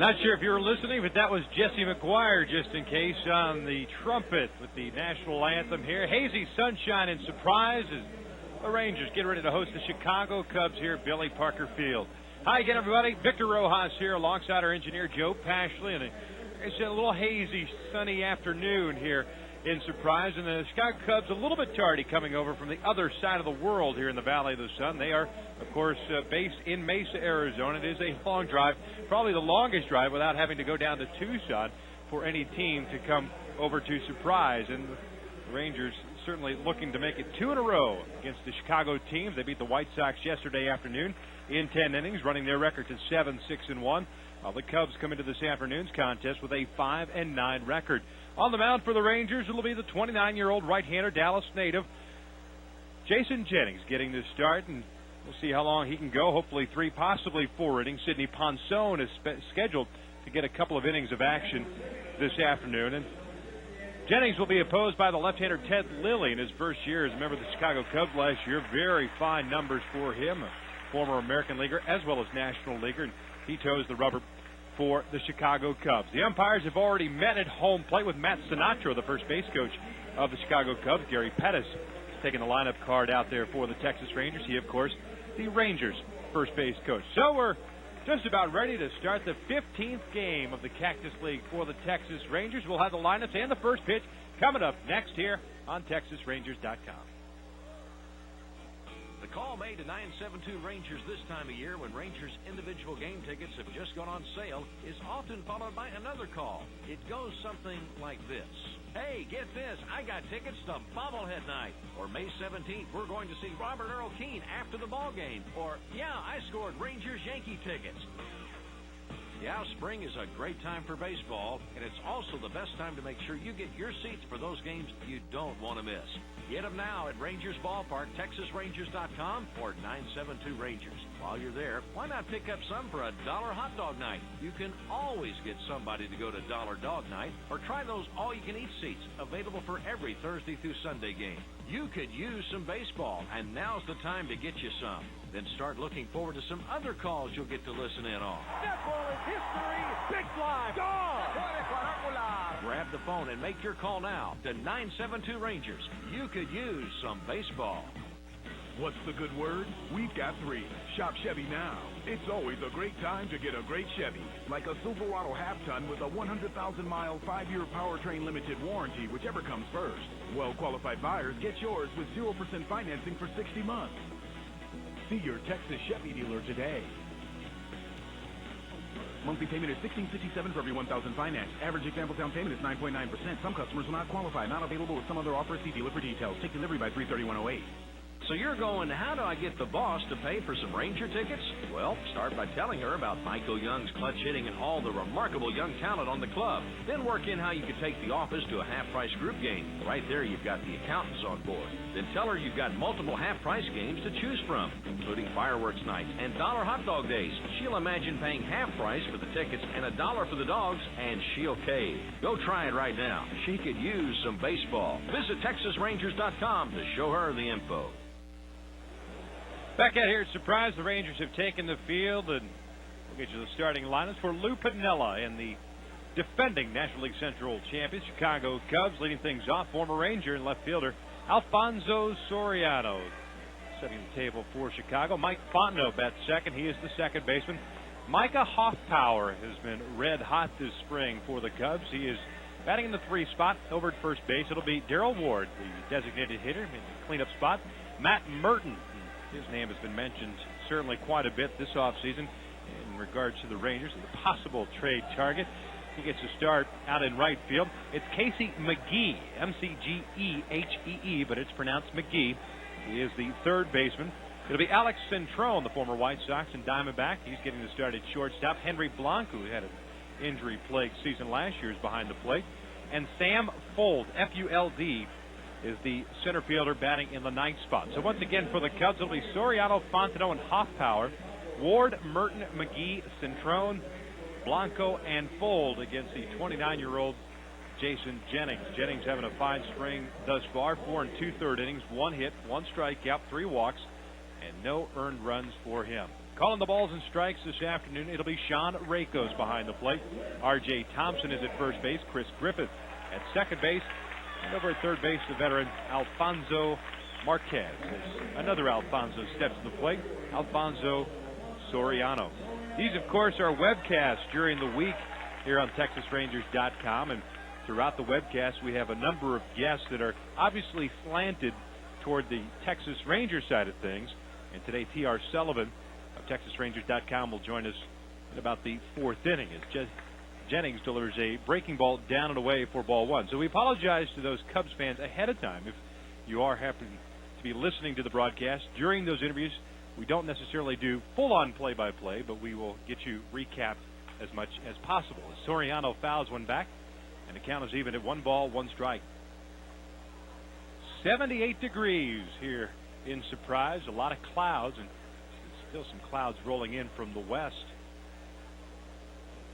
Not sure if you were listening, but that was Jesse McGuire, just in case, on the trumpet with the national anthem here. Hazy sunshine and surprise as the Rangers get ready to host the Chicago Cubs here at Billy Parker Field. Hi again, everybody. Victor Rojas here alongside our engineer, Joe Pashley. And it's a little hazy, sunny afternoon here in Surprise. And the Chicago Cubs a little bit tardy coming over from the other side of the world here in the Valley of the Sun. They are, of course, based in Mesa, Arizona. It is a long drive, probably the longest drive without having to go down to Tucson for any team to come over to Surprise. And the Rangers certainly looking to make it 2 in a row against the Chicago teams. They beat the White Sox yesterday afternoon in 10 innings, running their record to 7-6-1. The Cubs come into this afternoon's contest with a 5-9 record. On the mound for the Rangers, it'll be the 29-year-old right-hander Dallas native Jason Jennings getting this start, and we'll see how long he can go. Hopefully 3, possibly 4 innings. Sidney Ponson is scheduled to get a couple of innings of action this afternoon. And Jennings will be opposed by the left-hander Ted Lilly in his first year as a member of the Chicago Cubs last year. Very fine numbers for him, a former American leaguer as well as National Leaguer, and he toes the rubber for the Chicago Cubs. The umpires have already met at home plate with Matt Sinatra, the first base coach of the Chicago Cubs. Gary Pettis taking the lineup card out there for the Texas Rangers. He, of course, the Rangers' first base coach. So we're just about ready to start the 15th game of the Cactus League for the Texas Rangers. We'll have the lineups and the first pitch coming up next here on TexasRangers.com. The call made to 972 Rangers this time of year when Rangers individual game tickets have just gone on sale is often followed by another call. It goes something like this. Hey, get this, I got tickets to Bobblehead Night. Or May 17th, we're going to see Robert Earl Keen after the ball game. Or, yeah, I scored Rangers Yankee tickets. Yeah, spring is a great time for baseball, and it's also the best time to make sure you get your seats for those games you don't want to miss. Get them now at Rangers Ballpark, TexasRangers.com, or 972 Rangers. While you're there, why not pick up some for a $1 hot dog night? You can always get somebody to go to $1 Dog Night, or try those all-you-can-eat seats available for every Thursday through Sunday game. You could use some baseball, and now's the time to get you some. Then start looking forward to some other calls you'll get to listen in on. That ball is history. Big fly. Gone. Grab the phone and make your call now to 972 Rangers. You could use some baseball. What's the good word? We've got 3. Shop Chevy now. It's always a great time to get a great Chevy, like a Silverado half-ton with a 100,000-mile, 5-year powertrain limited warranty, whichever comes first. Well-qualified buyers get yours with 0% financing for 60 months. See your Texas Chevy dealer today. Monthly payment is $1,667 for every $1,000 financed. Average example down payment is 9.9%. Some customers will not qualify. Not available with some other offers. See dealer for details. Take delivery by 3/31/08. So you're going, how do I get the boss to pay for some Ranger tickets? Well, start by telling her about Michael Young's clutch hitting and all the remarkable young talent on the club. Then work in how you could take the office to a half-price group game. Right there, you've got the accountants on board. Then tell her you've got multiple half-price games to choose from, including fireworks nights and $1 hot dog days. She'll imagine paying half price for the tickets and $1 for the dogs, and she'll cave. Go try it right now. She could use some baseball. Visit TexasRangers.com to show her the info. Back out here at Surprise, the Rangers have taken the field, and we'll get you the starting lineups for Lou Piniella and the defending National League Central champions, Chicago Cubs. Leading things off, former Ranger and left fielder Alfonso Soriano. Setting the table for Chicago. Mike Fontenot bats second. He is the second baseman. Micah Hoffpower has been red hot this spring for the Cubs. He is batting in the 3 spot. Over at first base, it'll be Darrell Ward, the designated hitter, in the cleanup spot. Matt Merton. His name has been mentioned certainly quite a bit this offseason in regards to the Rangers and the possible trade target. He gets a start out in right field. It's Casey McGee, McGehee, but it's pronounced McGee. He is the third baseman. It'll be Alex Centrone, the former White Sox and Diamondback. He's getting the start at shortstop. Henry Blanco, who had an injury-plagued season last year, is behind the plate. And Sam Fuld, F-U-L-D, is the center fielder batting in the 9th spot. So once again for the Cubs, it'll be Soriano, Fontenot, and Hoffpower. Ward, Merton, McGee, Centrone, Blanco, and Fuld against the 29-year-old Jason Jennings. Jennings having a fine spring thus far. 4 2/3 innings, 1 hit, 1 strikeout, 3 walks, and no earned runs for him. Calling the balls and strikes this afternoon, it'll be Sean Rakos behind the plate. R.J. Thompson is at first base. Chris Griffith at second base. And over at third base, the veteran Alfonso Marquez. As another Alfonso steps to the plate, Alfonso Soriano. These, of course, are webcasts during the week here on TexasRangers.com. And throughout the webcast, we have a number of guests that are obviously slanted toward the Texas Rangers side of things. And today, T.R. Sullivan of TexasRangers.com will join us in about the fourth inning as Jennings delivers a breaking ball down and away for ball one. So we apologize to those Cubs fans ahead of time. If you are happy to be listening to the broadcast during those interviews, we don't necessarily do full-on play-by-play, but we will get you recapped as much as possible. As Soriano fouls one back, and the count is even at 1 ball, 1 strike. 78 degrees here in Surprise. A lot of clouds, and still some clouds rolling in from the west.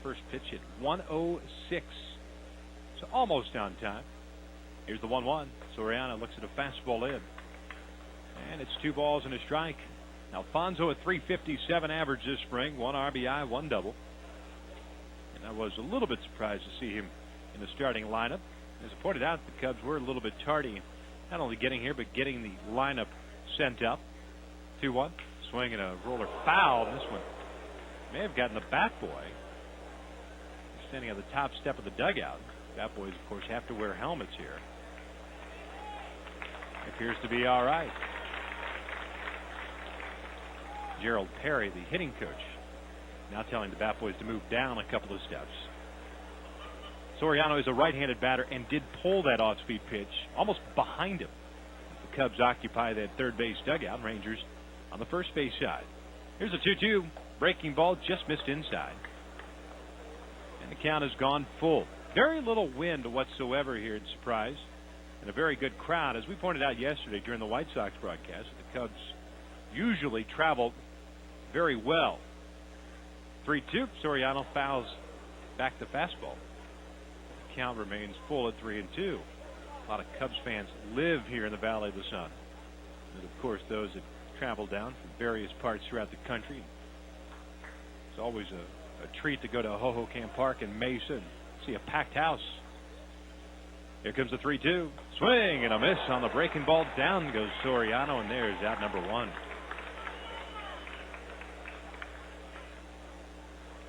First pitch at 1:06. So almost on time. Here's the 1-1. Soriano looks at a fastball in. And it's 2 balls and a strike. Alfonso at .357 average this spring. 1 RBI, 1 double. And I was a little bit surprised to see him in the starting lineup. As I pointed out, the Cubs were a little bit tardy in not only getting here, but getting the lineup sent up. 2-1. Swing and a roller foul. This one may have gotten the bat boy. Standing at the top step of the dugout. Bat boys, of course, have to wear helmets here. Appears to be all right. Gerald Perry, the hitting coach, now telling the bat boys to move down a couple of steps. Soriano is a right-handed batter and did pull that off-speed pitch almost behind him. The Cubs occupy that third base dugout. Rangers on the first base side. Here's a 2-2. Breaking ball just missed inside. And the count has gone full. Very little wind whatsoever here at Surprise. And a very good crowd. As we pointed out yesterday during the White Sox broadcast, the Cubs usually travel very well. 3-2. Soriano fouls back the fastball. The count remains full at 3-2. A lot of Cubs fans live here in the Valley of the Sun. And of course, those that travel down from various parts throughout the country. It's always a treat to go to Hohokam Park in Mesa and see a packed house. Here comes the 3-2. Swing and a miss on the breaking ball. Down goes Soriano, and there's out number 1.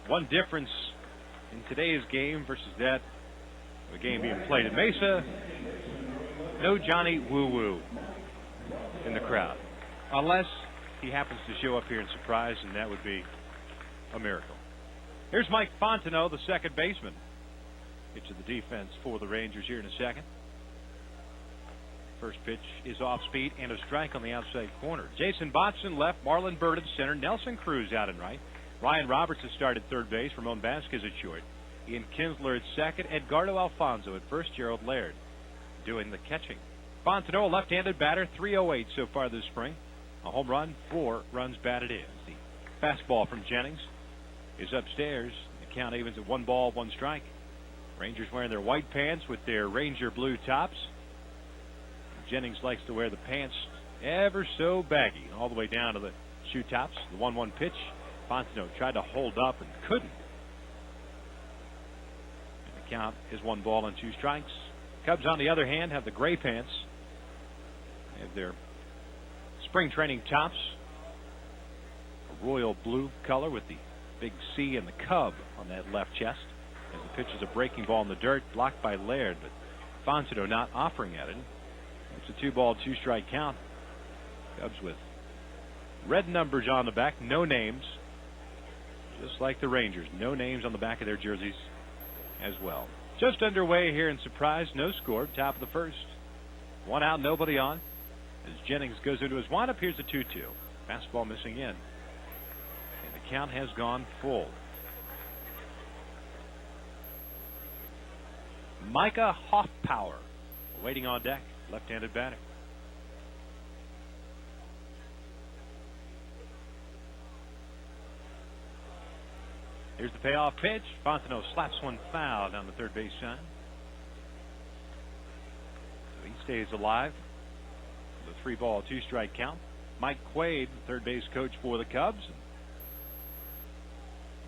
One difference in today's game versus that the game being played at Mesa, no Johnny Woo Woo in the crowd. Unless he happens to show up here in Surprise, and that would be a miracle. Here's Mike Fontenot, the second baseman. Pitch of the defense for the Rangers here in a second. First pitch is off speed and a strike on the outside corner. Jason Botson left, Marlon Byrd at center, Nelson Cruz out and right. Ryan Roberts has started third base, Ramon Vasquez at short. Ian Kinsler at second, Edgardo Alfonso at first, Gerald Laird doing the catching. Fontenot, a left-handed batter, 308 so far this spring. A home run, 4 runs batted in. The fastball from Jennings is upstairs. The count evens at 1 ball, 1 strike. Rangers wearing their white pants with their Ranger blue tops. Jennings likes to wear the pants ever so baggy, all the way down to the shoe tops. The 1-1 pitch. Fontenot tried to hold up and couldn't. And the count is 1 ball and 2 strikes. Cubs, on the other hand, have the gray pants. They have their spring training tops. A royal blue color with the big C and the Cub on that left chest. As the pitch is a breaking ball in the dirt, blocked by Laird, but Fontenot not offering at it. It's a 2 ball, 2 strike count. Cubs with red numbers on the back, no names. Just like the Rangers, no names on the back of their jerseys as well. Just underway here in Surprise, no score, top of the first. 1 out, nobody on. As Jennings goes into his windup, here's a 2-2. Fastball missing in. And the count has gone full. Micah Hoffpower waiting on deck, left-handed batter. Here's the payoff pitch. Fontenot slaps one foul down the third base side. So he stays alive. The 3 ball, 2 strike count. Mike Quaid, third base coach for the Cubs.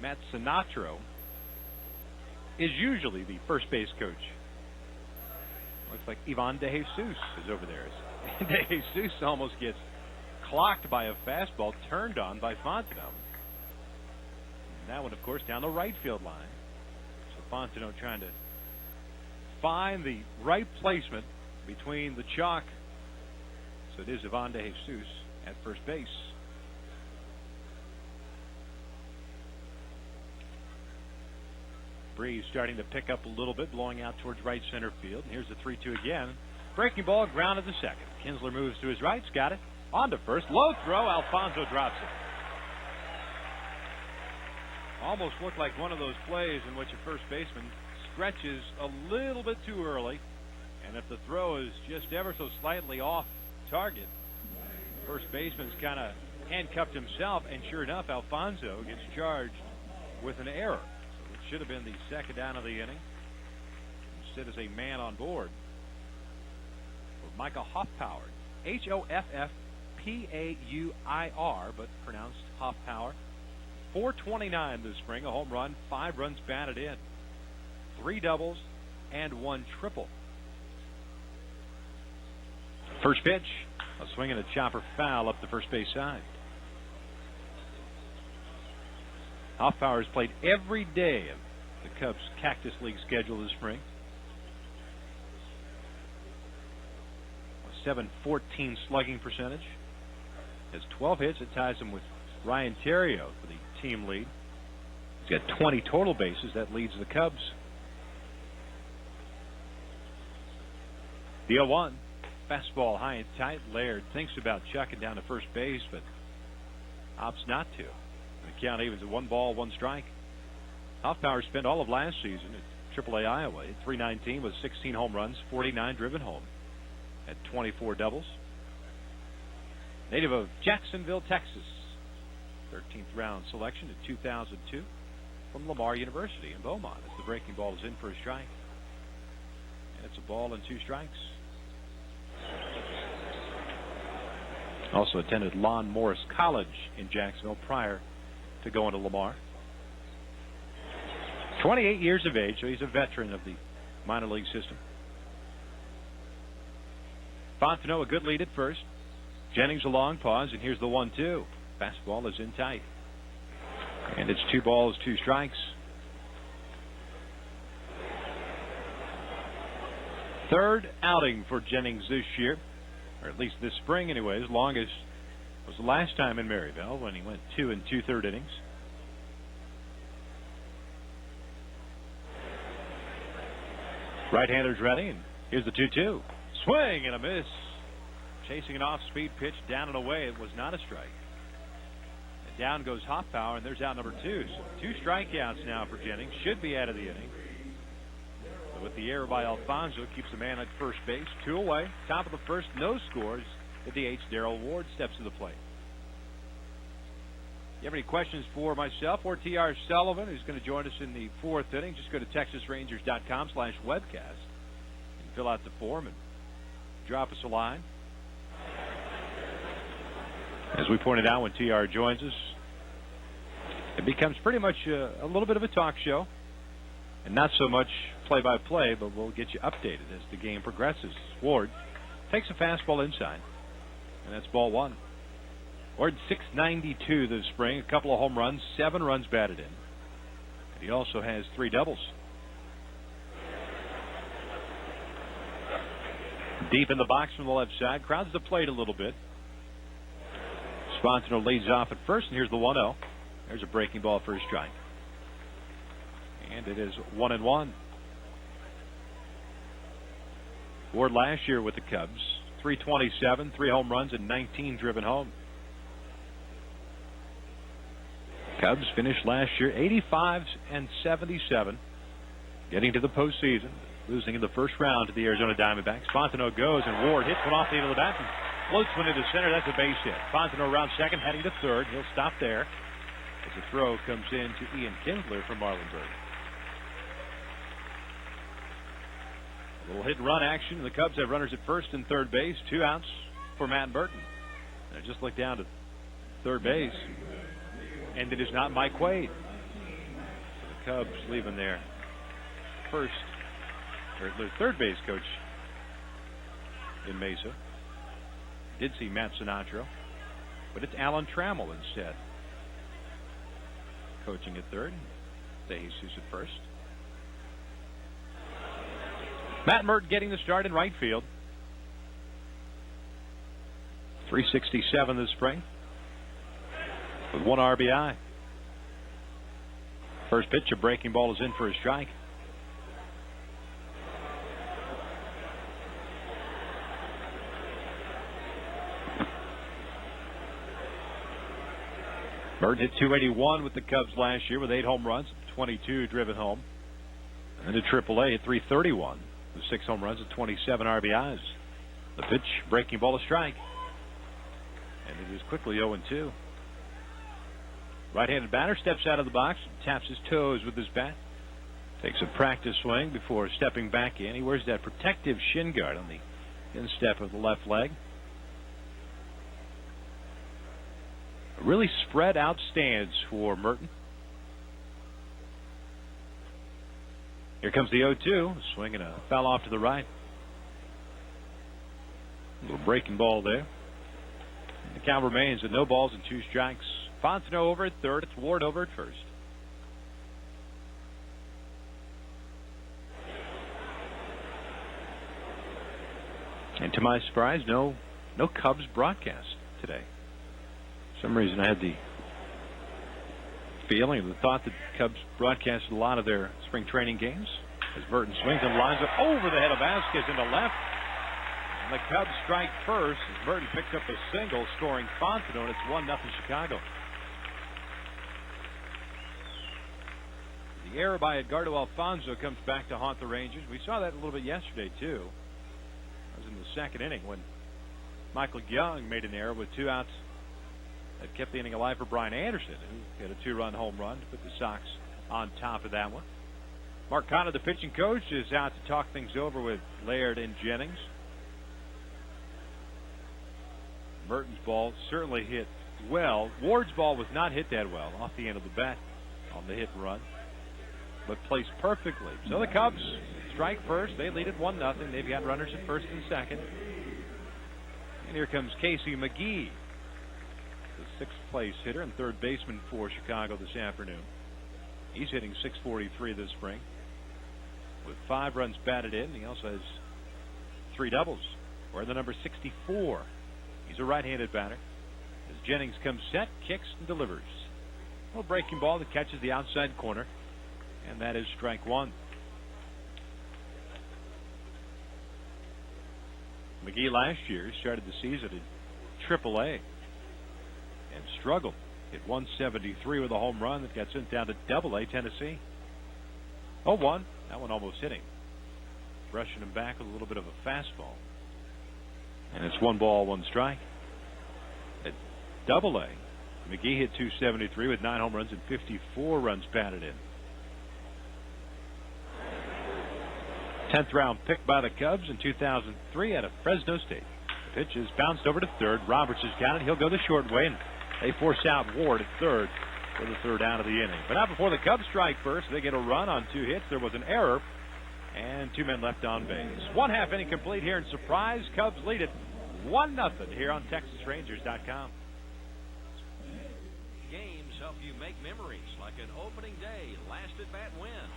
Matt Sinatro, is usually the first base coach. Looks like Ivan De Jesus is over there. De Jesus almost gets clocked by a fastball turned on by Fontenot. And that one, of course, down the right field line. So Fontenot trying to find the right placement between the chalk. So it is Ivan De Jesus at first base. Breeze starting to pick up a little bit, blowing out towards right center field. And here's the 3-2 again. Breaking ball, grounded to second. Kinsler moves to his right, got it. On to first, low throw, Alfonso drops it. Almost looked like one of those plays in which a first baseman stretches a little bit too early. And if the throw is just ever so slightly off target, first baseman's kind of handcuffed himself, and sure enough, Alfonso gets charged with an error. Should have been the second down of the inning. Instead, as a man on board for Michael Hoffpauir. Hoffpauir, but pronounced Hoffpauir. 429 this spring, a home run, 5 runs batted in, 3 doubles, and 1 triple. First pitch, a swing and a chopper foul up the first base side. Hoffpauir has played every day of the Cubs' Cactus League schedule this spring. A .714 slugging percentage. Has 12 hits. It ties him with Ryan Theriot for the team lead. He's got 20 total bases. That leads the Cubs. The 0-1. Fastball high and tight. Laird thinks about chucking down to first base, but opts not to. The count evens at 1 ball, 1 strike. Hoffpauir spent all of last season at AAA Iowa at .319 with 16 home runs, 49 driven home, at 24 doubles. Native of Jacksonville, Texas. 13th round selection in 2002 from Lamar University in Beaumont. As the breaking ball is in for a strike. And it's a ball and 2 strikes. Also attended Lon Morris College in Jacksonville prior to going to Lamar. 28 years of age, so he's a veteran of the minor league system. Fontenot, a good lead at first. Jennings a long pause, and here's the 1-2. Fastball is in tight. And it's 2 balls, 2 strikes. Third outing for Jennings this year, or at least this spring anyways. Longest was the last time in Maryville when he went 2 2/3 innings. Right-hander's ready, and here's the 2-2. Swing and a miss. Chasing an off-speed pitch down and away. It was not a strike. And down goes Hoffpauir, and there's out number 2. So 2 strikeouts now for Jennings. Should be out of the inning. But with the error by Alfonso, keeps the man at first base. 2 away. Top of the first, no scores. At the 8th, Darrell Ward steps to the plate. If you have any questions for myself or T.R. Sullivan, who's going to join us in the 4th inning, just go to TexasRangers.com/webcast and fill out the form and drop us a line. As we pointed out when T.R. joins us, it becomes pretty much a little bit of a talk show, and not so much play-by-play, but we'll get you updated as the game progresses. Ward takes a fastball inside, and that's ball 1. Ward .692 this spring, a couple of home runs, 7 runs batted in. And he also has 3 doubles. Deep in the box from the left side, crowds the plate a little bit. Fontenot leads off at first, and here's the 1-0. There's a breaking ball for a strike. And it is 1-1. Ward last year with the Cubs, .327, 3 home runs, and 19 driven home. Cubs finished last year 85-77, getting to the postseason, losing in the first round to the Arizona Diamondbacks. Fontenot goes, and Ward hits one off the end of the bat and floats one into center. That's a base hit. Fontenot around second, heading to third. He'll stop there as the throw comes in to Ian Kinsler from Marlinburg. A little hit and run action. The Cubs have runners at first and third base. 2 outs for Matt Burton. And I just looked down to third base, and it is not Mike Quaid. Cubs leaving their third base coach in Mesa. Did see Matt Sinatra, but it's Alan Trammell instead, coaching at third. De Jesus at first. Matt Merton getting the start in right field. 367 this spring with 1 RBI. First pitch, a breaking ball is in for a strike. Merton hit 281 with the Cubs last year with 8 home runs, 22 driven home. And to AAA hit 331 with 6 home runs and 27 RBIs. The pitch, breaking ball, a strike. And it is quickly 0-2. Right-handed batter steps out of the box, taps his toes with his bat. Takes a practice swing before stepping back in. He wears that protective shin guard on the instep of the left leg. A really spread out stance for Merton. Here comes the 0-2. Swinging a foul off to the right. A little breaking ball there. And the count remains at no balls and 2 strikes. Fontenot over at third. It's Ward over at first. And to my surprise, no Cubs broadcast today. For some reason I had the feeling, the thought that Cubs broadcasted a lot of their spring training games. As Merton swings and lines it over the head of Vasquez into left. And the Cubs strike first as Merton picks up a single, scoring Fontenot, and it's 1-0 Chicago. The error by Edgardo Alfonso comes back to haunt the Rangers. We saw that a little bit yesterday, too. That was in the second inning when Michael Young made an error with 2 outs that kept the inning alive for Brian Anderson, who hit a 2-run home run to put the Sox on top of that one. Mark Conner, the pitching coach, is out to talk things over with Laird and Jennings. Merton's ball certainly hit well. Ward's ball was not hit that well off the end of the bat on the hit and run, but placed perfectly. So the Cubs strike first. They lead it 1-0. They've got runners at first and second. And here comes Casey McGee, the 6th place hitter and third baseman for Chicago this afternoon. He's hitting .643 this spring with 5 runs batted in. He also has 3 doubles. Wearing the number 64. He's a right-handed batter. As Jennings comes set, kicks and delivers. A little breaking ball that catches the outside corner. And that is strike 1. McGee last year started the season at AAA and struggled. Hit 173 with a home run that got sent down to AA Tennessee. 0-1. That one almost hit him. Brushing him back with a little bit of a fastball. And it's 1 ball, 1 strike. At AA, McGee hit 273 with 9 home runs and 54 runs batted in. 10th round pick by the Cubs in 2003 out of Fresno State. The pitch is bounced over to third. Roberts has got it. He'll go the short way, and they force out Ward at third for the 3rd out of the inning. But not before the Cubs strike first. They get a run on 2 hits. There was an error, and 2 men left on base. 1/2 inning complete here in Surprise. Cubs lead it 1-0 here on TexasRangers.com. Games help you make memories, like an opening day last at bat win.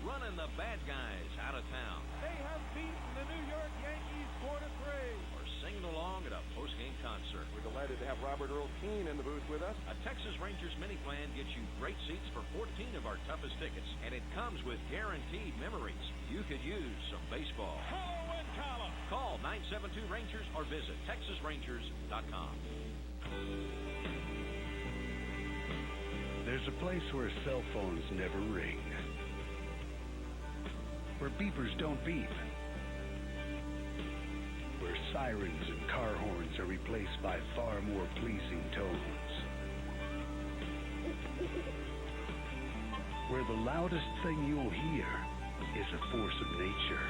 Running the bad guys out of town. They have beaten the New York Yankees 4-3. Or singing along at a post-game concert. We're delighted to have Robert Earl Keen in the booth with us. A Texas Rangers mini plan gets you great seats for 14 of our toughest tickets, and it comes with guaranteed memories. You could use some baseball. Call 972-RANGERS or visit TexasRangers.com. There's a place where cell phones never ring, where beepers don't beep, where sirens and car horns are replaced by far more pleasing tones, where the loudest thing you'll hear is a force of nature.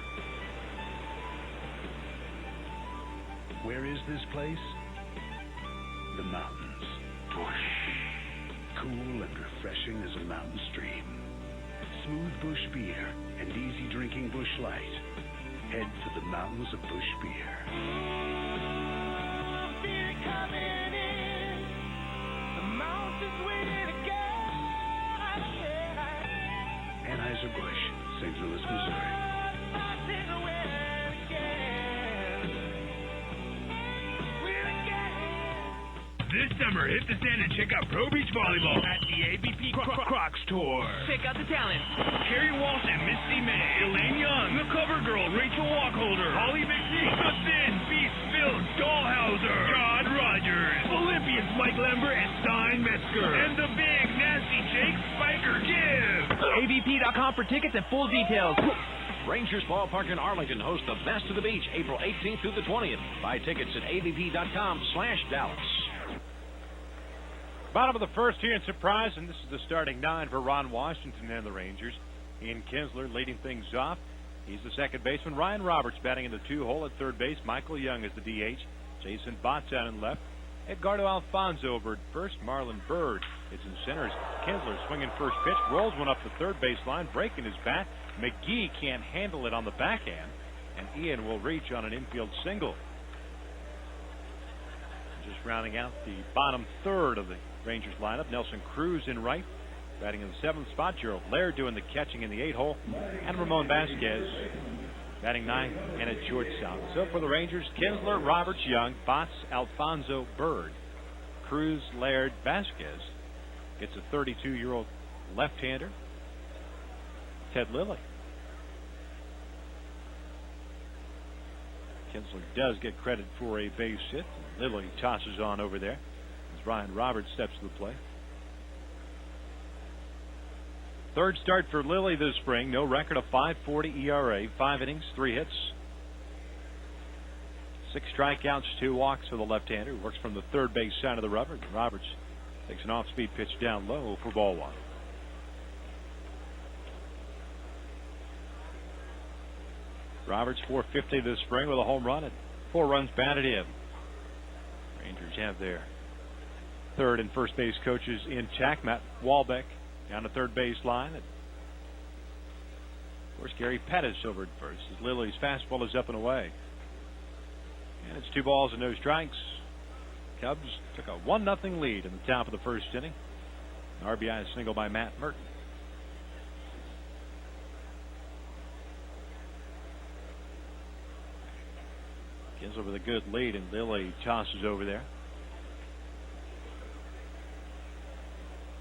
Where is this place? The mountains. Bush. cool and refreshing as a mountain stream. Smooth Bush beer and easy drinking Bush Light. Head to the mountains of Bush beer. Beer coming in. The mountains waiting to go. Yeah. Anheuser-Busch, St. Louis, Missouri. This summer, hit the sand and check out Pro Beach Volleyball at the ABP Crocs Tour. Check out the talent. Carrie Walsh and Misty May, Elaine Young, the cover girl Rachel Walkholder, Holly McGee, The Thin Beast Phil Dahlhauser, John Rogers, Olympians Mike Lember and Stein Metzger, and the big nasty Jake Spiker Gibbs. ABP.com for tickets and full details. Rangers Ballpark in Arlington hosts the Best of the Beach April 18th through the 20th. Buy tickets at ABP.com/Dallas. Bottom of the first here in Surprise, and this is the starting nine for Ron Washington and the Rangers. Ian Kinsler leading things off. He's the second baseman. Ryan Roberts batting in the 2-hole at third base. Michael Young is the DH. Jason Botts out in left. Edgardo Alfonso over at first. Marlon Byrd is in center. Kinsler swinging first pitch. Rolls one up the third base line, breaking his bat. McGee can't handle it on the backhand, and Ian will reach on an infield single. Just rounding out the bottom third of the Rangers lineup, Nelson Cruz in right, batting in the 7th spot. Gerald Laird doing the catching in the 8-hole, and Ramon Vasquez batting 9th and at shortstop. So for the Rangers, Kinsler, Roberts, Young, Botts, Alfonso, Byrd, Cruz, Laird, Vasquez. Gets a 32-year-old left-hander, Ted Lilly. Kinsler does get credit for a base hit. Lilly tosses on over there as Ryan Roberts steps to the plate. Third start for Lilly this spring. No record, of 5.40 ERA, 5 innings, 3 hits, 6 strikeouts, 2 walks for the left-hander who works from the third base side of the rubber. Roberts takes an off-speed pitch down low for ball 1. Roberts 450 this spring with a home run and 4 runs batted in. Rangers have their third and first base coaches intact. Matt Walbeck down the third base line. And of course, Gary Pettis over at first as Lilly's fastball is up and away. And it's 2 balls and no strikes. Cubs took a 1-0 lead in the top of the first inning. An RBI single by Matt Merton. Kinsler with a good lead, and Lilly tosses over there.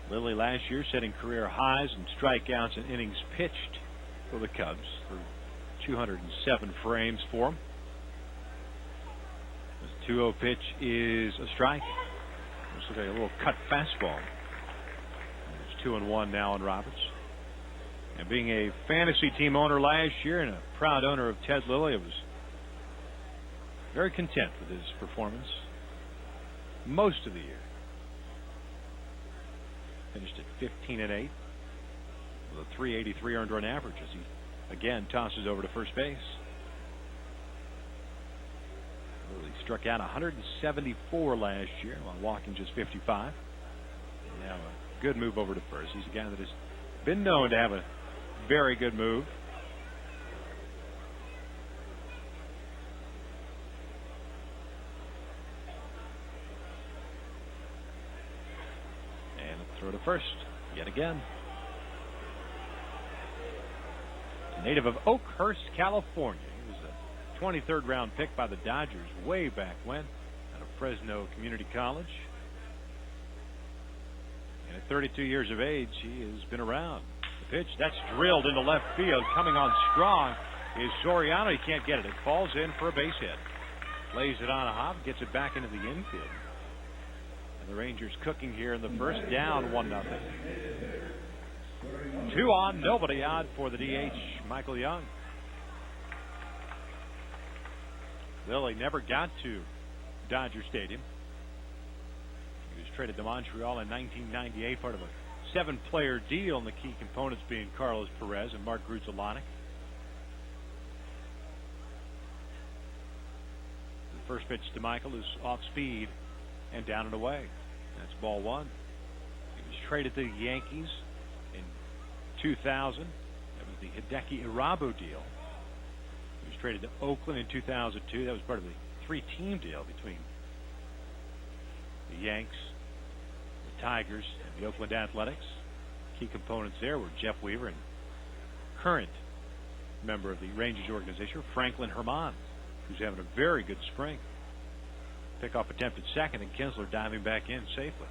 Lilly last year setting career highs in strikeouts and innings pitched for the Cubs for 207 frames for him. The 2-0 pitch is a strike. Looks like a little cut fastball. It's 2-1 now on Roberts. And being a fantasy team owner last year and a proud owner of Ted Lilly, it was very content with his performance most of the year. Finished at 15-8 with a .383 earned run average as he again tosses over to first base. Lilly struck out 174 last year while walking just 55. Now a good move over to first. He's a guy that has been known to have a very good move. Throw to first yet again. Native of Oakhurst, California. He was a 23rd round pick by the Dodgers way back when out of Fresno Community College. And at 32 years of age, he has been around. The pitch that's drilled into left field, coming on strong is Soriano. He can't get it. It falls in for a base hit. Lays it on a hop, gets it back into the infield. The Rangers cooking here in the first, down 1-0. 2 on, nobody out for the DH, Michael Young. Lilly never got to Dodger Stadium. He was traded to Montreal in 1998, part of a 7-player deal, and the key components being Carlos Perez and Mark Grudzielanek. The first pitch to Michael is off speed and down and away. That's ball 1. He was traded to the Yankees in 2000. That was the Hideki Irabu deal. He was traded to Oakland in 2002. That was part of the three-team deal between the Yanks, the Tigers, and the Oakland Athletics. Key components there were Jeff Weaver and current member of the Rangers organization, Franklin Herman, who's having a very good spring. Pickoff attempt at second, and Kinsler diving back in safely.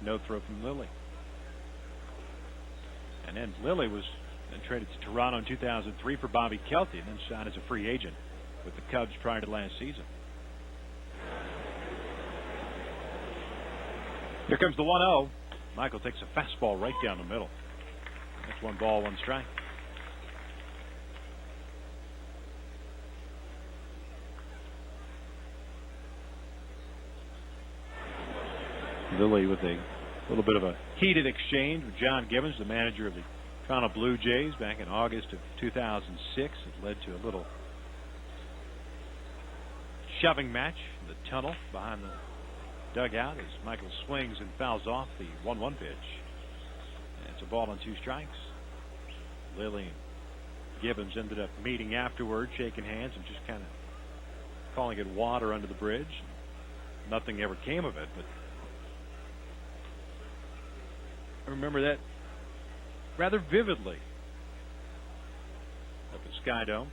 No throw from Lilly. And then Lilly was then traded to Toronto in 2003 for Bobby Kelty, and then signed as a free agent with the Cubs prior to last season. Here comes the 1-0. Michael takes a fastball right down the middle. That's 1 ball, 1 strike. Lilly with a little bit of a heated exchange with John Gibbons, the manager of the Toronto Blue Jays, back in August of 2006. It led to a little shoving match in the tunnel behind the dugout as Michael swings and fouls off the 1-1 pitch. And it's a ball and 2 strikes. Lilly and Gibbons ended up meeting afterward, shaking hands, and just kind of calling it water under the bridge. Nothing ever came of it, but I remember that rather vividly up at Sky Dome,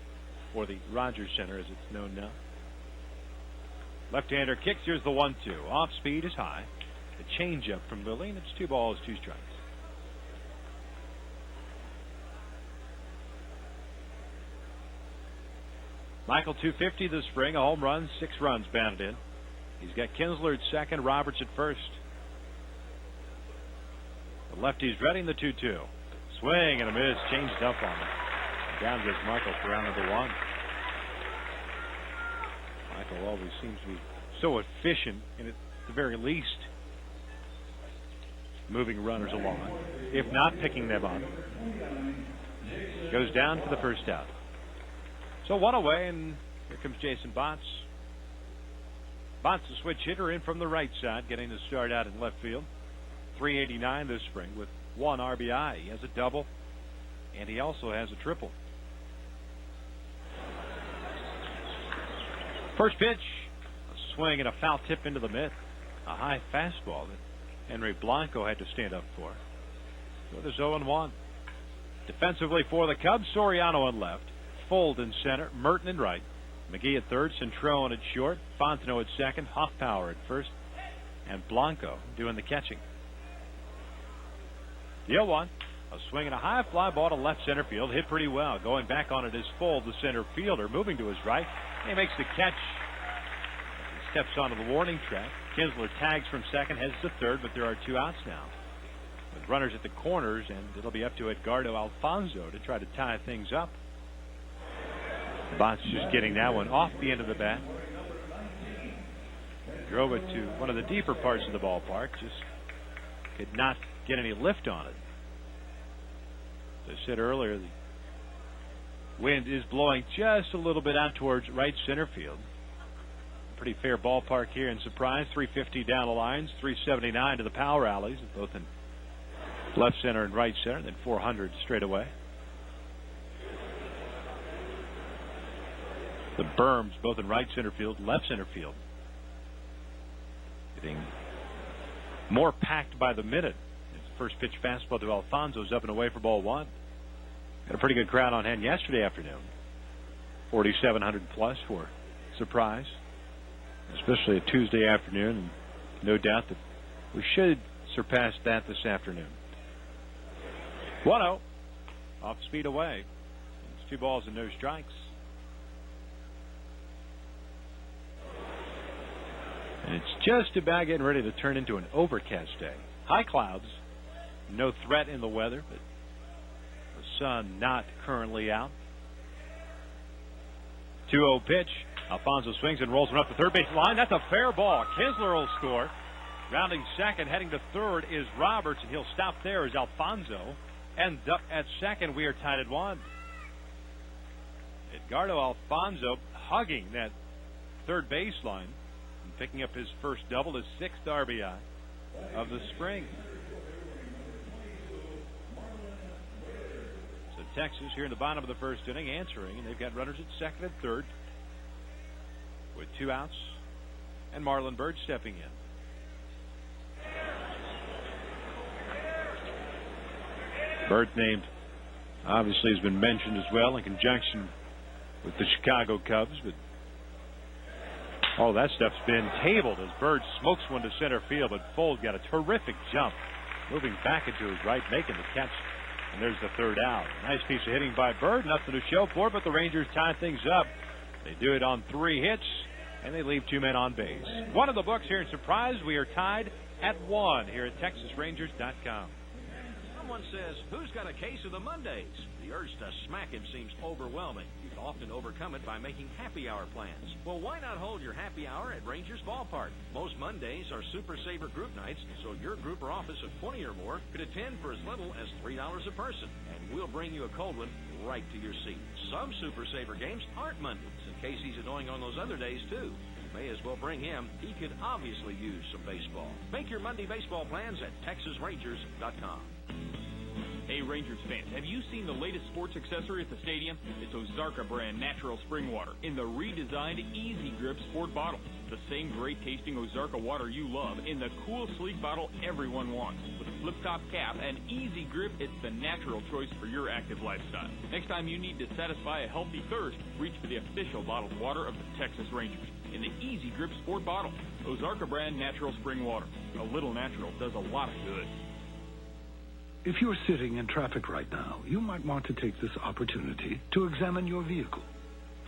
or the Rogers Center as it's known now. Left-hander kicks. Here's the 1-2. Off speed is high. The changeup from Lilly, and it's 2 balls, 2 strikes. Michael 250 this spring, a home run, 6 runs batted in. He's got Kinsler at second, Roberts at first. The lefty's ready in the 2-2. Swing and a miss, changed up on it. And down goes Michael for round number 1. Michael always seems to be so efficient, and at the very least, moving runners along, if not picking them up. Goes down for the first out. So 1 away, and here comes Jason Botts. Botts, the switch hitter, in from the right side, getting the start out in left field. 389 this spring with 1 RBI. He has a double, and he also has a triple. First pitch, a swing and a foul tip into the mitt. A high fastball that Henry Blanco had to stand up for. So there's 0-1. Defensively for the Cubs, Soriano on left, Fold in center, Merton in right, McGee at third, Centrone at short, Fontenot at second, Hoffpower at first, and Blanco doing the catching. The 0-1, a swing and a high fly ball to left center field, hit pretty well. Going back on it is Fold, the center fielder, moving to his right. He makes the catch. He steps onto the warning track. Kinsler tags from second, heads to third, but there are 2 outs now, with runners at the corners, and it'll be up to Edgardo Alfonzo to try to tie things up. Botts just getting that one off the end of the bat. Drove it to one of the deeper parts of the ballpark. Just could not get any lift on it. As I said earlier, the wind is blowing just a little bit out towards right center field. Pretty fair ballpark here in Surprise. 350 down the lines, 379 to the power alleys, both in left center and right center, then 400 straight away. The berms, both in right center field, left center field, getting more packed by the minute. His first pitch fastball to Alfonso's up and away for ball 1. Had a pretty good crowd on hand yesterday afternoon. 4,700 plus for Surprise, especially a Tuesday afternoon, and no doubt that we should surpass that this afternoon. 1-0, off speed away. It's 2 balls and no strikes. And it's just about getting ready to turn into an overcast day. High clouds, no threat in the weather, but the sun not currently out. 2-0 pitch. Alfonso swings and rolls one up the third base line. That's a fair ball. Kinsler will score. Rounding second, heading to third is Roberts, and he'll stop there as Alfonso. And up at second, we are tied at 1. Edgardo Alfonso hugging that third baseline, picking up his first double, his 6th RBI of the spring. Texas here in the bottom of the first inning, answering, and they've got runners at second and third with 2 outs, and Marlon Byrd stepping in. Bird's name obviously has been mentioned as well in conjunction with the Chicago Cubs, but all that stuff's been tabled as Bird smokes one to center field, but Fold got a terrific jump, moving back into his right, making the catch, and there's the third out. Nice piece of hitting by Bird, nothing to show for it, but the Rangers tie things up. They do it on 3 hits, and they leave 2 men on base. One of the books here in Surprise, we are tied at 1 here at TexasRangers.com. Someone says, who's got a case of the Mondays? The urge to smack him seems overwhelming. You can often overcome it by making happy hour plans. Well, why not hold your happy hour at Rangers Ballpark? Most Mondays are Super Saver group nights, so your group or office of 20 or more could attend for as little as $3 a person. And we'll bring you a cold one right to your seat. Some Super Saver games aren't Mondays, and Casey's annoying on those other days, too. May as well bring him. He could obviously use some baseball. Make your Monday baseball plans at TexasRangers.com. Hey, Rangers fans, have you seen the latest sports accessory at the stadium? It's Ozarka brand natural spring water in the redesigned Easy Grip Sport bottle. The same great-tasting Ozarka water you love in the cool, sleek bottle everyone wants. With a flip-top cap and Easy Grip, it's the natural choice for your active lifestyle. Next time you need to satisfy a healthy thirst, reach for the official bottled water of the Texas Rangers in the Easy Grip Sport bottle. Ozarka brand natural spring water. A little natural does a lot of good. If you're sitting in traffic right now, you might want to take this opportunity to examine your vehicle.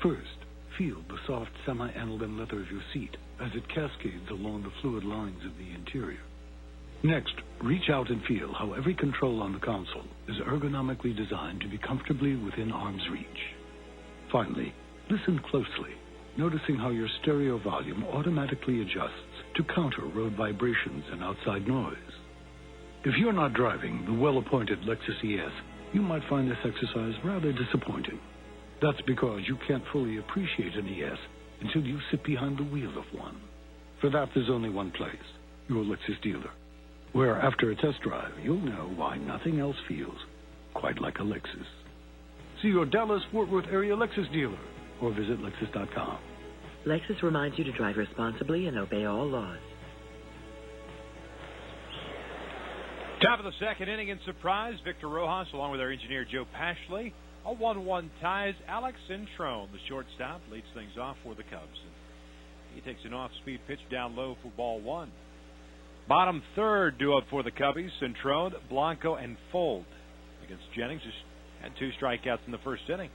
First, feel the soft semi-aniline leather of your seat as it cascades along the fluid lines of the interior. Next, reach out and feel how every control on the console is ergonomically designed to be comfortably within arm's reach. Finally, listen closely, noticing how your stereo volume automatically adjusts to counter road vibrations and outside noise. If you're not driving the well-appointed Lexus ES, you might find this exercise rather disappointing. That's because you can't fully appreciate an ES until you sit behind the wheel of one. For that, there's only one place, your Lexus dealer, where after a test drive, you'll know why nothing else feels quite like a Lexus. See your Dallas-Fort Worth area Lexus dealer or visit Lexus.com. Lexus reminds you to drive responsibly and obey all laws. Top of the second inning in Surprise, Victor Rojas along with our engineer Joe Pashley. A 1-1 ties Alex Centrone, the shortstop, leads things off for the Cubs. And he takes an off-speed pitch down low for ball 1. Bottom third due up for the Cubbies, Centrone, Blanco, and Fold. Against Jennings, just had 2 strikeouts in the first inning.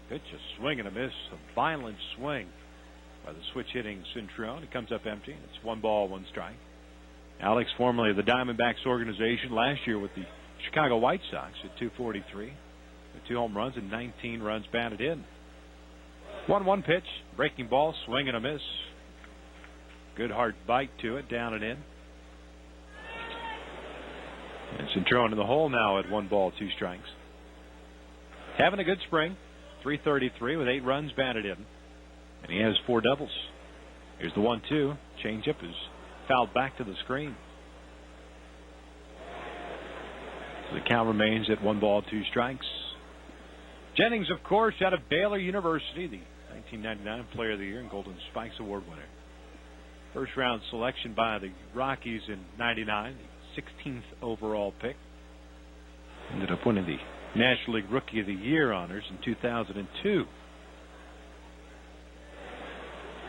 Pitch, a swing and a miss, a violent swing by the switch-hitting Centrone. It comes up empty, and it's 1 ball, 1 strike. Alex, formerly of the Diamondbacks organization, last year with the Chicago White Sox at 243. With 2 home runs and 19 runs batted in. 1-1 pitch, breaking ball, swing and a miss. Good hard bite to it, down and in. And Centrone in the hole now at 1 ball, 2 strikes. Having a good spring, 333 with 8 runs batted in. And he has 4 doubles. Here's the 1-2. Changeup is fouled back to the screen. So the count remains at 1 ball, 2 strikes. Jennings, of course, out of Baylor University, the 1999 Player of the Year and Golden Spikes Award winner. First round selection by the Rockies in '99, the 16th overall pick. Ended up winning the National League Rookie of the Year honors in 2002.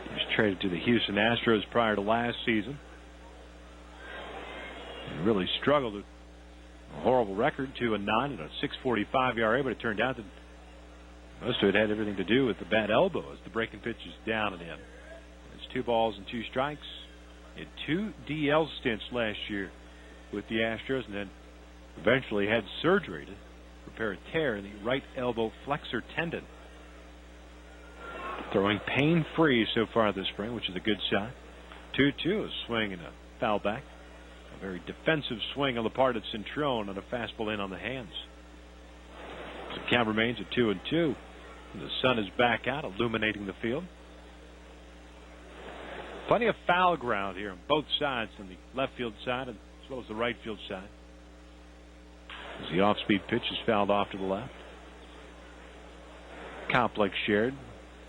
He was traded to the Houston Astros prior to last season. And really struggled with a horrible record, 2-9 and a 6.45 ERA, but it turned out that most of it had everything to do with the bad elbow as the breaking pitch is down and in. It's 2 balls and 2 strikes. He had 2 DL stints last year with the Astros, and then eventually had surgery to repair a tear in the right elbow flexor tendon. Throwing pain-free so far this spring, which is a good sign. 2-2, a swing and a foul back. A very defensive swing on the part of Centrone on a fastball in on the hands. The count remains at 2-2. The sun is back out, illuminating the field. Plenty of foul ground here on both sides, on the left field side as well as the right field side. As the off-speed pitch is fouled off to the left. complex shared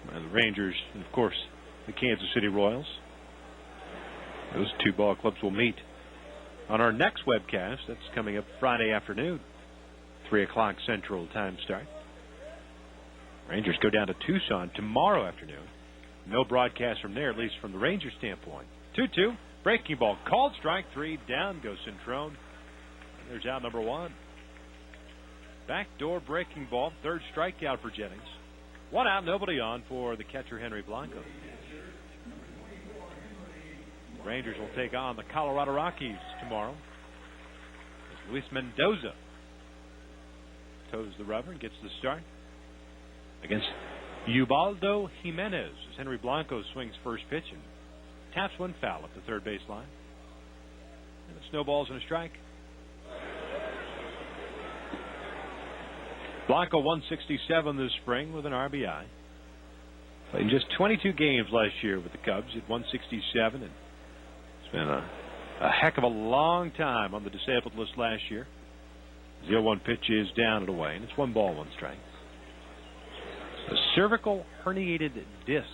by the Rangers and, of course, the Kansas City Royals. Those two ball clubs will meet on our next webcast. That's coming up Friday afternoon, 3 o'clock Central Time start. Rangers go down to Tucson tomorrow afternoon. No broadcast from there, at least from the Rangers standpoint. 2-2, breaking ball called, strike 3, down goes Centrone. And there's out number 1. Backdoor breaking ball, third strikeout for Jennings. 1 out, nobody on for the catcher Henry Blanco. The Rangers will take on the Colorado Rockies tomorrow. As Luis Mendoza toes the rubber and gets the start against Ubaldo Jimenez as Henry Blanco swings first pitch and taps one foul at the third base line. And it snowballs in a strike. Blanco 167 this spring with an RBI. Played just 22 games last year with the Cubs at 167, and it's been a heck of a long time on the disabled list last year. The 0-1 pitch is down and away, and it's 1 ball, 1 strike. A cervical herniated disc.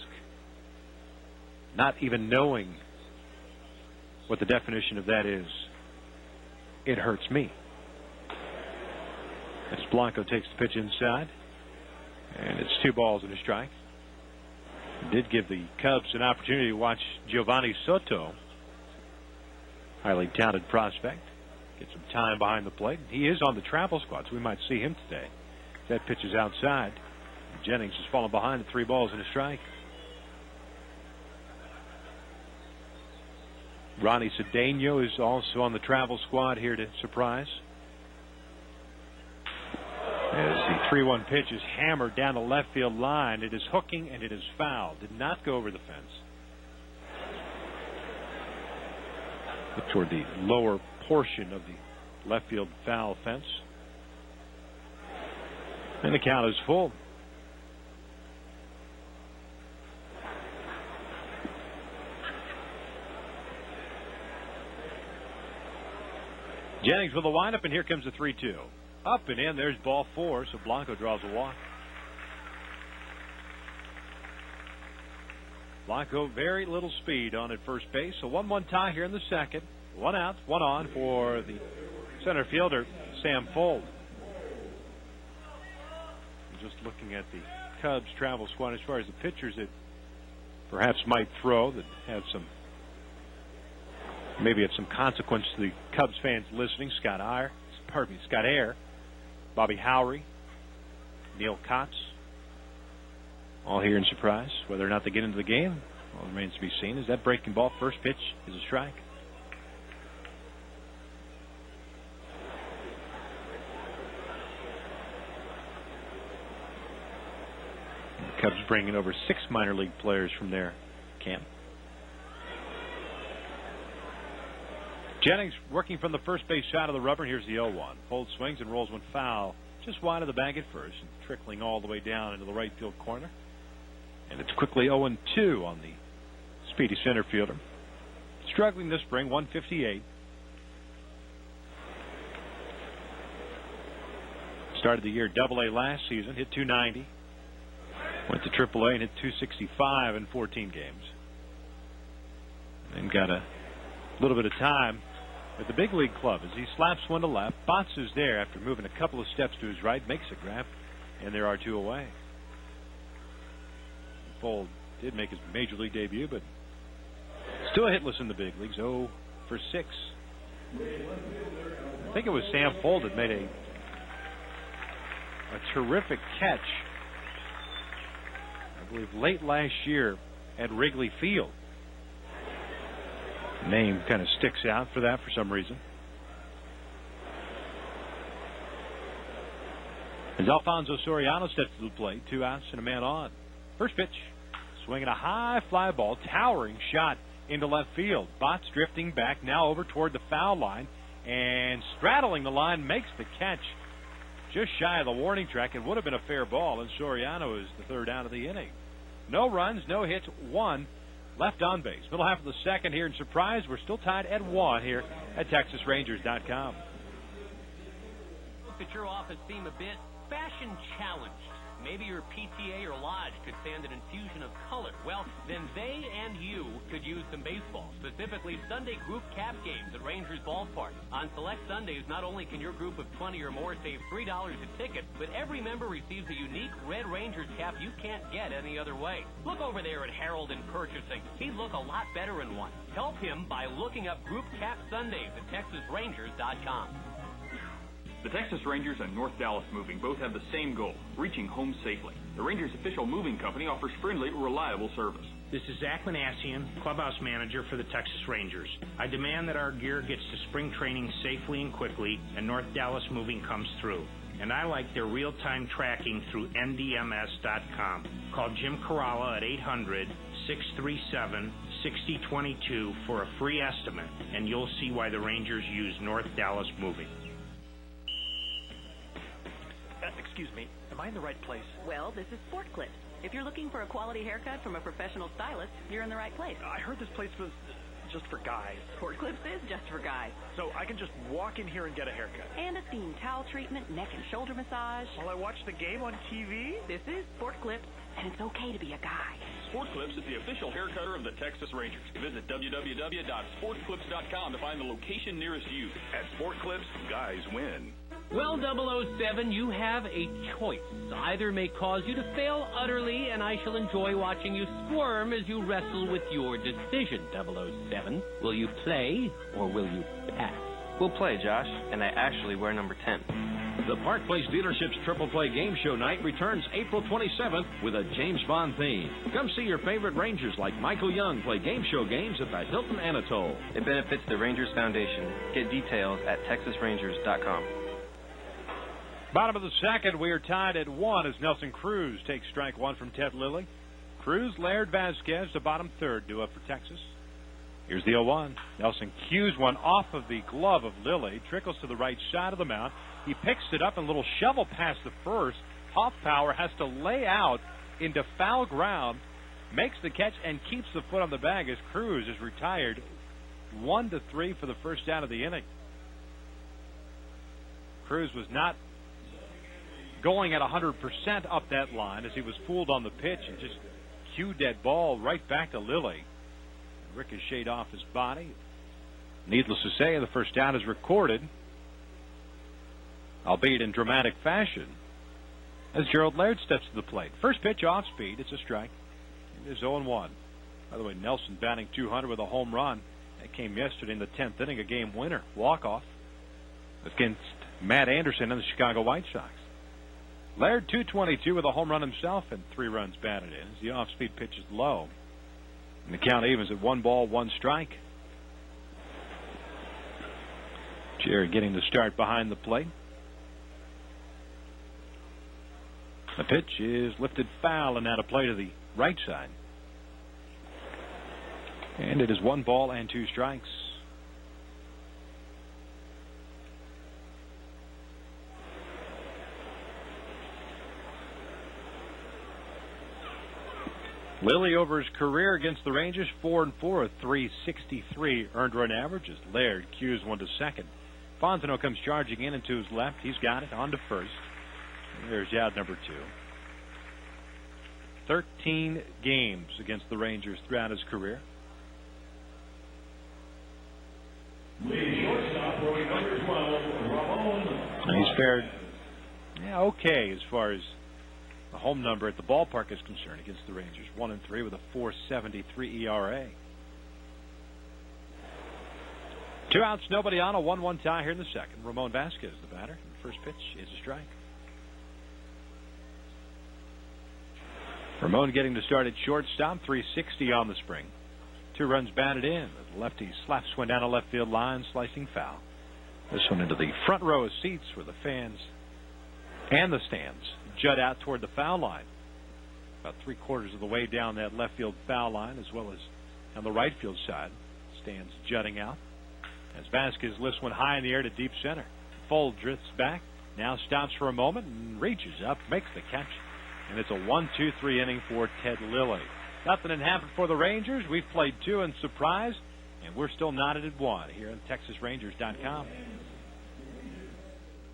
Not even knowing what the definition of that is, it hurts me. As Blanco takes the pitch inside, and it's 2 balls and a strike. It did give the Cubs an opportunity to watch Giovanni Soto, highly talented prospect, get some time behind the plate. He is on the travel squad, so we might see him today. That pitch is outside. Jennings has fallen behind at 3 balls and a strike. Ronnie Cedeno is also on the travel squad here to surprise. As the 3-1 pitch is hammered down the left field line, it is hooking and it is foul. Did not go over the fence. Look toward the lower portion of the left field foul fence. And the count is full. Jennings with a windup, and here comes the 3-2. Up and in, there's ball 4, so Blanco draws a walk. Blanco, very little speed on at first base, so 1-1 tie here in the second. 1 out, 1 on for the center fielder, Sam Fuld. Just looking at the Cubs travel squad as far as the pitchers that perhaps might throw, that have some, maybe have some consequence to the Cubs fans listening. Scott Ayer, Bobby Howry, Neil Kotz, all here in surprise. Whether or not they get into the game, well, remains to be seen. Is that breaking ball? First pitch is a strike. The Cubs bringing over 6 minor league players from their camp. Jennings working from the first base side of the rubber. Here's the 0-1. Fuld swings and rolls one foul just wide of the bag at first and trickling all the way down into the right field corner. And it's quickly 0-2 on the speedy center fielder. Struggling this spring, 158. Started the year Double-A last season, hit 290. Went to Triple-A and hit 265 in 14 games. And got a little bit of time at the big league club as he slaps one to left. Botts is there after moving a couple of steps to his right, makes a grab, and there are 2 away. Fuld did make his major league debut, but still hitless in the big leagues, 0 for 6. I think it was Sam Fuld that made a terrific catch, I believe, late last year at Wrigley Field. Name kind of sticks out for that for some reason. As Alfonso Soriano steps to the plate, 2 outs and a man on. First pitch, swinging a high fly ball, towering shot into left field. Botts drifting back now over toward the foul line and straddling the line, makes the catch just shy of the warning track. It would have been a fair ball, and Soriano is the 3rd out of the inning. No runs, no hits, 1 left on base. Middle half of the second here in surprise. We're still tied at 1 here at TexasRangers.com. Look at your office seem a bit fashion challenged. Maybe your PTA or lodge could stand an infusion of color. Well, then they and you could use some baseball, specifically Sunday group cap games at Rangers Ballpark. On select Sundays, not only can your group of 20 or more save $3 a ticket, but every member receives a unique Red Rangers cap you can't get any other way. Look over there at Harold in Purchasing. He'd look a lot better in one. Help him by looking up Group Cap Sundays at TexasRangers.com. The Texas Rangers and North Dallas Moving both have the same goal, reaching home safely. The Rangers' official moving company offers friendly, reliable service. This is Zach Manassian, clubhouse manager for the Texas Rangers. I demand that our gear gets to spring training safely and quickly, and North Dallas Moving comes through. And I like their real-time tracking through NDMS.com. Call Jim Corrala at 800-637-6022 for a free estimate, and you'll see why the Rangers use North Dallas Moving. Excuse me, am I in the right place? Well, this is Sport Clips. If you're looking for a quality haircut from a professional stylist, you're in the right place. I heard this place was just for guys. Sport Clips is just for guys. So I can just walk in here and get a haircut? And a steam towel treatment, neck and shoulder massage. While I watch the game on TV? This is Sport Clips, and it's okay to be a guy. Sport Clips is the official haircutter of the Texas Rangers. Visit www.sportclips.com to find the location nearest you. At Sport Clips, guys win. Well, 007, you have a choice. Either may cause you to fail utterly, and I shall enjoy watching you squirm as you wrestle with your decision, 007. Will you play, or will you pass? We'll play, Josh, and I actually wear number 10. The Park Place Dealerships Triple Play Game Show Night returns April 27th with a James Bond theme. Come see your favorite Rangers like Michael Young play game show games at the Hilton Anatole. It benefits the Rangers Foundation. Get details at TexasRangers.com. Bottom of the second, we are tied at 1 as Nelson Cruz takes strike one from Ted Lilly. Cruz, Laird, Vasquez, the bottom third, due up for Texas. Here's the 0-1. Nelson cues one off of the glove of Lilly, trickles to the right side of the mound. He picks it up and a little shovel past the first. Hoffpauir has to lay out into foul ground, makes the catch, and keeps the foot on the bag as Cruz is retired 1-3 for the first out of the inning. Cruz was not going at 100% up that line as he was fooled on the pitch and just cued that ball right back to Lilly. Ricocheted off his body. Needless to say, the first out is recorded, albeit in dramatic fashion, as Gerald Laird steps to the plate. First pitch off speed. It's a strike. It is 0-1. By the way, Nelson batting .200 with a home run. That came yesterday in the 10th inning, a game winner, walk-off, against Matt Anderson and the Chicago White Sox. Laird .222 with a home run himself and 3 runs batted in as the off-speed pitch is low. And the count evens at 1 ball, 1 strike. Jerry getting the start behind the plate. The pitch is lifted foul and out of play to the right side. And it is 1 ball and 2 strikes. Lilly over his career against the Rangers, 4-4, a .363 earned run average as Laird cues one to second. Fontenot comes charging in and to his left. He's got it on to first. And there's out number 2. 13 games against the Rangers throughout his career. He's fared okay as far as the home number at the ballpark is concerned against the Rangers. 1-3 with a .473 ERA. 2 outs, nobody on, a 1-1 tie here in the second. Ramon Vasquez, the batter. The first pitch is a strike. Ramon getting to start at shortstop, .360 on the spring. 2 runs batted in. The lefty slaps one down a left field line, slicing foul. This one into the front row of seats where the fans and the stands jut out toward the foul line. About 3/4 of the way down that left field foul line, as well as on the right field side. Stands jutting out as Vasquez lifts one high in the air to deep center. Fold drifts back, now stops for a moment and reaches up, makes the catch, and it's a 1-2-3 inning for Ted Lilly. Nothing had happened for the Rangers. We've played 2 in surprise, and we're still knotted at 1 here on TexasRangers.com.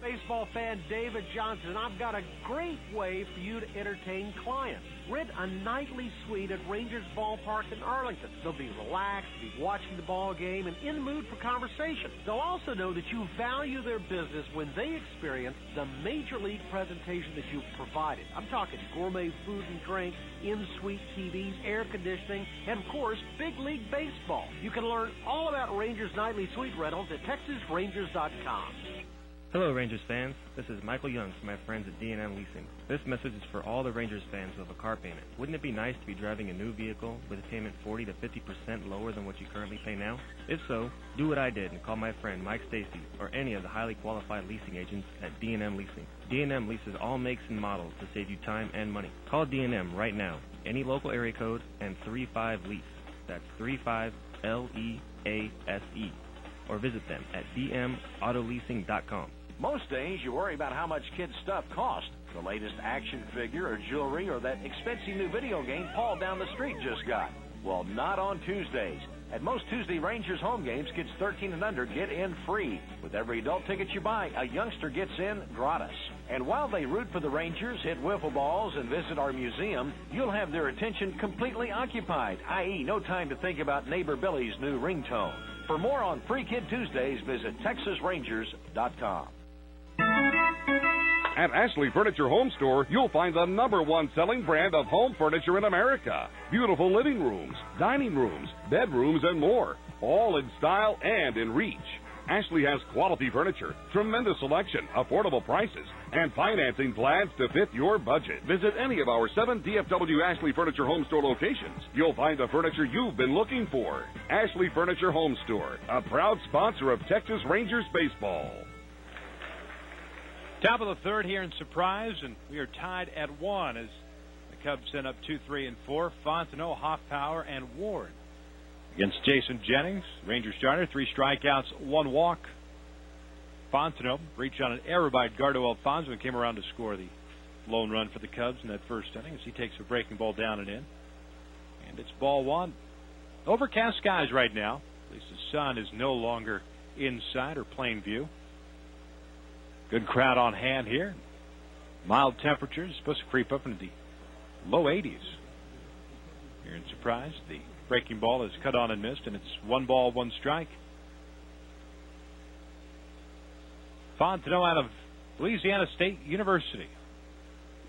Baseball fan David Johnson, I've got a great way for you to entertain clients. Rent a nightly suite at Rangers Ballpark in Arlington. They'll be relaxed, be watching the ball game, and in the mood for conversation. They'll also know that you value their business when they experience the Major League presentation that you've provided. I'm talking gourmet food and drink, in-suite TVs, air conditioning, and, of course, Big League Baseball. You can learn all about Rangers Nightly Suite Rentals at TexasRangers.com. Hello, Rangers fans. This is Michael Young from my friends at D&M Leasing. This message is for all the Rangers fans who have a car payment. Wouldn't it be nice to be driving a new vehicle with a payment 40 to 50% lower than what you currently pay now? If so, do what I did and call my friend Mike Stacy or any of the highly qualified leasing agents at D&M Leasing. D&M leases all makes and models to save you time and money. Call D&M right now. Any local area code and 35-LEASE. That's 35-LEASE. Or visit them at dmautoleasing.com. Most days you worry about how much kids' stuff costs. The latest action figure or jewelry or that expensive new video game Paul down the street just got. Well, not on Tuesdays. At most Tuesday Rangers home games, kids 13 and under get in free. With every adult ticket you buy, a youngster gets in gratis. And while they root for the Rangers, hit wiffle balls, and visit our museum, you'll have their attention completely occupied, i.e. no time to think about neighbor Billy's new ringtone. For more on Free Kid Tuesdays, visit TexasRangers.com. At Ashley Furniture Home Store, you'll find the #1 selling brand of home furniture in America. Beautiful living rooms, dining rooms, bedrooms, and more, all in style and in reach. Ashley has quality furniture, tremendous selection, affordable prices, and financing plans to fit your budget. Visit any of our 7 DFW Ashley Furniture Home Store locations. You'll find the furniture you've been looking for. Ashley Furniture Home Store, a proud sponsor of Texas Rangers baseball. Top of the third here in Surprise, and we are tied at 1 as the Cubs send up 2, 3, and 4. Fontenot, Hoffpower, and Ward. Against Jason Jennings, Rangers starter, 3 strikeouts, 1 walk. Fontenot reached on an error by Edgardo Alfonso and came around to score the lone run for the Cubs in that first inning as he takes a breaking ball down and in. And it's ball 1. Overcast skies right now. At least the sun is no longer inside or plain view. Good crowd on hand here. Mild temperatures supposed to creep up into the low 80s. Here in Surprise, the breaking ball is cut on and missed, and it's 1 ball, 1 strike. Fontenot out of Louisiana State University.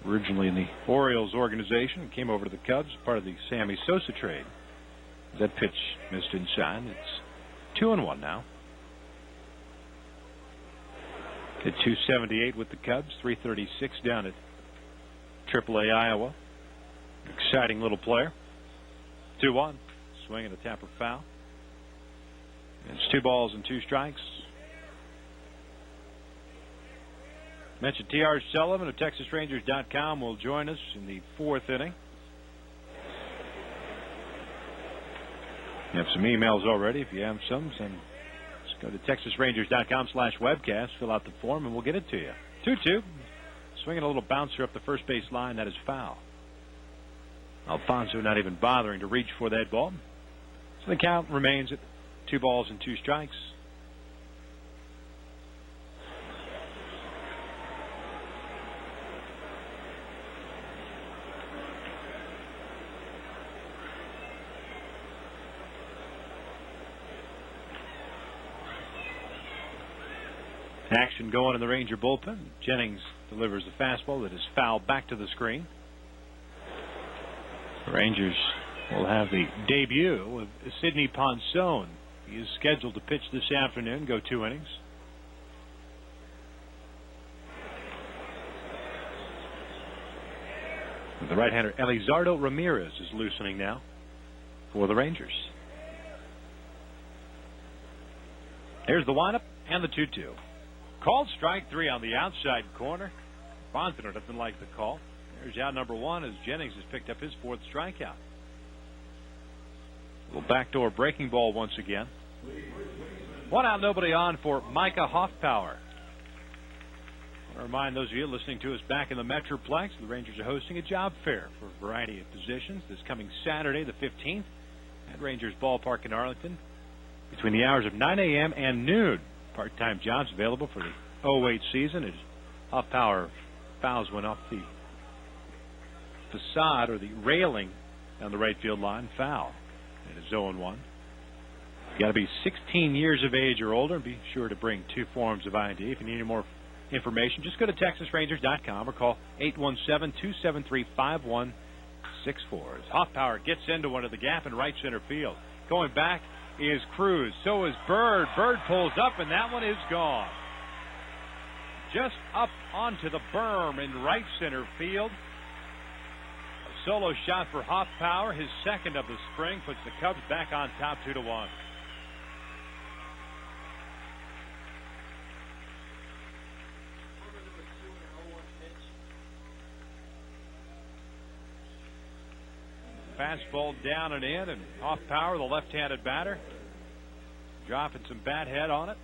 Originally in the Orioles organization, came over to the Cubs, part of the Sammy Sosa trade. That pitch missed inside. It's 2-1 now. At 278 with the Cubs, 336 down at AAA Iowa. Exciting little player. 2-1. Swing and a tapper foul. It's 2 balls and 2 strikes. Mentioned T.R. Sullivan of TexasRangers.com will join us in the 4th inning. You have some emails already. If you have some, just go to TexasRangers.com/webcast, fill out the form, and we'll get it to you. 2-2. Swinging a little bouncer up the first base line. That is foul. Alfonso not even bothering to reach for that ball. So the count remains at 2 balls and 2 strikes. Action going in the Ranger bullpen. Jennings delivers the fastball that is fouled back to the screen. The Rangers will have the debut of Sidney Ponson. He is scheduled to pitch this afternoon, go 2 innings. The right-hander Elizardo Ramirez is loosening now for the Rangers. Here's the windup and the 2-2. Called strike 3 on the outside corner. Fontenot doesn't like the call. There's out number 1 as Jennings has picked up his 4th strikeout. A little backdoor breaking ball once again. 1 out, nobody on for Micah Hoffpower. I want to remind those of you listening to us back in the Metroplex, the Rangers are hosting a job fair for a variety of positions this coming Saturday, the 15th, at Rangers Ballpark in Arlington between the hours of 9 a.m. and noon. Part-time jobs available for the 08 season. His off-power fouls went off the facade or the railing on the right field line. Foul. And it's 0-1. You got to be 16 years of age or older, and be sure to bring 2 forms of ID. If you need any more information, just go to TexasRangers.com or call 817-273-5164. As Hoffpower gets into one of the gap in right center field. Going back is Cruz. So is Bird. Bird pulls up, and that one is gone. Just up onto the berm in right center field. A solo shot for Hoffpower, his second of the spring, puts the Cubs back on top 2-1. Fastball down and in, and Hoffpower, the left-handed batter, dropping some bat head on it.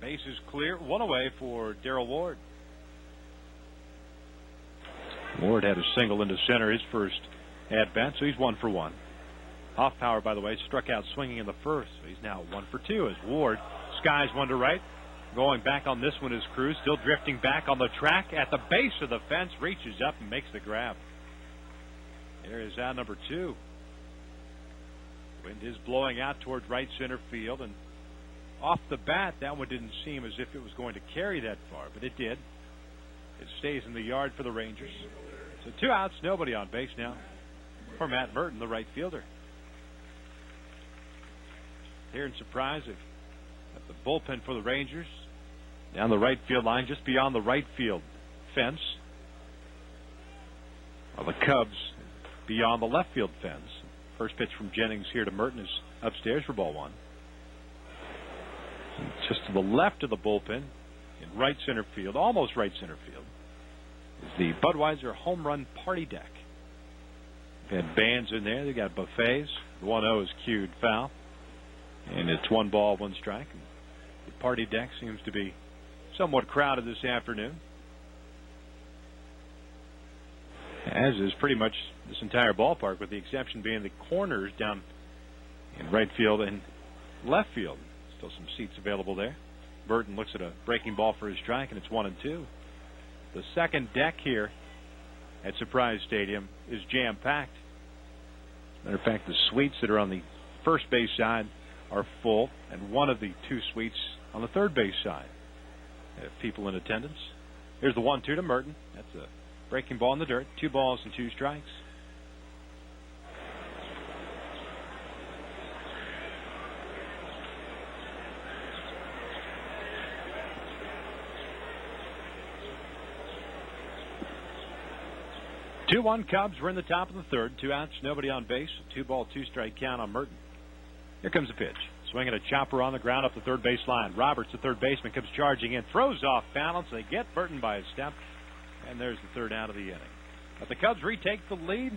Base is clear. 1 away for Darrell Ward. Ward had a single into center his first at-bat, so he's 1 for 1. Hoffpower, by the way, struck out swinging in the first, so he's now 1 for 2 as Ward skies one to right. Going back on this one is Cruz, still drifting back on the track at the base of the fence, reaches up and makes the grab. There is out number 2. Wind is blowing out towards right center field, and off the bat, that one didn't seem as if it was going to carry that far, but it did. It stays in the yard for the Rangers. So 2 outs, nobody on base now for Matt Merton, the right fielder. Here in Surprise at the bullpen for the Rangers. Down the right field line, just beyond the right field fence. Well, the Cubs beyond the left field fence. First pitch from Jennings here to Merton is upstairs for ball 1. Just to the left of the bullpen, in right center field, almost right center field, is the Budweiser home run party deck. They've had bands in there. They got buffets. The 1-0 is cued foul. And it's 1 ball, 1 strike. The party deck seems to be somewhat crowded this afternoon, as is pretty much this entire ballpark, with the exception being the corners down in right field and left field. Still some seats available there. Burton looks at a breaking ball for his strike, and it's 1-2. The second deck here at Surprise Stadium is jam-packed. Matter of fact, the suites that are on the first base side are full, and one of the 2 suites on the third base side have people in attendance. Here's the 1-2 to Merton. That's a breaking ball in the dirt. 2 balls and 2 strikes. Two-1 Cubs. We're in the top of the third. 2 outs, nobody on base. 2 ball, 2 strike count on Merton. Here comes the pitch. Swinging a chopper on the ground up the third base line. Roberts, the third baseman, comes charging in, throws off balance. They get Burton by a step, and there's the third out of the inning. But the Cubs retake the lead.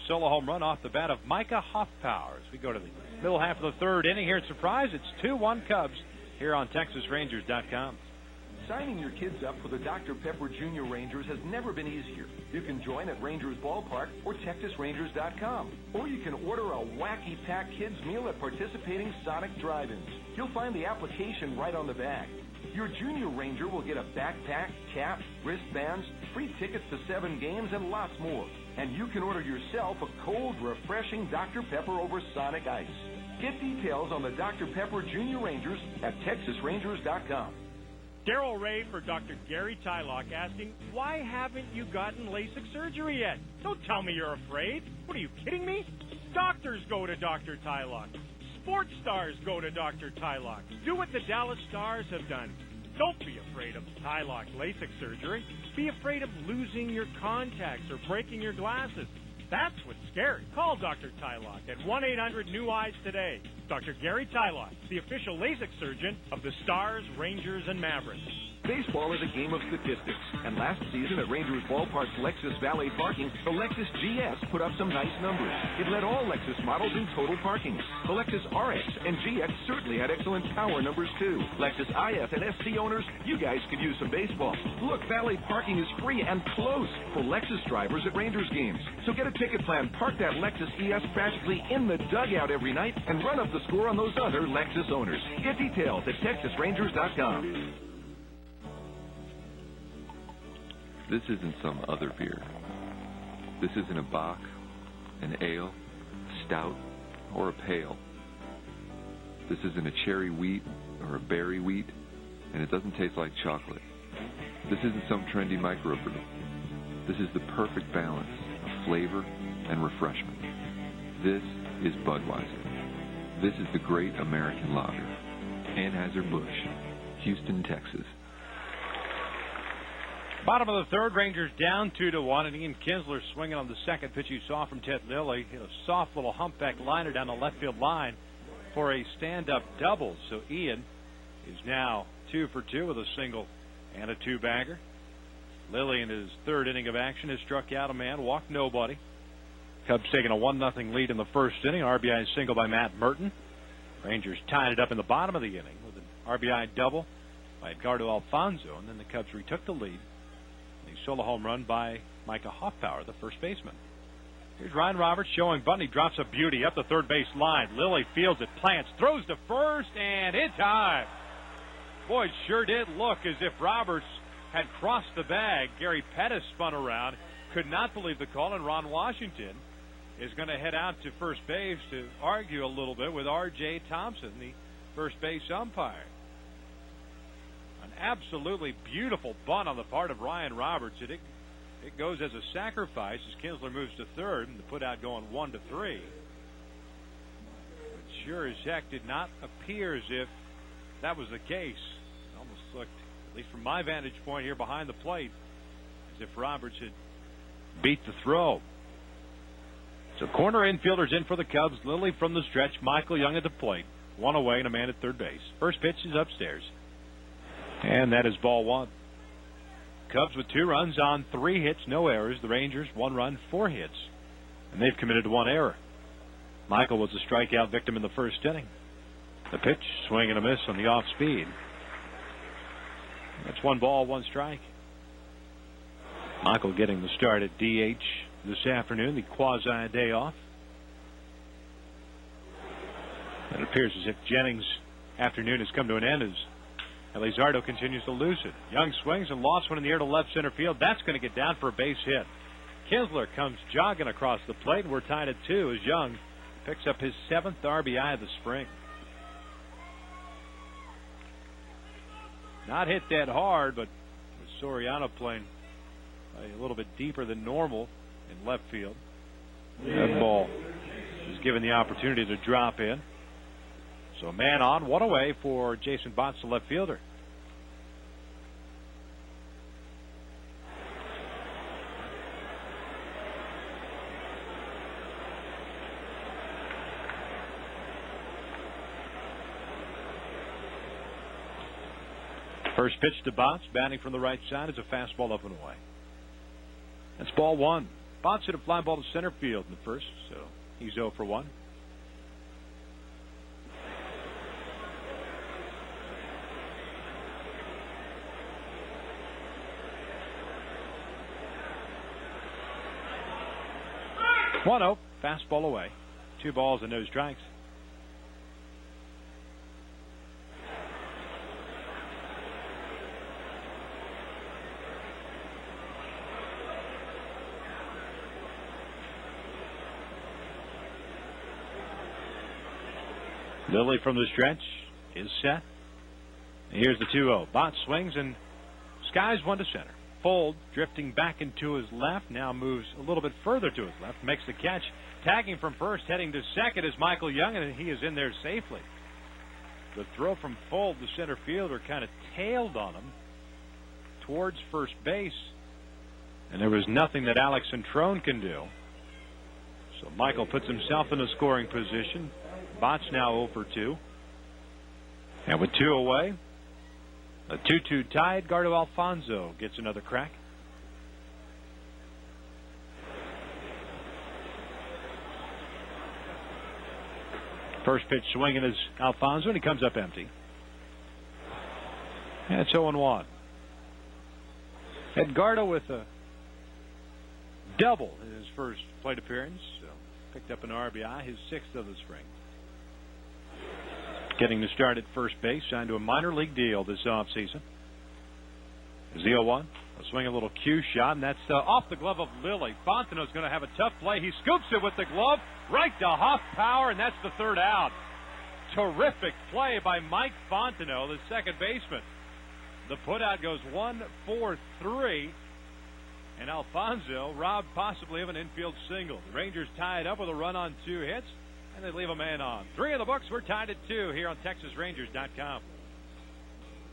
Solo home run off the bat of Micah Hoffpower. As we go to the middle half of the third inning here at Surprise, it's 2-1 Cubs here on TexasRangers.com. Signing your kids up for the Dr. Pepper Junior Rangers has never been easier. You can join at Rangers Ballpark or TexasRangers.com. Or you can order a wacky packed kids meal at participating Sonic drive-ins. You'll find the application right on the bag. Your Junior Ranger will get a backpack, cap, wristbands, free tickets to 7 games, and lots more. And you can order yourself a cold, refreshing Dr. Pepper over Sonic Ice. Get details on the Dr. Pepper Junior Rangers at TexasRangers.com. Daryl Ray for Dr. Gary Tylock asking, why haven't you gotten LASIK surgery yet? Don't tell me you're afraid. What, are you kidding me? Doctors go to Dr. Tylock. Sports stars go to Dr. Tylock. Do what the Dallas Stars have done. Don't be afraid of Tylock LASIK surgery. Be afraid of losing your contacts or breaking your glasses. That's what's scary. Call Dr. Tylock at 1-800-NEW-EYES today. Dr. Gary Tylock, the official LASIK surgeon of the Stars, Rangers, and Mavericks. Baseball is a game of statistics, and last season at Rangers Ballpark's Lexus Valet Parking, the Lexus GS put up some nice numbers. It led all Lexus models in total parking. The Lexus RX and GX certainly had excellent power numbers too. Lexus IS and ST owners, you guys could use some baseball. Look, valet parking is free and close for Lexus drivers at Rangers games. So get a ticket plan, park that Lexus ES practically in the dugout every night, and run up the score on those other Lexus owners. Get details at TexasRangers.com. This isn't some other beer. This isn't a bock, an ale, a stout, or a pale. This isn't a cherry wheat or a berry wheat, and it doesn't taste like chocolate. This isn't some trendy microbrew. This is the perfect balance of flavor and refreshment. This is Budweiser. This is the Great American Lager. Anheuser-Busch, Houston, Texas. Bottom of the third, Rangers down 2-1, and Ian Kinsler swinging on the second pitch you saw from Ted Lilly. Hit a soft little humpback liner down the left field line for a stand-up double. So Ian is now 2 for 2 with a single and a two-bagger. Lilly in his third inning of action has struck out a man, walked nobody. Cubs taking a 1-0 lead in the first inning. RBI single by Matt Merton. Rangers tied it up in the bottom of the inning with an RBI double by Edgardo Alfonso, and then the Cubs retook the lead. A solo home run by Micah Hoffpauir, the first baseman. Here's Ryan Roberts showing bunt. He drops a beauty up the third base line. Lilly fields it, plants, throws to first, and in time. Boy, it sure did look as if Roberts had crossed the bag. Gary Pettis spun around, could not believe the call, and Ron Washington is going to head out to first base to argue a little bit with R.J. Thompson, the first base umpire. An absolutely beautiful bunt on the part of Ryan Roberts. It goes as a sacrifice as Kinsler moves to third, and the put-out going 1-3. But sure as heck did not appear as if that was the case. It almost looked, at least from my vantage point here behind the plate, as if Roberts had beat the throw. So corner infielders in for the Cubs. Lilly from the stretch. Michael Young at the plate. One away and a man at third base. First pitch is upstairs. And that is ball one. Cubs with 2 runs on 3 hits, no errors. The Rangers 1 run, 4 hits. And they've committed to 1 error. Michael was a strikeout victim in the first inning. The pitch, swing and a miss on the off speed. That's 1 ball, 1 strike. Michael getting the start at DH this afternoon, the quasi day off. It appears as if Jennings' afternoon has come to an end as Elizardo continues to lose it. Young swings and lost one in the air to left center field. That's going to get down for a base hit. Kinsler comes jogging across the plate, and we're tied at 2 as Young picks up his 7th RBI of the spring. Not hit that hard, but with Soriano playing a little bit deeper than normal in left field. That ball is given the opportunity to drop in. So a man on, 1 away for Jason Botts, the left fielder. First pitch to Botts, batting from the right side, is a fastball up and away. That's ball 1. Botts hit a fly ball to center field in the first, so he's 0 for 1. One 0, fastball away. 2 balls and no strikes. Lilly from the stretch is set. Here's the 2-0. Botts swings and skies 1 to center. Fold drifting back into his left, now moves a little bit further to his left, makes the catch. Tagging from first, heading to second is Michael Young, and he is in there safely. The throw from Fold, the center fielder, kind of tailed on him towards first base, and there was nothing that Alex Centrone can do. So Michael puts himself in a scoring position. Botts now 0 for 2. And with 2 away, A 2-2 tie. Edgardo Alfonzo gets another crack. First pitch swinging is Alfonzo, and he comes up empty. And it's 0-1. Edgardo with a double in his first plate appearance. So picked up an RBI, his 6th of the spring. Getting the start at first base, signed to a minor league deal this offseason. Is the 0-1. A swing, a little cue shot, and that's off the glove of Lilly. Fontenot's going to have a tough play. He scoops it with the glove right to Hoff Power, and that's the 3rd out. Terrific play by Mike Fontenot, the second baseman. The putout goes 1-4-3, and Alfonzo robbed possibly of an infield single. The Rangers tie it up with a run on 2 hits, and they leave a man on. 3 in the books. We're tied at 2 here on TexasRangers.com.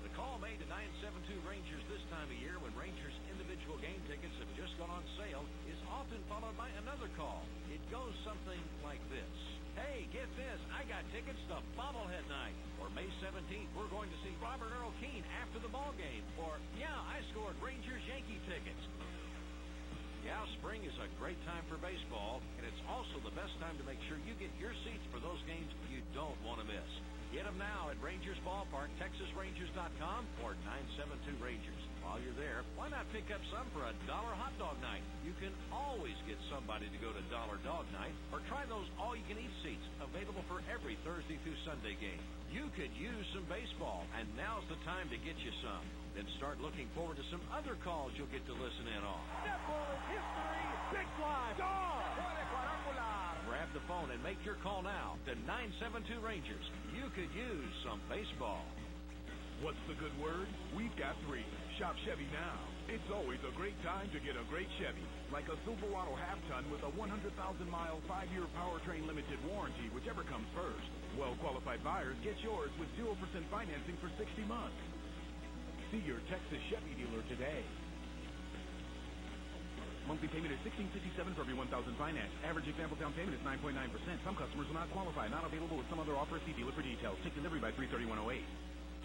The call made to 972 Rangers this time of year when Rangers individual game tickets have just gone on sale is often followed by another call. It goes something like this. Hey, get this. I got tickets to Bobblehead Night. Or May 17th, we're going to see Robert Earl Keen after the ball game. Or, yeah, I scored Rangers Yankee tickets. Yeah, spring is a great time for baseball, and it's also the best time to make sure you get your seats for those games you don't want to miss. Get them now at Rangers Ballpark, TexasRangers.com, or 972 Rangers. While you're there, why not pick up some for a $1 hot dog night? You can always get somebody to go to $1 Dog Night, or try those all-you-can-eat seats available for every Thursday through Sunday game. You could use some baseball, and now's the time to get you some. Then start looking forward to some other calls you'll get to listen in on. That ball is history. Big fly. Grab the phone and make your call now to 972 Rangers. You could use some baseball. What's the good word? We've got 3. Shop Chevy now. It's always a great time to get a great Chevy, like a Silverado half-ton with a 100,000-mile, 5-year powertrain limited warranty, whichever comes first. Well-qualified buyers get yours with 0% financing for 60 months. See your Texas Chevy dealer today. Monthly payment is $16.57 for every $1,000 financed. Average example down payment is 9.9%. Some customers will not qualify. Not available with some other offers. See dealer for details. Take delivery by 3/31/08.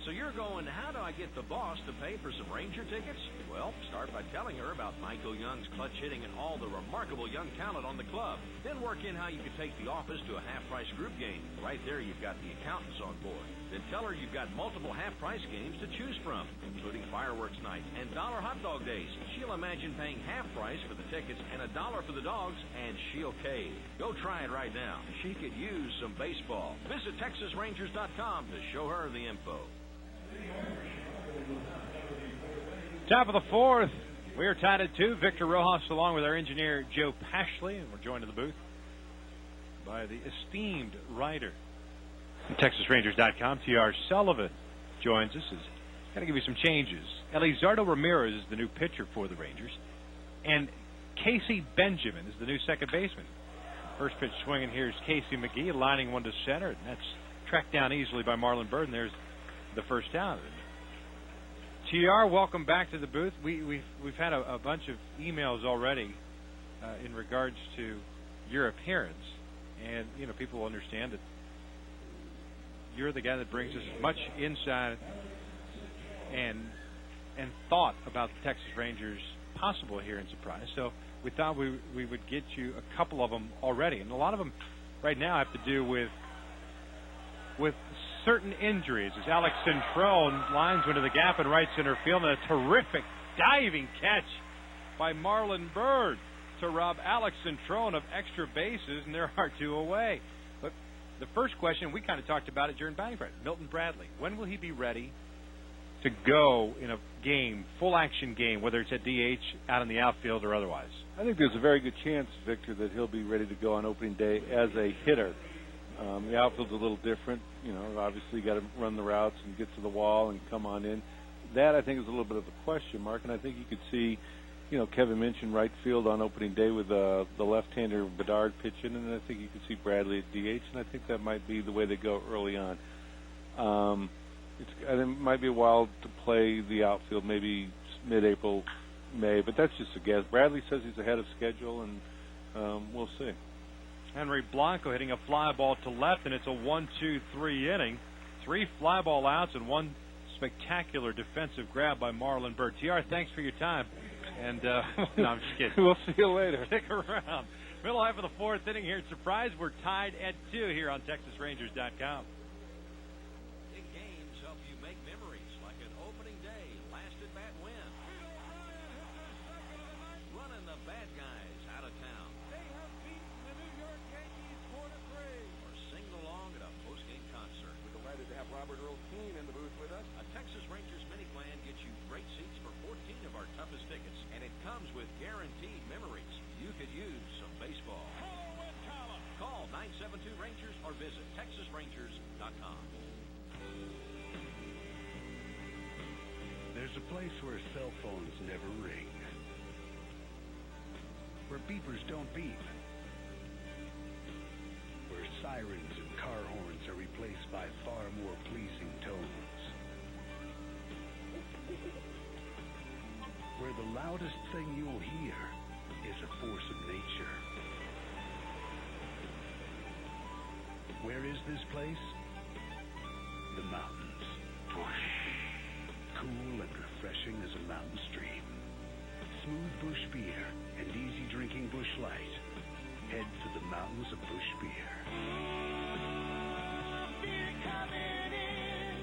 So you're going, how do I get the boss to pay for some Ranger tickets? Well, start by telling her about Michael Young's clutch hitting and all the remarkable young talent on the club. Then work in how you could take the office to a half-price group game. Right there, you've got the accountants on board. Then tell her you've got multiple half-price games to choose from, including fireworks night and $1 hot dog days. She'll imagine paying half price for the tickets and $1 for the dogs, and she'll cave. Go try it right now. She could use some baseball. Visit TexasRangers.com to show her the info. Top of the 4th. We are tied at 2. Victor Rojas along with our engineer Joe Pashley, and we're joined in the booth by the esteemed writer at TexasRangers.com, T.R. Sullivan joins us. He's going to give you some changes. Elizardo Ramirez is the new pitcher for the Rangers, and Casey Benjamin is the new second baseman. First pitch swinging here is Casey McGee, lining one to center, and that's tracked down easily by Marlon Byrd, and there's the first out. TR, welcome back to the booth. We've had a bunch of emails already in regards to your appearance, and people will understand that you're the guy that brings us as much insight and thought about the Texas Rangers possible here in Surprise. So we thought we would get you a couple of them already, and a lot of them right now have to do with certain injuries. As Alex Centrone lines into the gap in right center field, and a terrific diving catch by Marlon Byrd to rob Alex Centrone of extra bases, and there are 2 away. But the first question, we kind of talked about it during batting practice. Milton Bradley, when will he be ready to go in a game, full action game, whether it's at DH, out in the outfield, or otherwise? I think there's a very good chance, Victor, that he'll be ready to go on opening day as a hitter. The outfield's a little different. Obviously you got to run the routes and get to the wall and come on in. That, I think, is a little bit of a question mark, and I think you could see, Kevin mentioned right field on opening day with the left-hander Bedard pitching, and I think you could see Bradley at DH, and I think that might be the way they go early on. It might be a while to play the outfield, maybe mid-April, May, but that's just a guess. Bradley says he's ahead of schedule, and we'll see. Henry Blanco hitting a fly ball to left, and it's a 1-2-3 inning. 3 fly ball outs and 1 spectacular defensive grab by Marlon Byrd. TR, thanks for your time. And, no, I'm just kidding. We'll see you later. Stick around. Middle half of the fourth inning here at Surprise. We're tied at 2 here on TexasRangers.com. Big games help you make memories, like an opening day, last at bat win. Running the bad guys out of town. They have beaten the New York Yankees 4-3. Or sing along at a post-game concert. We're delighted to have Robert Earl Keen in the booth with us. A Texas Rangers mini plan gets you great seats for 14 of our toughest tickets, and it comes with guaranteed memories. You could use some baseball. Call 972-RANGERS or visit TexasRangers.com. There's a place where cell phones never ring, where beepers don't beep, where sirens and car horns are replaced by far more pleasing tones, where the loudest thing you'll hear is a force of nature. Where is this place? The mountains. Bush. Cool and refreshing as a mountain stream. Smooth Bush beer and easy drinking Bush Light. Head for the mountains of Bush beer. Beer coming in.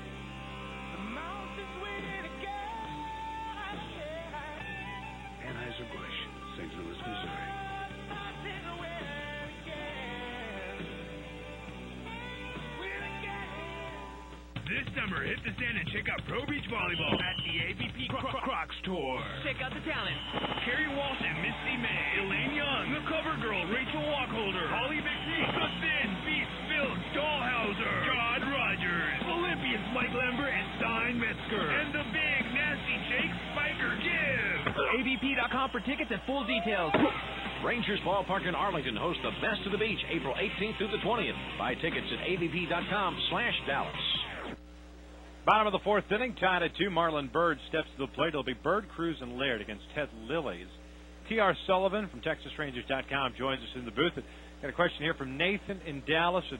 The mountains waiting to go. Anheuser-Busch, St. Louis, Missouri. This summer, hit the sand and check out Pro Beach Volleyball at the AVP Crocs Tour. Check out the talent. Carrie Walton, Misty May, Elaine Young, the cover girl, Rachel Walkholder, Holly McNeese, The Thin, Beast Phil, Dahlhauser, God Rogers, Olympians Mike Lember and Stein Metzger, and the big, nasty Jake Spiker Gibb. AVP.com for tickets and full details. Rangers Ballpark in Arlington hosts the Best of the Beach April 18th through the 20th. Buy tickets at avp.com/Dallas. Bottom of the fourth inning, tied at 2. Marlon Byrd steps to the plate. It'll be Byrd, Cruz, and Laird against Ted Lillies. T.R. Sullivan from TexasRangers.com joins us in the booth. Got a question here from Nathan in Dallas. Who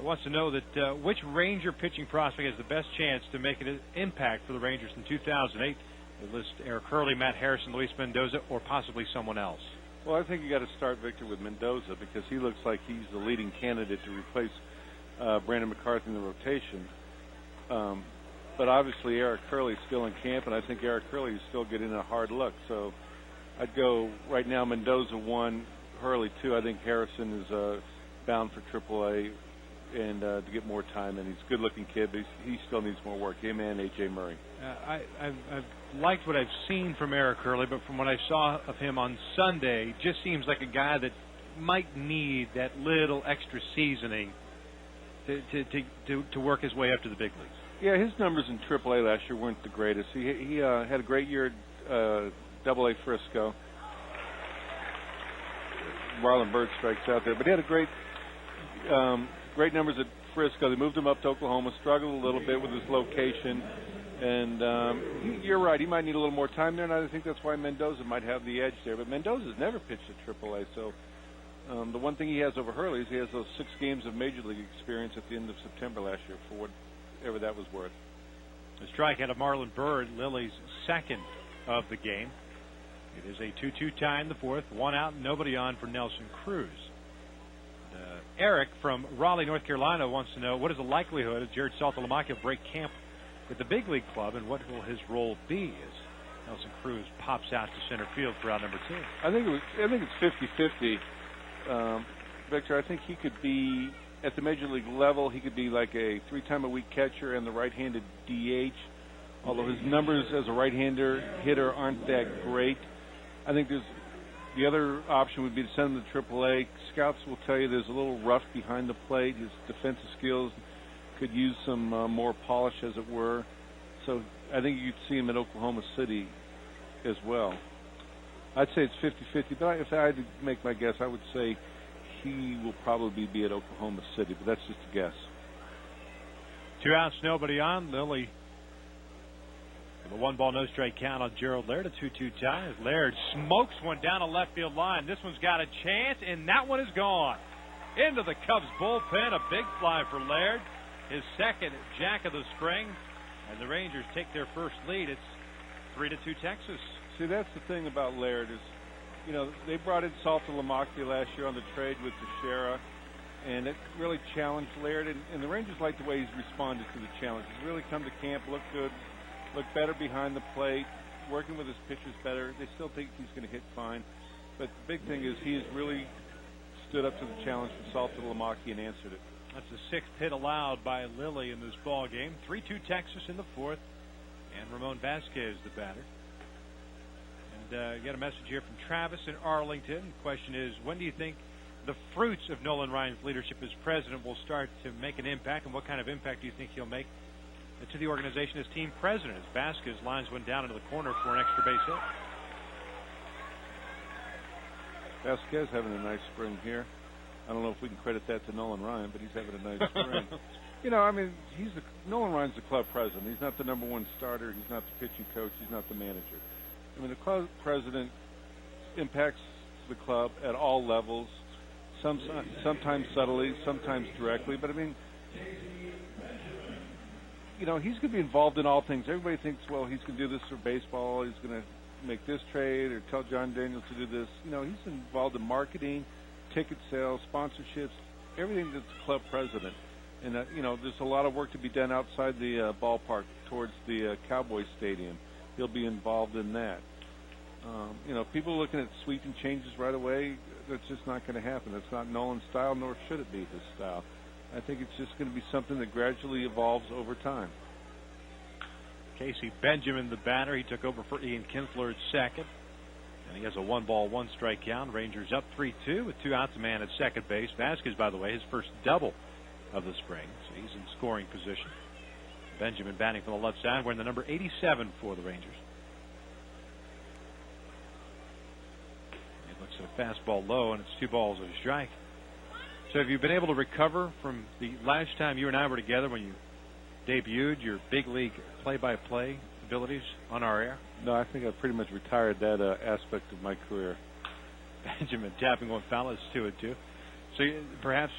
wants to know that which Ranger pitching prospect has the best chance to make an impact for the Rangers in 2008. They list Eric Hurley, Matt Harrison, Luis Mendoza, or possibly someone else. Well, I think you got to start, Victor, with Mendoza because he looks like he's the leading candidate to replace Brandon McCarthy in the rotation. But obviously Eric Hurley's still in camp, and I think Eric Hurley is still getting a hard look. So I'd go right now Mendoza 1, Hurley 2. I think Harrison is bound for AAA and to get more time, and he's a good-looking kid, but he still needs more work, him and A.J. Murray. I've liked what I've seen from Eric Hurley, but from what I saw of him on Sunday, just seems like a guy that might need that little extra seasoning to work his way up to the big leagues. Yeah, his numbers in AAA last year weren't the greatest. He had a great year at AA Frisco. Marlon Byrd strikes out there, but he had a great numbers at Frisco. They moved him up to Oklahoma, struggled a little bit with his location, and you're right, he might need a little more time there, and I think that's why Mendoza might have the edge there. But Mendoza's never pitched at AAA, so the one thing he has over Hurley is he has those 6 games of Major League experience at the end of September last year for whatever that was worth. The strikeout of Marlon Byrd, Lilly's second of the game. It is a 2-2 tie in the fourth. 1 out, nobody on for Nelson Cruz. Eric from Raleigh, North Carolina wants to know what is the likelihood of Jared Saltalamacchia break camp with the big league club, and what will his role be as Nelson Cruz pops out to center field for out number 2? I think it's 50-50. Victor, I think he could be at the major league level. He could be like a 3-time-a-week catcher and the right-handed DH. Although his numbers as a right-hander hitter aren't that great, I think the other option would be to send him to AAA. Scouts will tell you there's a little rough behind the plate. His defensive skills could use some more polish, as it were. So I think you'd see him at Oklahoma City as well. I'd say it's 50-50, but if I had to make my guess, I would say he will probably be at Oklahoma City, but that's just a guess. 2 outs, nobody on. Lilly with a 1-ball, no-strike count on Gerald Laird, a 2-2 tie. As Laird smokes one down a left field line. This one's got a chance, and that one is gone. Into the Cubs bullpen, a big fly for Laird. His second jack of the spring. And the Rangers take their first lead. It's 3-2 Texas. See, that's the thing about Laird is, they brought in Saltalamacchia last year on the trade with Teixeira, and it really challenged Laird. And the Rangers like the way he's responded to the challenge. He's really come to camp, looked good, looked better behind the plate, working with his pitchers better. They still think he's going to hit fine. But the big thing is he has really stood up to the challenge for Saltalamacchia and answered it. That's the sixth hit allowed by Lilly in this ball game. 3-2 Texas in the fourth. And Ramon Vasquez, the batter. And you got a message here from Travis in Arlington. The question is, when do you think the fruits of Nolan Ryan's leadership as president will start to make an impact, and what kind of impact do you think he'll make to the organization as team president, as Vasquez lines one down into the corner for an extra base hit? Vasquez having a nice spring here. I don't know if we can credit that to Nolan Ryan, but he's having a nice spring. Nolan Ryan's the club president. He's not the number one starter. He's not the pitching coach. He's not the manager. The club president impacts the club at all levels, sometimes subtly, sometimes directly. But, he's going to be involved in all things. Everybody thinks, well, he's going to do this for baseball. He's going to make this trade or tell John Daniels to do this. He's involved in marketing, ticket sales, sponsorships, everything that's club president. And, there's a lot of work to be done outside the ballpark towards the Cowboys Stadium. He'll be involved in that. People looking at sweeping changes right away, that's just not going to happen. That's not Nolan's style, nor should it be his style. I think it's just going to be something that gradually evolves over time. Casey Benjamin, the batter, he took over for Ian Kinsler at second. And he has a 1-ball, 1-strike count. Rangers up 3-2 with 2 outs, a man at second base. Vasquez, by the way, his first double of the spring, so he's in scoring position. Benjamin batting from the left side, wearing the number 87 for the Rangers. He looks at a fastball low, and it's 2 balls and a strike. So have you been able to recover from the last time you and I were together when you debuted your big league play-by-play abilities on our air? No, I think I've pretty much retired that aspect of my career. Benjamin tapping one foul, it's 2-2. So perhaps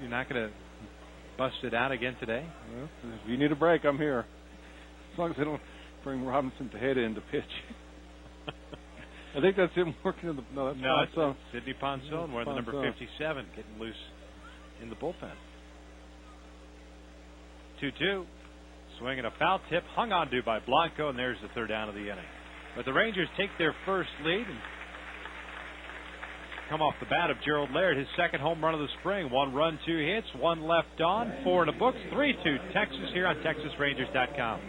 you're not going to bust it out again today? Well, if you need a break, I'm here. As long as they don't bring Robinson Tejeda in to pitch. I think that's him working in the... No, that's Ponson. Sidney Ponson, wearing the number 57, getting loose in the bullpen. 2-2. Swinging a foul tip, hung on to by Blanco, and there's the third down of the inning. But the Rangers take their first lead and come off the bat of Gerald Laird, his second home run of the spring. 1 run, 2 hits, 1 left on, 4 in the books, 3-2 Texas here on TexasRangers.com.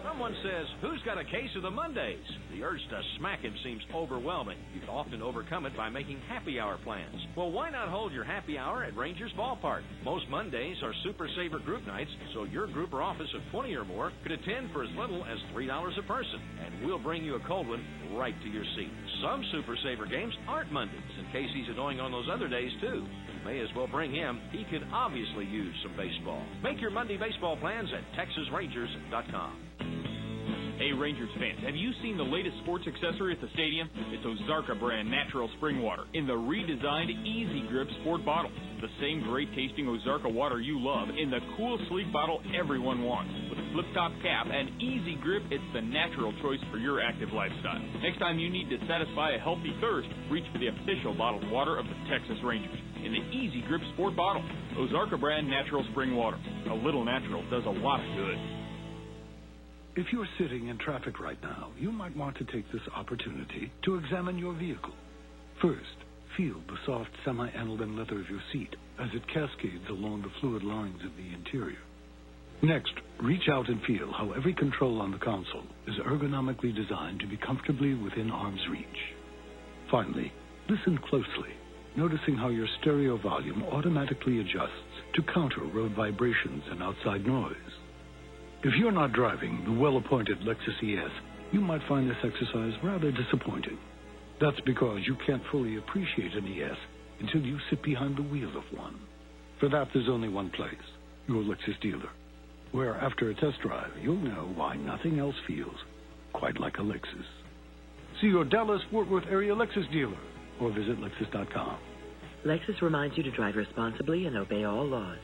Someone says, who's got a case of the Mondays? The urge to smack him seems overwhelming. You can often overcome it by making happy hour plans. Well, why not hold your happy hour at Rangers Ballpark? Most Mondays are Super Saver group nights, so your group or office of 20 or more could attend for as little as $3 a person. And we'll bring you a cold one right to your seat. Some Super Saver games aren't Mondays, in case he's annoying on those other days, too. You may as well bring him. He could obviously use some baseball. Make your Monday baseball plans at TexasRangers.com. Hey Rangers fans, have you seen the latest sports accessory at the stadium? It's Ozarka brand natural spring water in the redesigned Easy Grip sport bottle. The same great tasting Ozarka water you love in the cool, sleek bottle everyone wants. With a flip-top cap and Easy Grip, it's the natural choice for your active lifestyle. Next time you need to satisfy a healthy thirst, reach for the official bottled water of the Texas Rangers in the Easy Grip sport bottle. Ozarka brand natural spring water. A little natural does a lot of good. If you're sitting in traffic right now, you might want to take this opportunity to examine your vehicle. First, feel the soft semi-aniline leather of your seat as it cascades along the fluid lines of the interior. Next, reach out and feel how every control on the console is ergonomically designed to be comfortably within arm's reach. Finally, listen closely, noticing how your stereo volume automatically adjusts to counter road vibrations and outside noise. If you're not driving the well-appointed Lexus ES, you might find this exercise rather disappointing. That's because you can't fully appreciate an ES until you sit behind the wheel of one. For that, there's only one place, your Lexus dealer, where after a test drive, you'll know why nothing else feels quite like a Lexus. See your Dallas-Fort Worth area Lexus dealer or visit Lexus.com. Lexus reminds you to drive responsibly and obey all laws.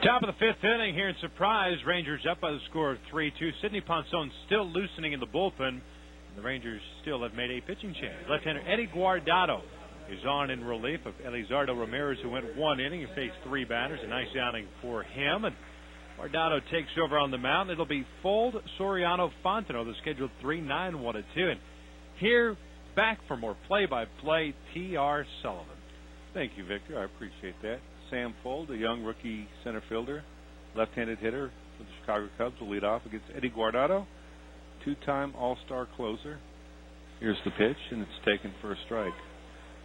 Top of the fifth inning here in Surprise. Rangers up by the score of 3-2. Sidney Ponson still loosening in the bullpen. The Rangers still have made a pitching change. Left-hander Eddie Guardado is on in relief of Elizardo Ramirez, who went 1 inning and faced 3 batters. A nice outing for him. And Guardado takes over on the mound. It'll be Fold, Soriano, Fontenot, the scheduled 3-9, 1-2. And here, back for more play-by-play, T.R. Sullivan. Thank you, Victor. I appreciate that. Sam Fold, a young rookie center fielder, left-handed hitter for the Chicago Cubs, will lead off against Eddie Guardado, 2-time All-Star closer. Here's the pitch, and it's taken for a strike.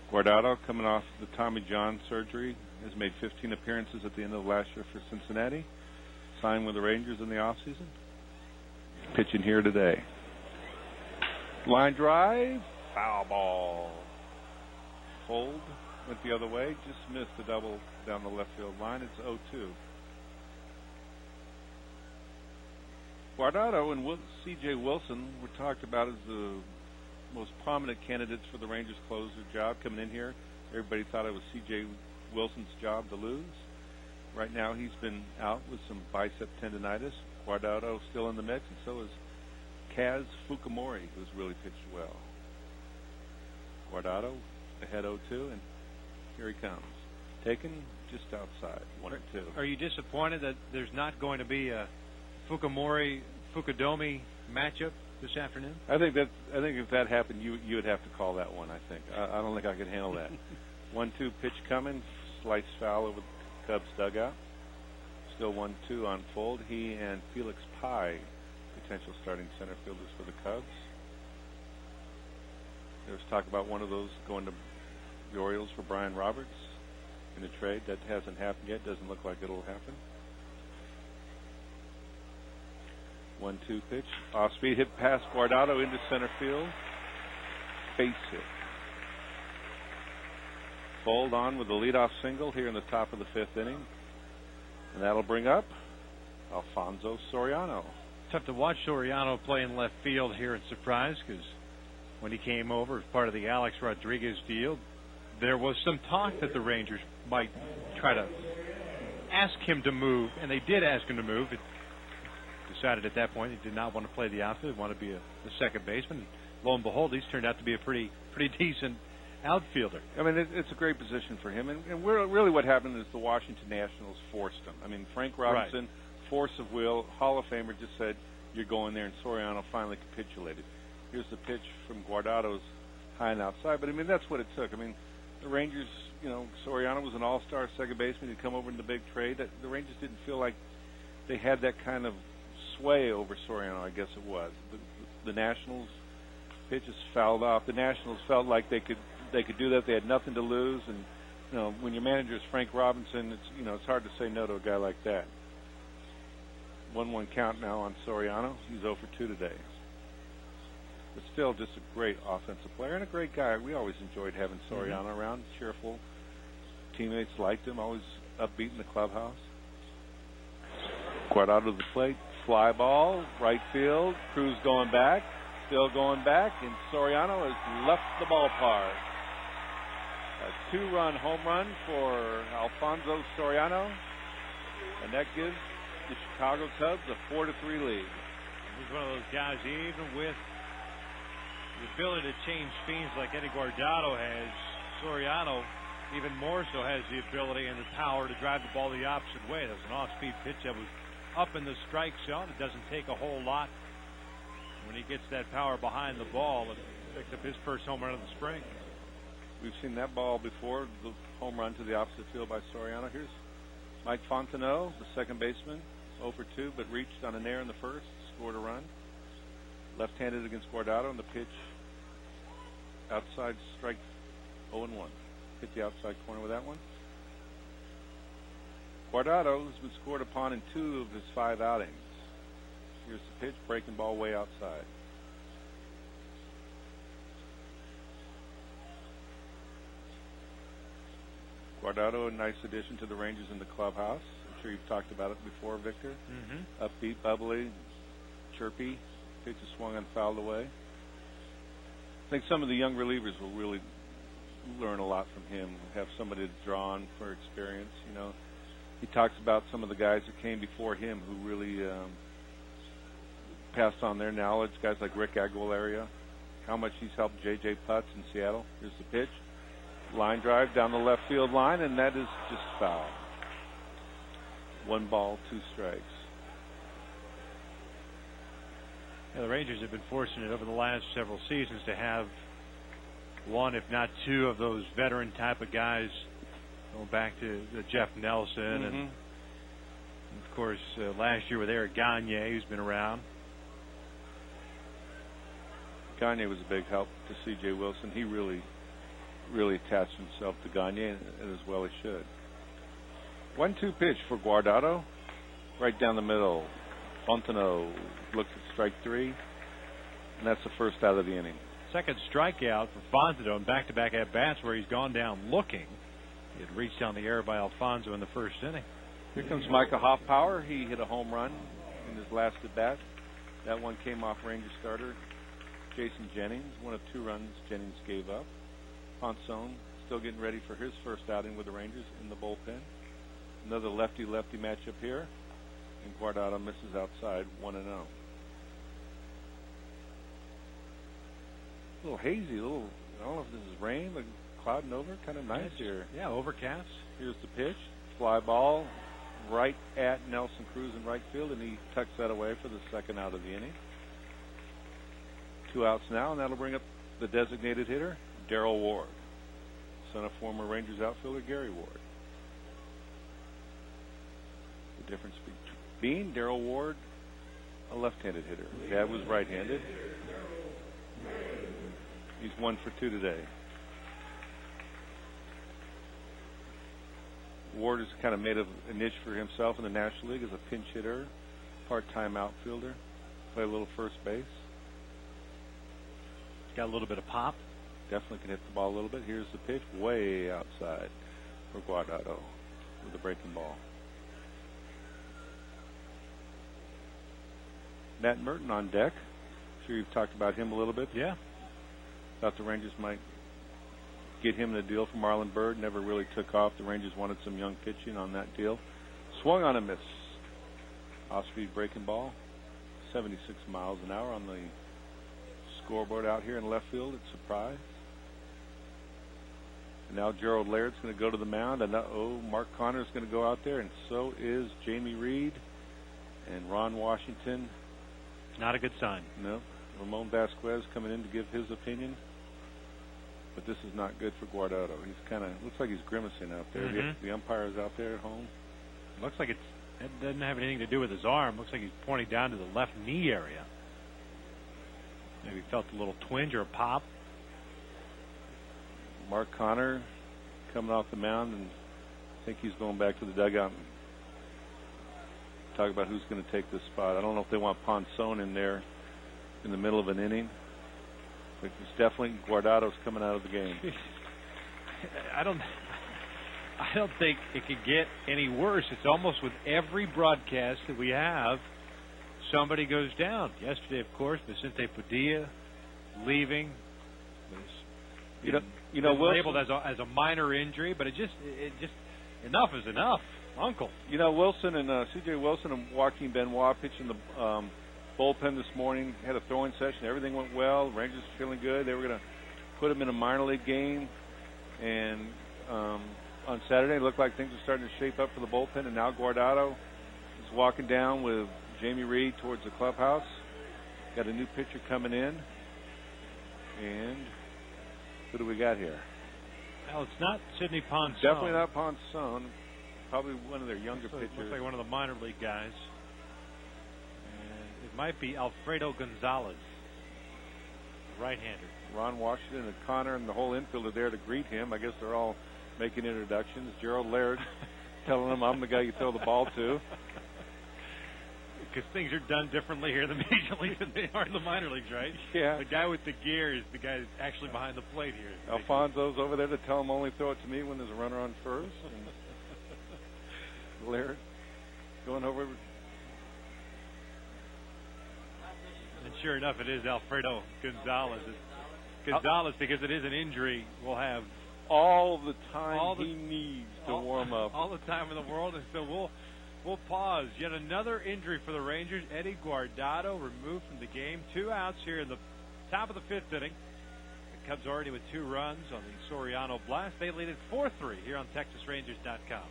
Guardado, coming off the Tommy John surgery, has made 15 appearances at the end of last year for Cincinnati, signed with the Rangers in the offseason. Pitching here today. Line drive, foul ball. Fold went the other way, just missed the double down the left field line. It's 0-2. Guardado and C.J. Wilson were talked about as the most prominent candidates for the Rangers closer job coming in here. Everybody thought it was C.J. Wilson's job to lose. Right now he's been out with some bicep tendonitis. Guardado still in the mix, and so is Kaz Fukumori, who's really pitched well. Guardado ahead 0-2, and here he comes. Taken just outside, 1-2. Are you disappointed that there's not going to be a Fukudomi matchup this afternoon? I think if that happened, you would have to call that one. I think I don't think I could handle that. 1-2 pitch coming, slice foul over the Cubs dugout. Still 1-2 on Fold. He and Felix Pye, potential starting center fielders for the Cubs. There was talk about one of those going to the Orioles for Brian Roberts in a trade. That hasn't happened yet. Doesn't look like it'll happen. 1-2 pitch. Off-speed hit past Guardado into center field. Base hit. Fold on with the leadoff single here in the top of the fifth inning. And that'll bring up Alfonso Soriano. Tough to watch Soriano play in left field here in Surprise, because when he came over as part of the Alex Rodriguez deal, there was some talk that the Rangers might try to ask him to move, and they did ask him to move. It decided at that point he did not want to play the outfield, he wanted to be a second baseman. Lo and behold, he's turned out to be a pretty decent outfielder. I mean, it's a great position for him, and really what happened is the Washington Nationals forced him. I mean, Frank Robinson, force of will, Hall of Famer, just said, you're going there, and Soriano finally capitulated. Here's the pitch from Guardado's high and outside, but I mean, that's what it took. I mean, the Rangers, Soriano was an all-star second baseman. He'd come over in the big trade. The Rangers didn't feel like they had that kind of sway over Soriano, I guess it was. The Nationals pitches fouled off. The Nationals felt like they could do that. They had nothing to lose, and when your manager is Frank Robinson, it's hard to say no to a guy like that. 1-1 count now on Soriano. He's 0 for 2 today. But still just a great offensive player and a great guy. We always enjoyed having Soriano around, cheerful. Teammates liked him, always upbeat in the clubhouse. Guardado to the plate, fly ball, right field. Cruz going back, still going back, and Soriano has left the ballpark. A 2-run home run for Alfonso Soriano, and that gives the Chicago Cubs a 4-3 lead. He's one of those guys, even with the ability to change speeds like Eddie Guardado has, Soriano even more so has the ability and the power to drive the ball the opposite way. That was an off-speed pitch that was up in the strike zone. It doesn't take a whole lot when he gets that power behind the ball, and picked up his first home run of the spring. We've seen that ball before, the home run to the opposite field by Soriano. Here's Mike Fontenot, the second baseman, 0 for 2, but reached on an error in the first, scored a run. Left-handed against Guardado, and the pitch outside strike 0-1. Hit the outside corner with that one. Guardado has been scored upon in 2 of his 5 outings. Here's the pitch, breaking ball way outside. Guardado, a nice addition to the Rangers in the clubhouse. I'm sure you've talked about it before, Victor. Upbeat, bubbly, chirpy. Pitch is swung and fouled away. I think some of the young relievers will really learn a lot from him, have somebody to draw on for experience. He talks about some of the guys that came before him who really passed on their knowledge, guys like Rick Aguilera, how much he's helped J.J. Putz in Seattle. Here's the pitch. Line drive down the left field line, and that is just foul. 1 ball, 2 strikes. Yeah, the Rangers have been fortunate over the last several seasons to have one, if not two, of those veteran type of guys, going back to Jeff Nelson, and of course last year with Eric Gagne, who's been around. Gagne was a big help to C.J. Wilson. He really attached himself to Gagne, and as well he should. 1-2 pitch for Guardado, right down the middle. Fontenot looks at strike 3, and that's the first out of the inning. Second strikeout for Fontenot in back-to-back at-bats where he's gone down looking. He had reached down the air by Alfonso in the first inning. Here comes Micah Hoffpower. He hit a home run in his last at-bat. That one came off Ranger starter Jason Jennings. 1 of 2 runs Jennings gave up. Ponson still getting ready for his first outing with the Rangers in the bullpen. Another lefty-lefty matchup here. And Guardado misses outside, 1-0. A little hazy, I don't know if this is rain, but clouding over, kind of nice here. Yeah, overcast. Here's the pitch. Fly ball right at Nelson Cruz in right field, and he tucks that away for the second out of the inning. 2 outs now, and that'll bring up the designated hitter, Darrell Ward, son of former Rangers outfielder Gary Ward. The difference being Darrell Ward, a left-handed hitter. His dad was right-handed. He's 1 for 2 today. Ward has kind of made a niche for himself in the National League as a pinch hitter, part-time outfielder, play a little first base. He's got a little bit of pop. Definitely can hit the ball a little bit. Here's the pitch, way outside for Guardado with a breaking ball. Matt Merton on deck. I'm sure you've talked about him a little bit. Yeah. Thought the Rangers might get him in a deal for Marlon Byrd. Never really took off. The Rangers wanted some young pitching on that deal. Swung on a miss. Off-speed breaking ball. 76 miles an hour on the scoreboard out here in left field. It's a surprise. And now Gerald Laird's going to go to the mound. And Mark Connor's going to go out there, and so is Jamie Reed and Ron Washington. Not a good sign. No. Ramon Vasquez coming in to give his opinion. But this is not good for Guardado. He's kind of, looks like he's grimacing out there. The umpire's out there at home. Looks like it doesn't have anything to do with his arm. Looks like he's pointing down to the left knee area. Maybe felt a little twinge or a pop. Mark Connor coming off the mound, and I think he's going back to the dugout and talk about who's going to take this spot. I don't know if they want Ponson in there in the middle of an inning. But it's definitely Guardado's coming out of the game. I don't think it could get any worse. It's almost with every broadcast that we have, somebody goes down. Yesterday, of course, Vicente Padilla leaving. You know, Wilson, labeled as a minor injury, but it just enough is enough, Uncle. You know, Wilson and C.J. Wilson and Joaquin Benoit pitching the bullpen this morning, had a throwing session. Everything went well. The Rangers were feeling good. They were going to put him in a minor league game, and on Saturday, it looked like things were starting to shape up for the bullpen. And now Guardado is walking down with Jamie Reed towards the clubhouse. Got a new pitcher coming in, and who do we got here? Well, it's not Sidney Ponson. Definitely not Ponson. Probably one of their younger pitchers. Looks like one of the minor league guys. And it might be Alfredo Gonzalez, right-hander. Ron Washington and Connor and the whole infield are there to greet him. I guess they're all making introductions. Gerald Laird telling them I'm the guy you throw the ball to. Because things are done differently here in the major leagues than they are in the minor leagues, right? Yeah. The guy with the gear is the guy that's actually behind the plate here. Alfonso's over there to tell him only throw it to me when there's a runner on first. And Laird going over. And sure enough, it is Alfredo Gonzalez. Gonzalez, because it is an injury, will have all the time he needs to warm up. All the time in the world, and so we'll pause. Yet another injury for the Rangers. Eddie Guardado removed from the game. 2 outs here in the top of the 5th inning. The Cubs already with 2 runs on the Soriano blast. They lead it 4-3 here on TexasRangers.com.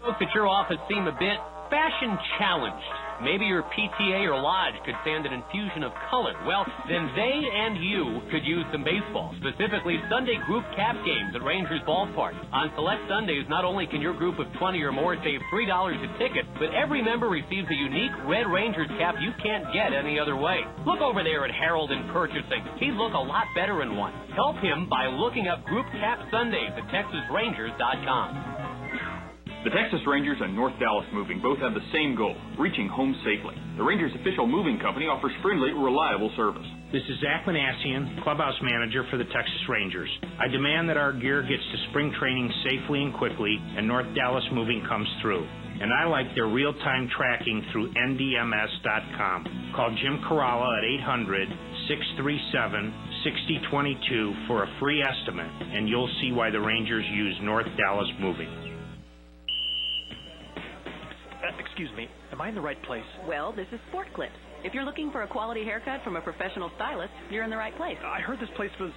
Folks at your office seem a bit fashion challenged. Maybe your PTA or lodge could stand an infusion of color. Well, then they and you could use some baseball, specifically Sunday group cap games at Rangers Ballpark. On select Sundays, not only can your group of 20 or more save $3 a ticket, but every member receives a unique Red Rangers cap you can't get any other way. Look over there at Harold in Purchasing. He'd look a lot better in one. Help him by looking up Group Cap Sundays at TexasRangers.com. The Texas Rangers and North Dallas Moving both have the same goal, reaching home safely. The Rangers' official moving company offers friendly, reliable service. This is Zach Manassian, clubhouse manager for the Texas Rangers. I demand that our gear gets to spring training safely and quickly, and North Dallas Moving comes through. And I like their real-time tracking through NDMS.com. Call Jim Caralla at 800-637-6022 for a free estimate, and you'll see why the Rangers use North Dallas Moving. Excuse me, am I in the right place? Well, this is Sport Clips. If you're looking for a quality haircut from a professional stylist, you're in the right place. I heard this place was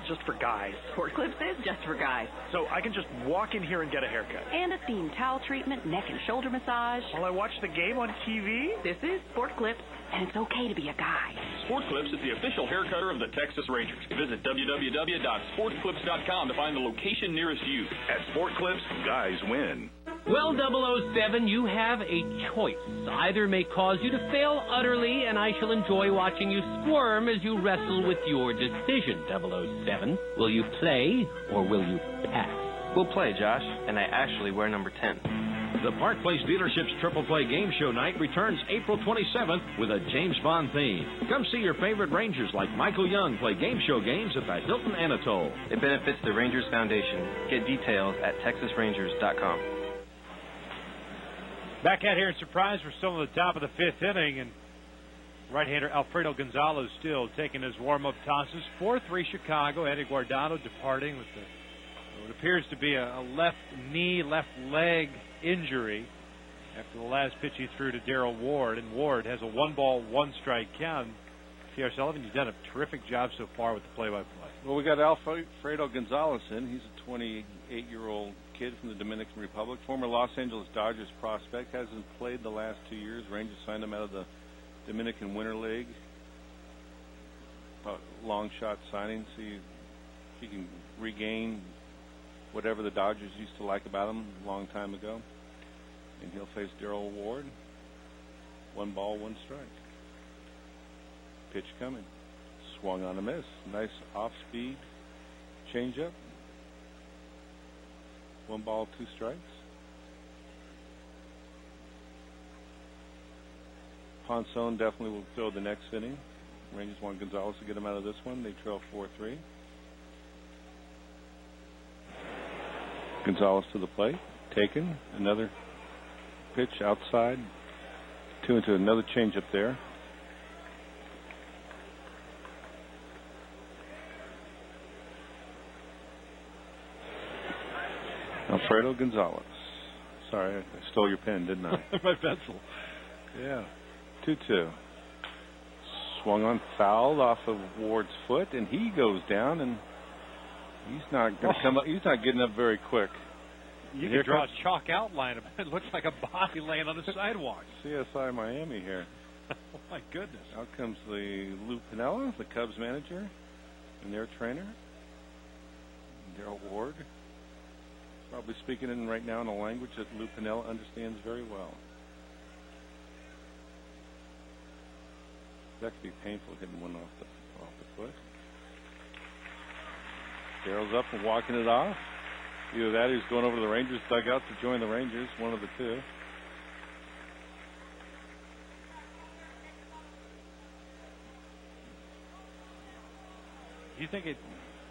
just for guys. Sport Clips is just for guys. So I can just walk in here and get a haircut. And a steam towel treatment, neck and shoulder massage. While I watch the game on TV? This is Sport Clips, and it's okay to be a guy. Sport Clips is the official hair cutter of the Texas Rangers. Visit www.sportclips.com to find the location nearest you. At Sport Clips, guys win. Well, 007, you have a choice. Either may cause you to fail utterly, and I shall enjoy watching you squirm as you wrestle with your decision, 007. Will you play, or will you pass? We'll play, Josh, and I actually wear number 10. The Park Place Dealerships Triple Play Game Show Night returns April 27th with a James Bond theme. Come see your favorite Rangers like Michael Young play game show games at the Hilton Anatole. It benefits the Rangers Foundation. Get details at TexasRangers.com. Back out here in Surprise. We're still at the top of the 5th inning, and right-hander Alfredo Gonzalez still taking his warm-up tosses. 4-3 Chicago. Eddie Guardado departing with what appears to be a left knee, left leg injury after the last pitch he threw to Darrell Ward, and Ward has a 1-ball, 1-strike count. T.R. Sullivan, you've done a terrific job so far with the play-by-play. Well, we got Alfredo Gonzalez in. He's a 28-year-old kid from the Dominican Republic, former Los Angeles Dodgers prospect, hasn't played the last 2 years. Rangers signed him out of the Dominican Winter League. Long shot signing, see if he can regain whatever the Dodgers used to like about him a long time ago. And he'll face Darrell Ward. 1 ball, 1 strike. Pitch coming. Swung on a miss. Nice off-speed changeup. 1 ball, 2 strikes. Ponson definitely will throw the next inning. Rangers want Gonzalez to get him out of this one. They trail 4-3. Gonzalez to the plate. Taken. Another pitch outside. 2 into another changeup there. Alfredo Gonzalez. Sorry, I stole your pen, didn't I? My pencil. Yeah. 2-2. Swung on, fouled off of Ward's foot, and he goes down, and he's not going to come up. He's not getting up very quick. You can draw a chalk outline of it. It looks like a body laying on the sidewalk. CSI Miami here. Oh, my goodness. Out comes the Lou Piniella, the Cubs manager, and their trainer, Darrell Ward. Probably speaking in right now in a language that Lou Piniella understands very well. That could be painful hitting one off the foot. Darrell's up and walking it off. Either that or he's going over to the Rangers dugout to join the Rangers, one of the two. Do you think it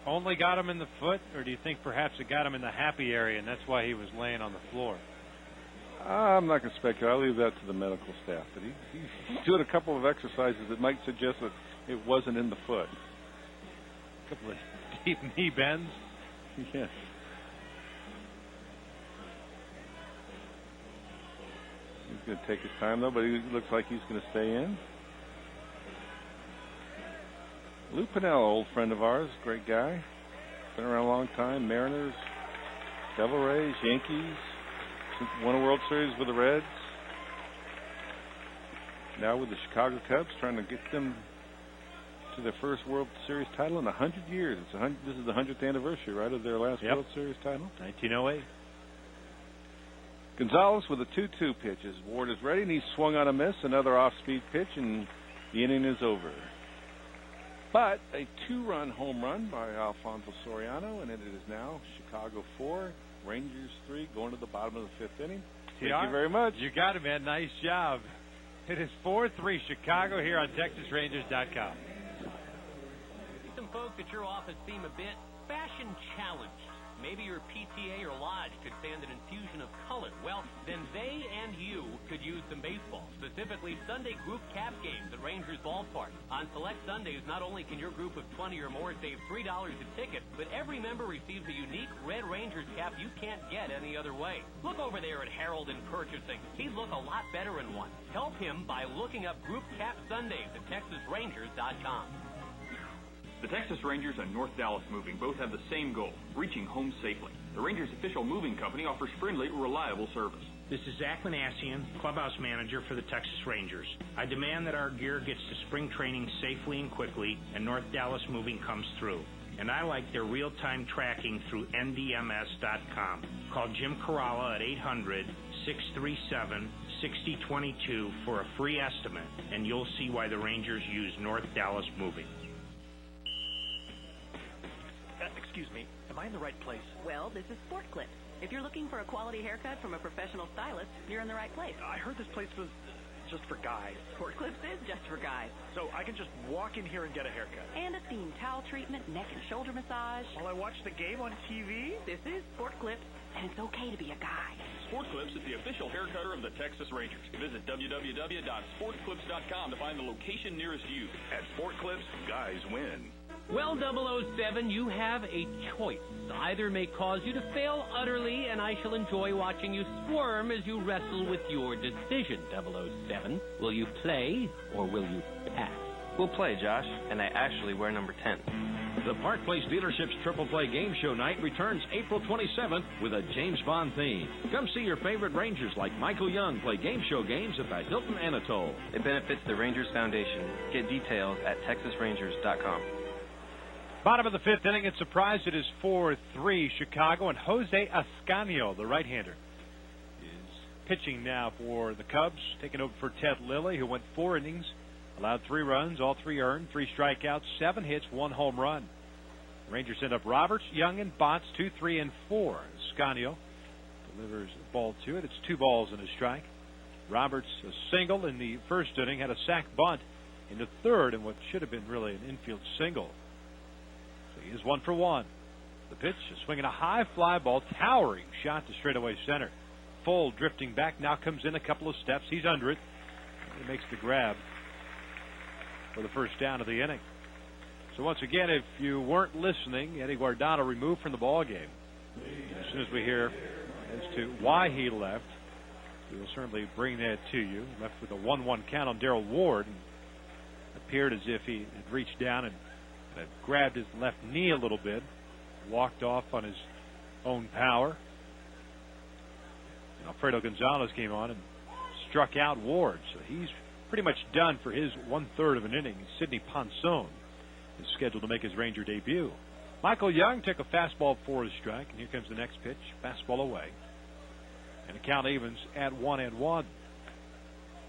only got him in the foot, or do you think perhaps it got him in the happy area and that's why he was laying on the floor? I'm not going to speculate. I'll leave that to the medical staff. But he's doing a couple of exercises that might suggest that it wasn't in the foot. A couple of deep knee bends. Yes. He's going to take his time, though, but he looks like he's going to stay in. Lou Piniella, old friend of ours, great guy. Been around a long time. Mariners, Devil Rays, Yankees. Won a World Series with the Reds. Now with the Chicago Cubs, trying to get them to their first World Series title in 100 years. This is the 100th anniversary, right, of their last World Series title? 1908. Gonzalez with a 2-2 pitch. As Ward is ready, and he swung on a miss. Another off-speed pitch, and the inning is over. But a 2-run home run by Alfonso Soriano, and it is now Chicago 4, Rangers 3, going to the bottom of the 5th inning. Thank you very much. You got it, man. Nice job. It is 4-3 Chicago here on TexasRangers.com. Some folks at your office seem a bit fashion challenged. Maybe your PTA or lodge could stand an infusion of color. Well, then they and you could use some baseball, specifically Sunday group cap games at Rangers Ballpark. On select Sundays, not only can your group of 20 or more save $3 a ticket, but every member receives a unique red Rangers cap you can't get any other way. Look over there at Harold in purchasing. He'd look a lot better in one. Help him by looking up Group Cap Sundays at TexasRangers.com. The Texas Rangers and North Dallas Moving both have the same goal, reaching home safely. The Rangers' official moving company offers friendly, reliable service. This is Zach Manassian, clubhouse manager for the Texas Rangers. I demand that our gear gets to spring training safely and quickly, and North Dallas Moving comes through. And I like their real-time tracking through NDMS.com. Call Jim Corrala at 800-637-6022 for a free estimate, and you'll see why the Rangers use North Dallas Moving. Excuse me, am I in the right place? Well, this is Sport Clips. If you're looking for a quality haircut from a professional stylist, you're in the right place. I heard this place was just for guys. Sport Clips is just for guys. So I can just walk in here and get a haircut. And a themed towel treatment, neck and shoulder massage. While I watch the game on TV? This is Sport Clips, and it's okay to be a guy. Sport Clips is the official haircutter of the Texas Rangers. Visit www.sportclips.com to find the location nearest you. At Sport Clips, guys win. Well, 007, you have a choice. Either may cause you to fail utterly, and I shall enjoy watching you squirm as you wrestle with your decision, 007. Will you play, or will you pass? We'll play, Josh, and I actually wear number 10. The Park Place Dealership's Triple Play Game Show Night returns April 27th with a James Bond theme. Come see your favorite Rangers like Michael Young play game show games at the Hilton Anatole. It benefits the Rangers Foundation. Get details at TexasRangers.com. Bottom of the 5th inning, it's surprise. It is 4-3 Chicago, and Jose Ascanio, the right-hander, is pitching now for the Cubs, taking over for Ted Lilly, who went 4 innings, allowed 3 runs, all 3 earned, 3 strikeouts, 7 hits, 1 home run. Rangers send up Roberts, Young, and Botts, 2, 3, and 4. Ascanio delivers the ball to it. It's 2 balls and a strike. Roberts, a single in the first inning, had a sac bunt in the third, and what should have been really an infield single. He is 1 for 1. The pitch is swinging a high fly ball, towering shot to straightaway center. Full drifting back, now comes in a couple of steps. He's under it. He makes the grab for the first down of the inning. So once again, if you weren't listening, Eddie Guardado removed from the ball game. As soon as we hear as to why he left, we will certainly bring that to you. Left with a 1-1 count on Darrell Ward, and appeared as if he had reached down and grabbed his left knee a little bit, walked off on his own power. And Alfredo Gonzalez came on and struck out Ward, so he's pretty much done for his 1/3 of an inning. Sidney Ponson is scheduled to make his Ranger debut. Michael Young took a fastball for a strike, and here comes the next pitch, fastball away. And the count evens at 1-1.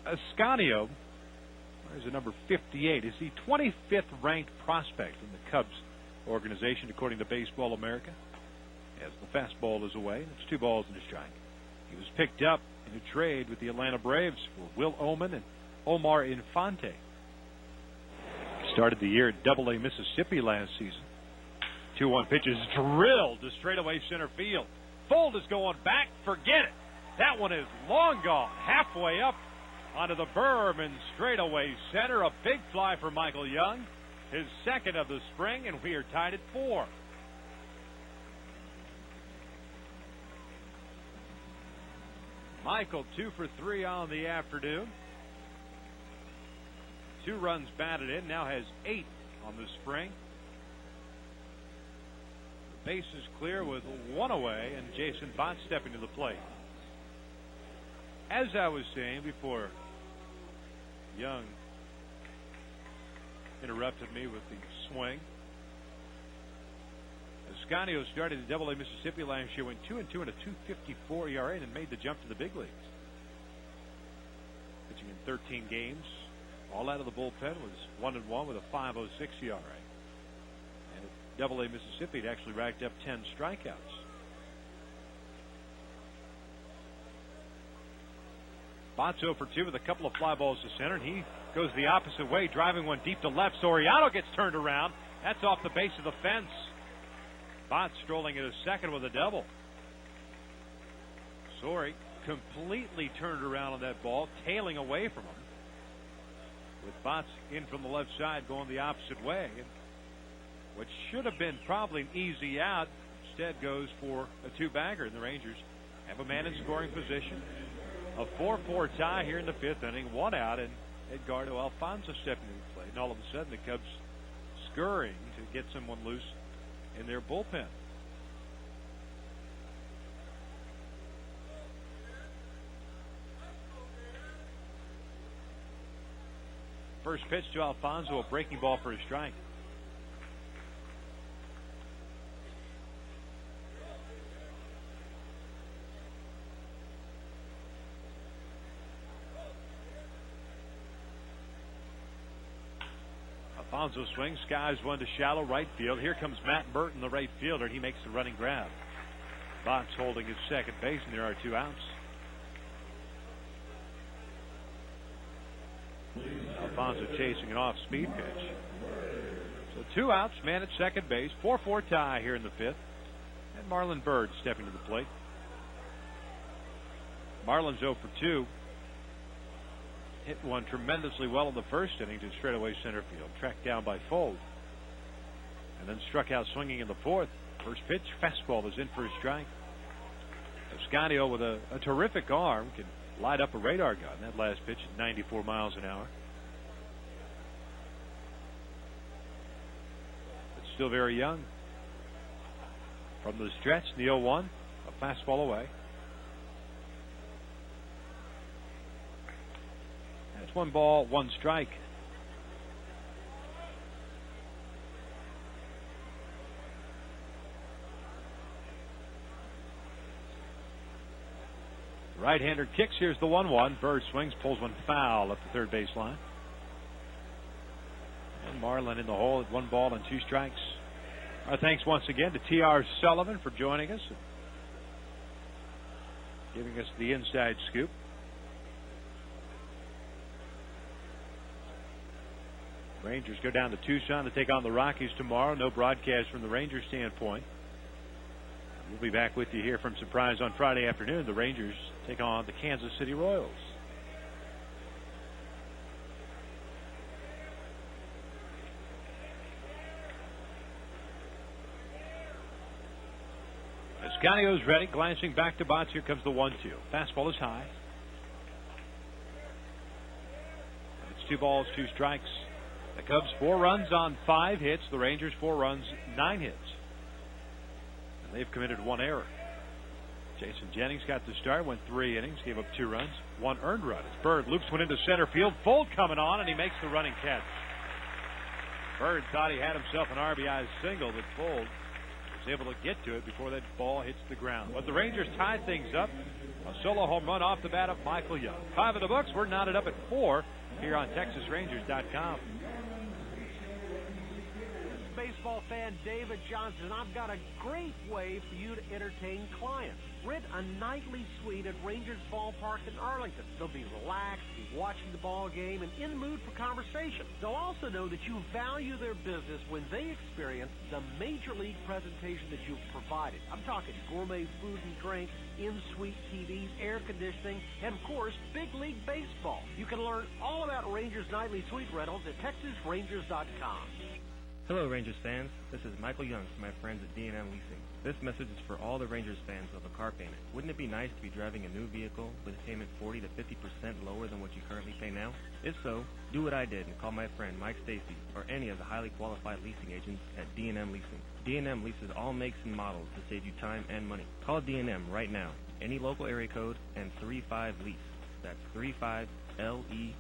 Ascanio is a number 58. Is the 25th ranked prospect in the Cubs organization, according to Baseball America. As the fastball is away, it's 2 balls and a strike. He was picked up in a trade with the Atlanta Braves for Will Oman and Omar Infante. Started the year at Double-A Mississippi last season. 2-1 pitches drilled to straightaway center field. Fold is going back. Forget it. That one is long gone. Halfway up onto the berm and straightaway center. A big fly for Michael Young. His second of the spring, and we are tied at 4. Michael 2 for 3 on the afternoon. 2 runs batted in, now has 8 on the spring. The base is clear with 1 away, and Jason Bott stepping to the plate. As I was saying before, Young interrupted me with the swing. Ascanio started at Double-A Mississippi last year, went 2-2 and a 2.54 ERA, and made the jump to the big leagues. Pitching in 13 games, all out of the bullpen, was 1-1 with a 5.06 ERA. And at Double-A Mississippi, it actually racked up 10 strikeouts. Bott's 0 for 2 with a couple of fly balls to center, and he goes the opposite way, driving one deep to left. Soriano gets turned around. That's off the base of the fence. Bott strolling at a second with a double. Sori completely turned around on that ball, tailing away from him. With Botts in from the left side, going the opposite way. And what should have been probably an easy out, instead goes for a 2-bagger, and the Rangers have a man in scoring position. A 4-4 tie here in the 5th inning, 1 out, and Edgardo Alfonso stepping into the plate. And all of a sudden, the Cubs scurrying to get someone loose in their bullpen. First pitch to Alfonso, a breaking ball for a strike. Alfonso swings, skies one to shallow right field. Here comes Matt Burton, the right fielder, and he makes the running grab. Botts holding his second base, and there are 2 outs. Alfonso chasing an off-speed pitch. So 2 outs, man at second base, 4-4 tie here in the 5th. And Marlon Byrd stepping to the plate. Marlon's 0 for 2. Hit one tremendously well in the first inning to straightaway center field. Tracked down by Fold. And then struck out swinging in the 4th. First pitch, fastball is in for a strike. Ascanio with a terrific arm can light up a radar gun. That last pitch at 94 miles an hour. But still very young. From the stretch, the 0-1, a fastball away. That's 1 ball, 1 strike. Right-hander kicks. Here's the 1-1. Bird swings, pulls one foul up the third base line. And Marlin in the hole at 1 ball and 2 strikes. Our thanks once again to T.R. Sullivan for joining us, giving us the inside scoop. Rangers go down to Tucson to take on the Rockies tomorrow. No broadcast from the Rangers standpoint. We'll be back with you here from Surprise on Friday afternoon. The Rangers take on the Kansas City Royals. Ascanio's ready, glancing back to Botts. Here comes the 1-2. Fastball is high. It's 2 balls, 2 strikes. The Cubs 4 runs on 5 hits. The Rangers 4 runs, 9 hits. And they've committed 1 error. Jason Jennings got the start, went 3 innings, gave up 2 runs, 1 earned run. As Bird loops one into center field. Fold coming on, and he makes the running catch. Bird thought he had himself an RBI single, but Fold was able to get to it before that ball hits the ground. But the Rangers tied things up. A solo home run off the bat of Michael Young. 5 in the books. We're knotted up at 4 here on TexasRangers.com. Baseball fan David Johnson, I've got a great way for you to entertain clients. Rent a nightly suite at Rangers Ballpark in Arlington. They'll be relaxed, be watching the ball game, and in the mood for conversation. They'll also know that you value their business when they experience the major league presentation that you've provided. I'm talking gourmet food and drink, in-suite TVs, air conditioning, and of course, big league baseball. You can learn all about Rangers nightly suite rentals at TexasRangers.com. Hello, Rangers fans. This is Michael Young from my friends at D&M Leasing. This message is for all the Rangers fans with a car payment. Wouldn't it be nice to be driving a new vehicle with a payment 40 to 50% lower than what you currently pay now? If so, do what I did and call my friend Mike Stacy or any of the highly qualified leasing agents at D&M Leasing. D&M leases all makes and models to save you time and money. Call D&M right now. Any local area code and 35-LEASE. That's 35-LEASE.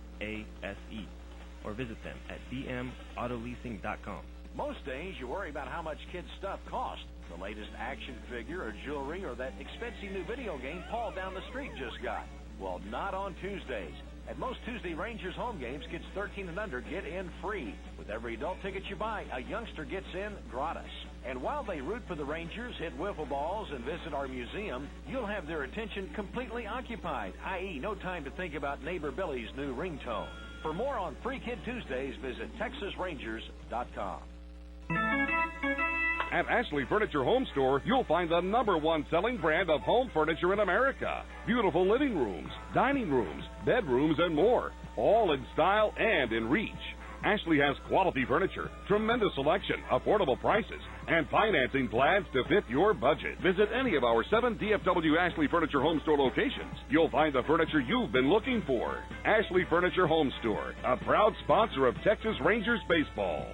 Or visit them at dmautoleasing.com. Most days you worry about how much kids' stuff costs. The latest action figure or jewelry or that expensive new video game Paul down the street just got. Well, not on Tuesdays. At most Tuesday Rangers home games, kids 13 and under get in free. With every adult ticket you buy, a youngster gets in gratis. And while they root for the Rangers, hit wiffle balls, and visit our museum, you'll have their attention completely occupied, i.e. no time to think about neighbor Billy's new ringtone. For more on Free Kid Tuesdays, visit TexasRangers.com. At Ashley Furniture Home Store, you'll find the #1 selling brand of home furniture in America. Beautiful living rooms, dining rooms, bedrooms, and more, all in style and in reach. Ashley has quality furniture, tremendous selection, affordable prices, and financing plans to fit your budget. Visit any of our 7 DFW Ashley Furniture Home Store locations. You'll find the furniture you've been looking for. Ashley Furniture Home Store, a proud sponsor of Texas Rangers baseball.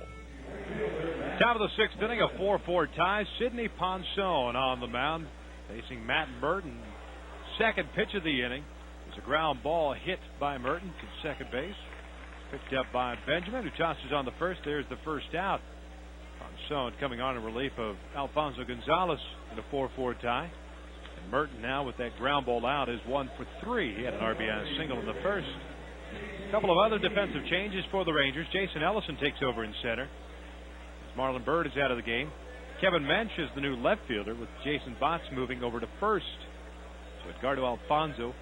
Top of the 6th inning, a 4-4 tie. Sidney Ponson on the mound, facing Matt Merton. Second pitch of the inning is a ground ball hit by Merton to second base. Picked up by Benjamin, who tosses on the first. There's the first out. Ponson coming on in relief of Alfonso Gonzalez in a 4-4 tie. And Merton now with that ground ball out is 1 for 3. He had an RBI single in the first. A couple of other defensive changes for the Rangers. Jason Ellison takes over in center. Marlon Byrd is out of the game. Kevin Mensch is the new left fielder, with Jason Botts moving over to first. So Edgardo Alfonso,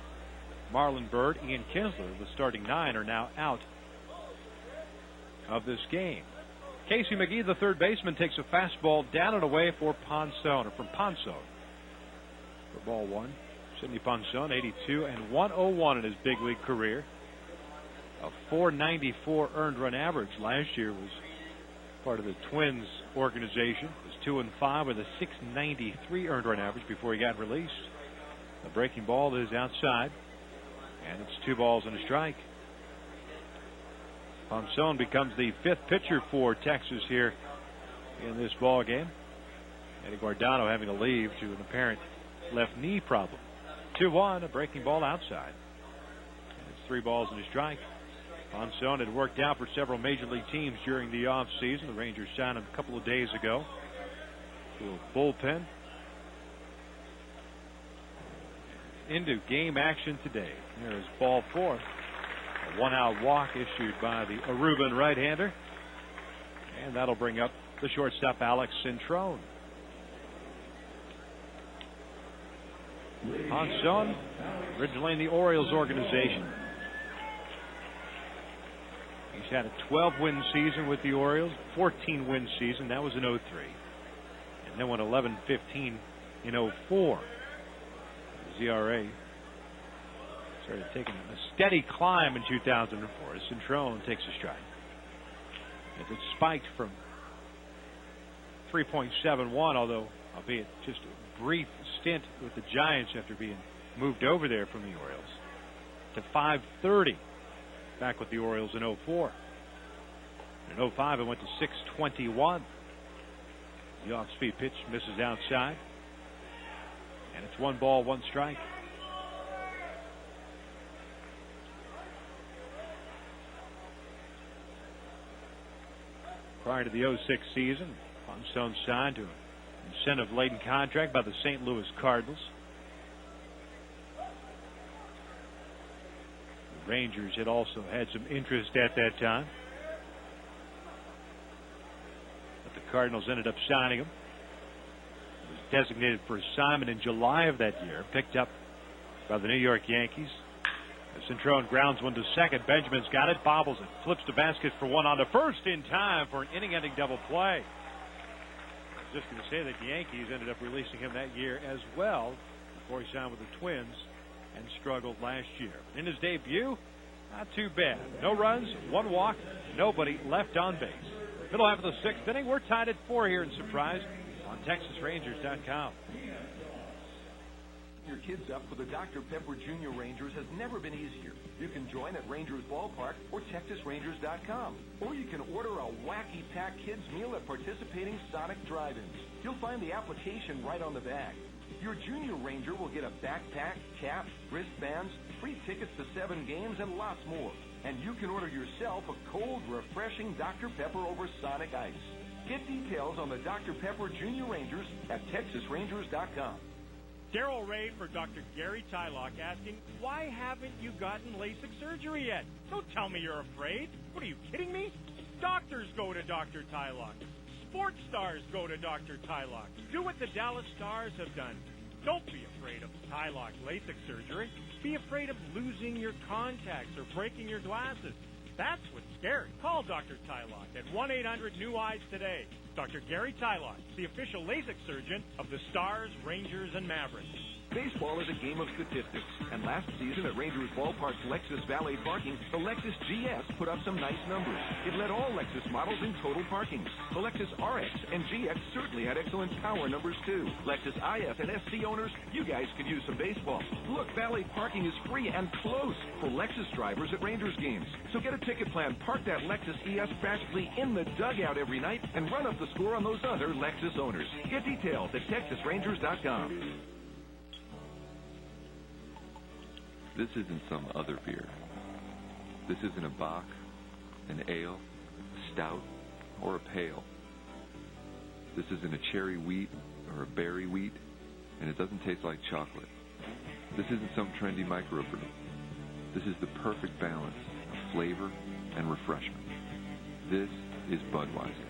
Marlon Byrd, Ian Kinsler, the starting 9, are now out of this game. Casey McGee, the third baseman, takes a fastball down and away for Ponson, or from Ponson. For ball 1. Sidney Ponson, 82 and 101 in his big league career. A .494 earned run average last year. Was part of the Twins organization. Was 2-5 with a .693 earned run average before he got released. The breaking ball is outside, and it's 2 balls and a strike. Ponson becomes the 5th pitcher for Texas here in this ball game. Eddie Guardado having to leave to an apparent left knee problem. 2-1, a breaking ball outside. And it's 3 balls and a strike. Ponson had worked out for several major league teams during the offseason. The Rangers signed him a couple of days ago to a bullpen. Into game action today. Here is ball 4. A 1-out walk issued by the Aruban right-hander. And that'll bring up the shortstop Alex Cintrone. Ponson, originally in the Orioles organization. He's had a 12-win season with the Orioles, 14-win season. That was in 03. And then went 11-15 in 04. His ERA started taking a steady climb in 2004 as Cintrone takes a stride. It spiked from 3.71, although albeit just a brief stint with the Giants after being moved over there from the Orioles, to 530 back with the Orioles in 04. In 05 it went to 621. The off-speed pitch misses outside, and it's 1 ball, 1 strike. Prior to the 06 season, Ponson signed to an incentive-laden contract by the St. Louis Cardinals. The Rangers had also had some interest at that time, but the Cardinals ended up signing him. He was designated for assignment in July of that year, picked up by the New York Yankees. Cintrone grounds one to second. Benjamin's got it, bobbles it, flips the basket for 1 on to first in time for an inning-ending double play. I was just going to say that the Yankees ended up releasing him that year as well before he signed with the Twins and struggled last year. In his debut, not too bad. No runs, 1 walk, nobody left on base. Middle half of the sixth inning. We're tied at 4 here in Surprise on TexasRangers.com. Your kids up for the Dr. Pepper Jr. Rangers has never been easier. You can join at Rangers Ballpark or TexasRangers.com. Or you can order a wacky pack kids meal at participating Sonic drive-ins. You'll find the application right on the bag. Your Junior Ranger will get a backpack, cap, wristbands, free tickets to 7 games, and lots more. And you can order yourself a cold, refreshing Dr. Pepper over Sonic Ice. Get details on the Dr. Pepper Junior Rangers at TexasRangers.com. Daryl Ray for Dr. Gary Tylock asking, why haven't you gotten LASIK surgery yet? Don't tell me you're afraid. What, are you kidding me? Doctors go to Dr. Tylock. Sports stars go to Dr. Tylock. Do what the Dallas Stars have done. Don't be afraid of Tylock LASIK surgery. Be afraid of losing your contacts or breaking your glasses. That's what's scary. Call Dr. Tylock at 1-800-NEW-EYES today. Dr. Gary Tylock, the official LASIK surgeon of the Stars, Rangers, and Mavericks. Baseball is a game of statistics, and last season at Rangers Ballpark's Lexus Valet Parking, the Lexus GS put up some nice numbers. It led all Lexus models in total parkings. The Lexus RX and GX certainly had excellent power numbers too. Lexus IS and SC owners, you guys could use some baseball. Look, valet parking is free and close for Lexus drivers at Rangers games. So get a ticket plan, park that Lexus ES practically in the dugout every night, and run up the score on those other Lexus owners. Get details at TexasRangers.com. This isn't some other beer. This isn't a bock, an ale, a stout, or a pale. This isn't a cherry wheat or a berry wheat, and it doesn't taste like chocolate. This isn't some trendy microbrew. This is the perfect balance of flavor and refreshment. This is Budweiser.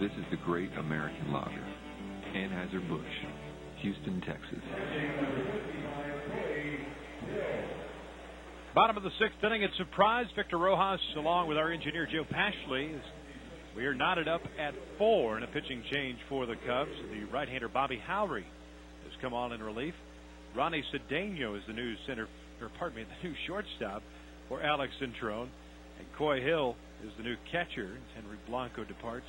This is the great American lager. Anheuser-Busch, Houston, Texas. Bottom of the sixth inning, it's Surprise. Victor Rojas, along with our engineer Joe Pashley, we are knotted up at 4 in a pitching change for the Cubs. The right-hander Bobby Howry has come on in relief. Ronnie Cedeno is the new the new shortstop for Alex Centrone, and Coy Hill is the new catcher. Henry Blanco departs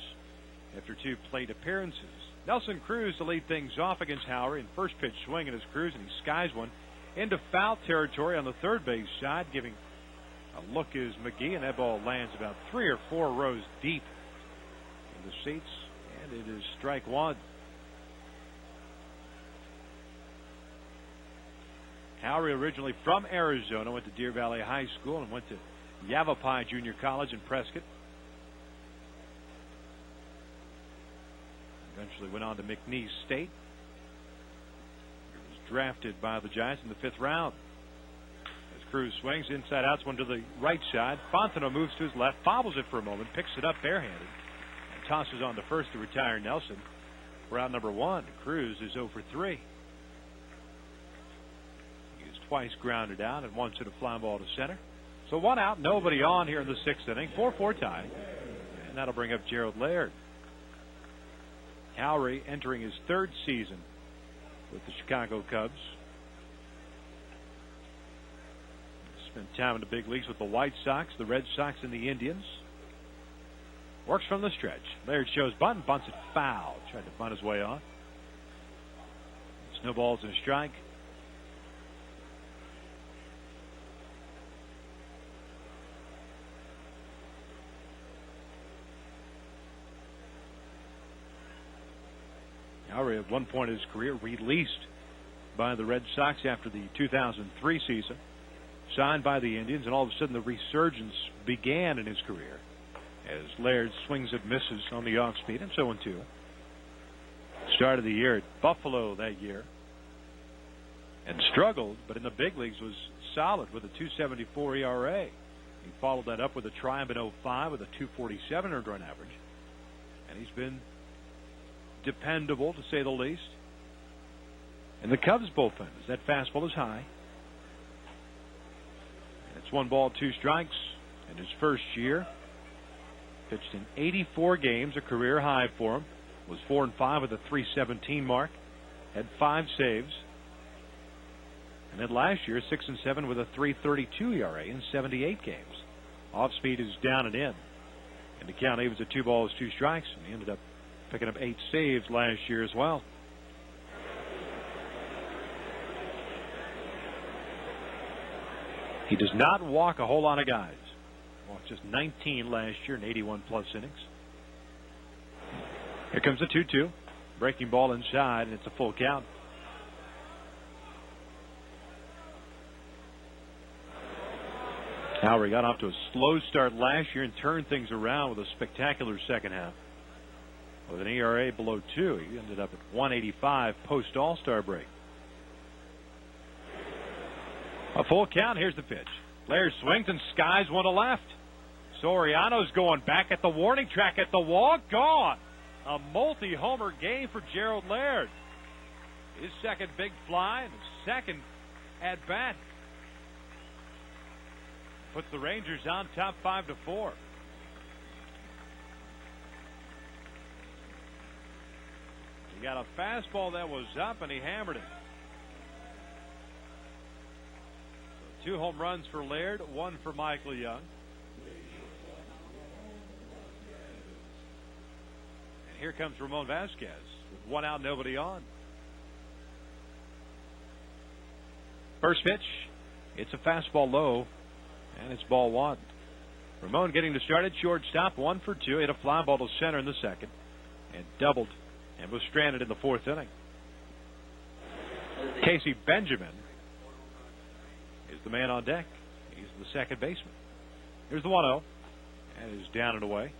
after 2 plate appearances. Nelson Cruz to lead things off against Howry, and first pitch swing at his Cruz, and he skies one into foul territory on the third base side, giving a look is McGee, and that ball lands about 3 or 4 rows deep in the seats, and it is strike 1. Howry, originally from Arizona, went to Deer Valley High School and went to Yavapai Junior College in Prescott. Eventually went on to McNeese State. Drafted by the Giants in the 5th round. As Cruz swings inside outs, one to the right side. Fontenot moves to his left, bobbles it for a moment, picks it up barehanded, and tosses on to first to retire Nelson. For out number 1, Cruz is 0 for 3. He is twice grounded out and once hit a fly ball to center. So 1 out, nobody on here in the 6th inning. 4-4 tie, and that'll bring up Gerald Laird. Howry entering his 3rd season with the Chicago Cubs. Spent time in the big leagues with the White Sox, the Red Sox, and the Indians. Works from the stretch. Laird shows bunt, bunts it foul. Tried to bunt his way on. Snowballs and a strike. Howry, at one point in his career, released by the Red Sox after the 2003 season, signed by the Indians, and all of a sudden the resurgence began in his career as Laird swings and misses on the off speed, and 0-2. Started the year at Buffalo that year and struggled, but in the big leagues was solid with a 2.74 ERA. He followed that up with a triumph in 05 with a 2.47 earned run average, and he's been dependable, to say the least. And the Cubs bullpen, as that fastball is high. It's 1 ball, 2 strikes in his first year. Pitched in 84 games, a career high for him. Was 4-5 with a 3.17 mark. Had 5 saves. And then last year, 6-7 with a 3.32 ERA in 78 games. Off speed is down and in. And the count evens at 2 balls, 2 strikes. And he ended up picking up 8 saves last year as well. He does not walk a whole lot of guys. Walked just 19 last year in 81-plus innings. Here comes the 2-2. Breaking ball inside, and it's a full count. Howry got off to a slow start last year and turned things around with a spectacular second half. With an ERA below 2, he ended up at 185 post All-Star break. A full count. Here's the pitch. Laird swings and skies one to left. Soriano's going back at the warning track at the wall. Gone. A multi-homer game for Gerald Laird. His second big fly and his second at bat. Puts the Rangers on top 5-4. He got a fastball that was up and he hammered it. So 2 home runs for Laird, 1 for Michael Young. And here comes Ramon Vasquez with 1 out, nobody on. First pitch, it's a fastball low. And it's ball 1. Ramon getting to start at shortstop, 1 for 2. Hit a fly ball to center in the second. And doubled. And was stranded in the 4th inning. Casey Benjamin is the man on deck. He's the second baseman. Here's the 1-0. And it is down and away.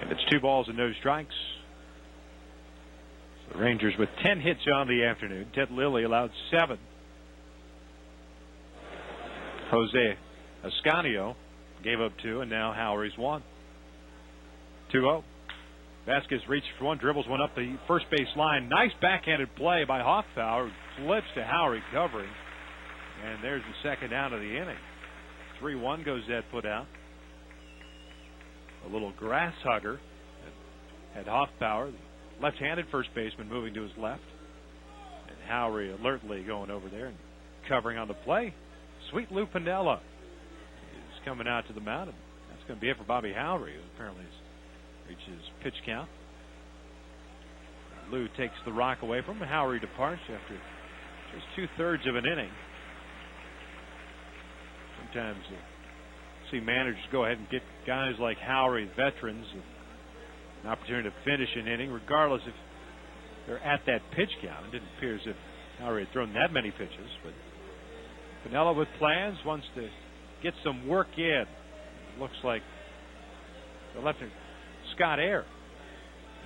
And it's 2 balls and no strikes. So the Rangers with 10 hits on the afternoon. Ted Lilly allowed 7. Jose Ascanio gave up 2, and now Howry's 1. 2-0. Vasquez reached for one, dribbles one up the first base line. Nice backhanded play by Hoffpauir. Flips to Howry covering. And there's the second out of the inning. 3-1 goes that put out. A little grass hugger. Had Hoffpauir, the left-handed first baseman, moving to his left. And Howry alertly going over there and covering on the play. Sweet Lou Piniella is coming out to the mound. And that's going to be it for Bobby Howry, who apparently has reached his pitch count. Lou takes the rock away from him. Howry departs after just 2/3 of an inning. Sometimes you see managers go ahead and get guys like Howry, veterans, an opportunity to finish an inning, regardless if they're at that pitch count. It didn't appear as if Howry had thrown that many pitches, but Piniella with plans, wants to get some work in. Looks like the left-hand Scott Air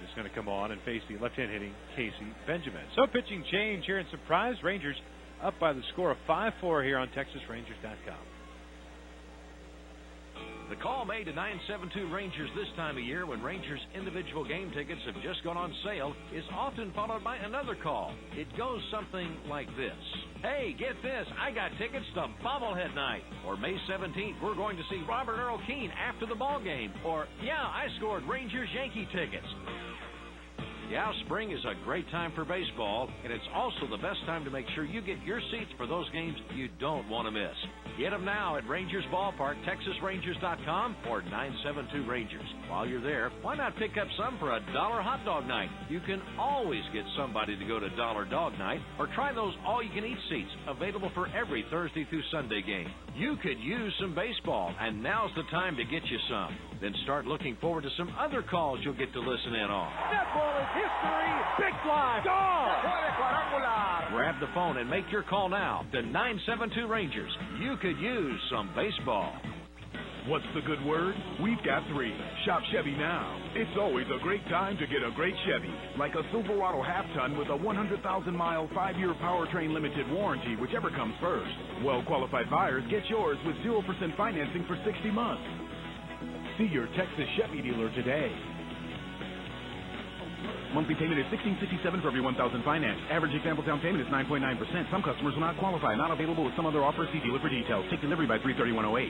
is going to come on and face the left-hand hitting Casey Benjamin. So pitching change here in Surprise. Rangers up by the score of 5-4 here on TexasRangers.com. The call made to 972 Rangers this time of year when Rangers individual game tickets have just gone on sale is often followed by another call. It goes something like this. Hey, get this. I got tickets to Bobblehead Night. Or May 17th, we're going to see Robert Earl Keen after the ball game. Or, yeah, I scored Rangers Yankee tickets. Yeah, spring is a great time for baseball, and it's also the best time to make sure you get your seats for those games you don't want to miss. Get them now at Rangers Ballpark, TexasRangers.com, or 972 Rangers. While you're there, why not pick up some for a $1 hot dog night? You can always get somebody to go to $1 dog night, or try those all-you-can-eat seats available for every Thursday through Sunday game. You could use some baseball, and now's the time to get you some. Then start looking forward to some other calls you'll get to listen in on. That ball is history. Big fly. Gone. Grab the phone and make your call now to 972 Rangers. You could use some baseball. What's the good word? We've got 3. Shop Chevy now. It's always a great time to get a great Chevy, like a Silverado half-ton with a 100,000-mile, 5-year powertrain limited warranty, whichever comes first. Well-qualified buyers get yours with 0% financing for 60 months. See your Texas Chevy dealer today. Monthly payment is $1,667 for every $1,000 financed. Average example down payment is 9.9%. Some customers will not qualify. Not available with some other offers. See dealer for details. Take delivery by 3/31/08.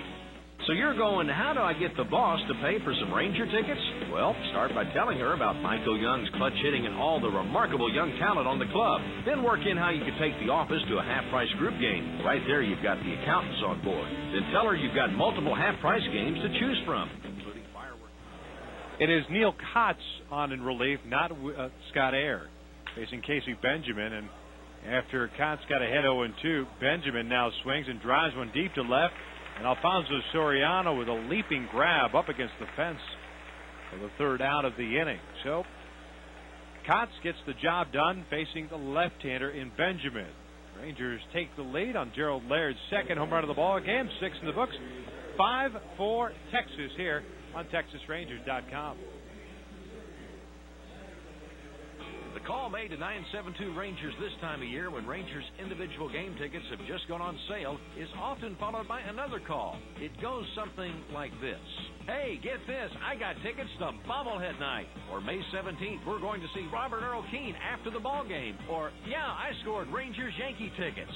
So you're going, how do I get the boss to pay for some Ranger tickets? Well, start by telling her about Michael Young's clutch hitting and all the remarkable young talent on the club. Then work in how you could take the office to a half-price group game. Right there, you've got the accountants on board. Then tell her you've got multiple half-price games to choose from, including It is Neil Kotz on in relief, not Scott Air, facing Casey Benjamin. And after Kotz got ahead 0-2, Benjamin now swings and drives one deep to left. And Alfonso Soriano with a leaping grab up against the fence for the third out of the inning. So Kotz gets the job done facing the left-hander in Benjamin. Rangers take the lead on Gerald Laird's second home run of the ball game. 6 in the books. 5-4 Texas here on TexasRangers.com. The call made to 972 Rangers this time of year when Rangers individual game tickets have just gone on sale is often followed by another call. It goes something like this. Hey, get this, I got tickets to Bobblehead Night. Or May 17th, we're going to see Robert Earl Keen after the ball game. Or, yeah, I scored Rangers Yankee tickets.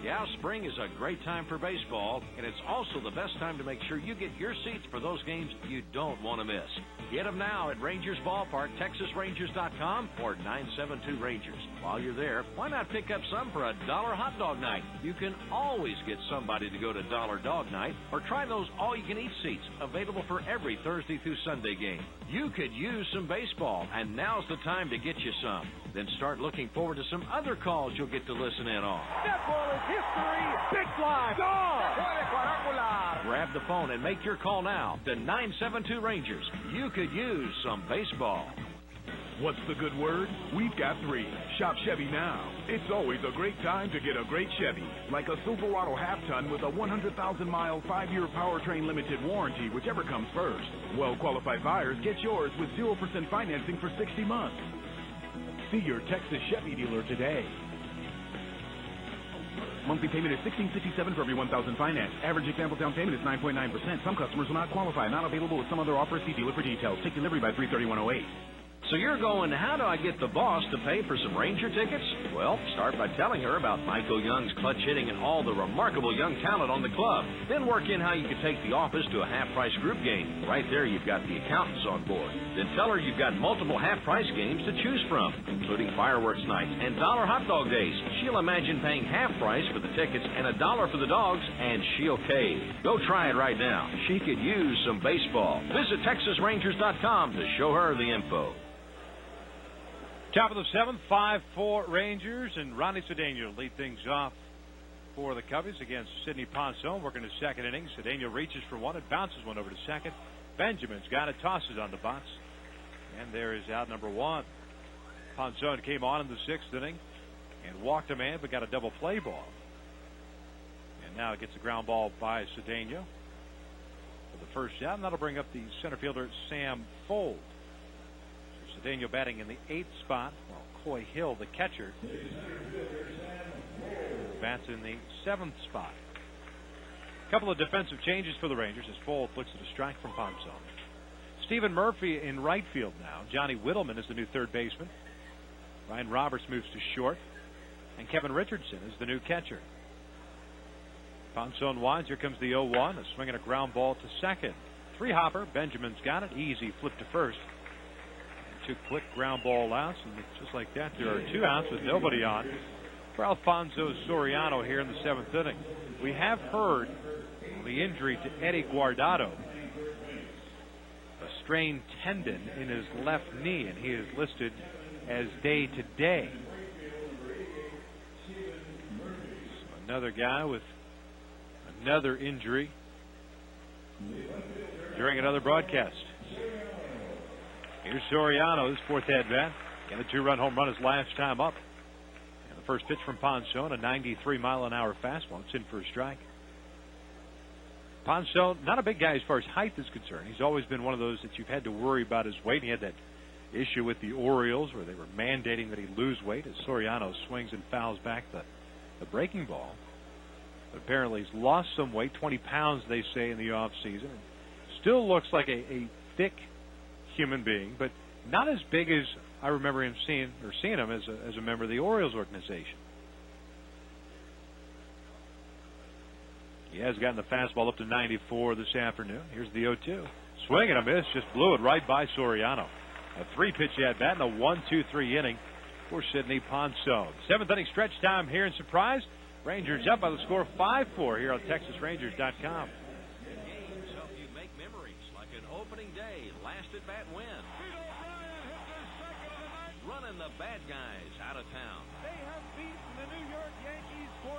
Yeah, spring is a great time for baseball, and it's also the best time to make sure you get your seats for those games you don't want to miss. Get them now at Rangers Ballpark, TexasRangers.com, or 972 Rangers. While you're there, why not pick up some for a $1 hot dog night? You can always get somebody to go to $1 dog night, or try those all-you-can-eat seats available for every Thursday through Sunday game. You could use some baseball, and now's the time to get you some. Then start looking forward to some other calls you'll get to listen in on. That ball is history. Big fly. Grab the phone and make your call now to 972 Rangers. You could use some baseball. What's the good word? We've got 3. Shop Chevy now. It's always a great time to get a great Chevy, like a Silverado half-ton with a 100,000-mile, 5-year powertrain limited warranty, whichever comes first. Well-qualified buyers get yours with 0% financing for 60 months. See your Texas Chevy dealer today. Monthly payment is $1,667 for every $1,000 financed. Average example down payment is 9.9%. Some customers will not qualify. Not available with some other offers. See dealer for details. Take delivery by 3/31/08. So you're going, how do I get the boss to pay for some Ranger tickets? Well, start by telling her about Michael Young's clutch hitting and all the remarkable young talent on the club. Then work in how you can take the office to a half-price group game. Right there, you've got the accountants on board. Then tell her you've got multiple half-price games to choose from, including fireworks nights and $1 hot dog days. She'll imagine paying half price for the tickets and $1 for the dogs, and she'll cave. Go try it right now. She could use some baseball. Visit TexasRangers.com to show her the info. Top of the 7th, 5-4 Rangers, and Ronnie Cedeno lead things off for the Cubbies against Sidney Ponson. Working the second inning. Cedeno reaches for one. It bounces one over to second. Benjamin's got it, tosses on the box. And there is out number 1. Ponson came on in the 6th inning and walked a man, but got a double play ball. And now it gets a ground ball by Cedeno for the first out, and that'll bring up the center fielder Sam Fold. Cedeno batting in the 8th spot, while Coy Hill, the catcher, bats in the 7th spot. A couple of defensive changes for the Rangers as Fold looks at a strike from Ponson. Stephen Murphy in right field now. Johnny Whittleman is the new third baseman. Ryan Roberts moves to short. And Kevin Richardson is the new catcher. Ponson winds. Here comes the 0-1. A swing and a ground ball to second. 3-hopper. Benjamin's got it. Easy flip to first. And 2 quick ground ball outs. And just like that, there are 2 outs with nobody on for Alfonso Soriano here in the 7th inning. We have heard the injury to Eddie Guardado. A strained tendon in his left knee, and he is listed as day-to-day. So another guy with another injury during another broadcast. Here's Soriano, his 4th at-bat. And a 2-run home run his last time up. And the first pitch from Ponson, a 93-mile-an-hour fastball. It's in for a strike. Ponson, not a big guy as far as height is concerned. He's always been one of those that you've had to worry about his weight. He had that issue with the Orioles where they were mandating that he lose weight as Soriano swings and fouls back the breaking ball. But apparently he's lost some weight, 20 pounds they say in the off season. Still looks like a thick human being, but not as big as I remember him seeing him as a member of the Orioles organization. He has gotten the fastball up to 94 this afternoon. Here's the 0-2. Swing and a miss, just blew it right by Soriano. A 3-pitch at bat in a 1-2-3 inning for Sidney Ponson. 7th inning stretch time here in Surprise. Rangers up by the score of 5-4 here on TexasRangers.com. Games help you make memories like an opening day. at-bat win. Running the bad guys out of town. They have beaten the New York Yankees 4-3.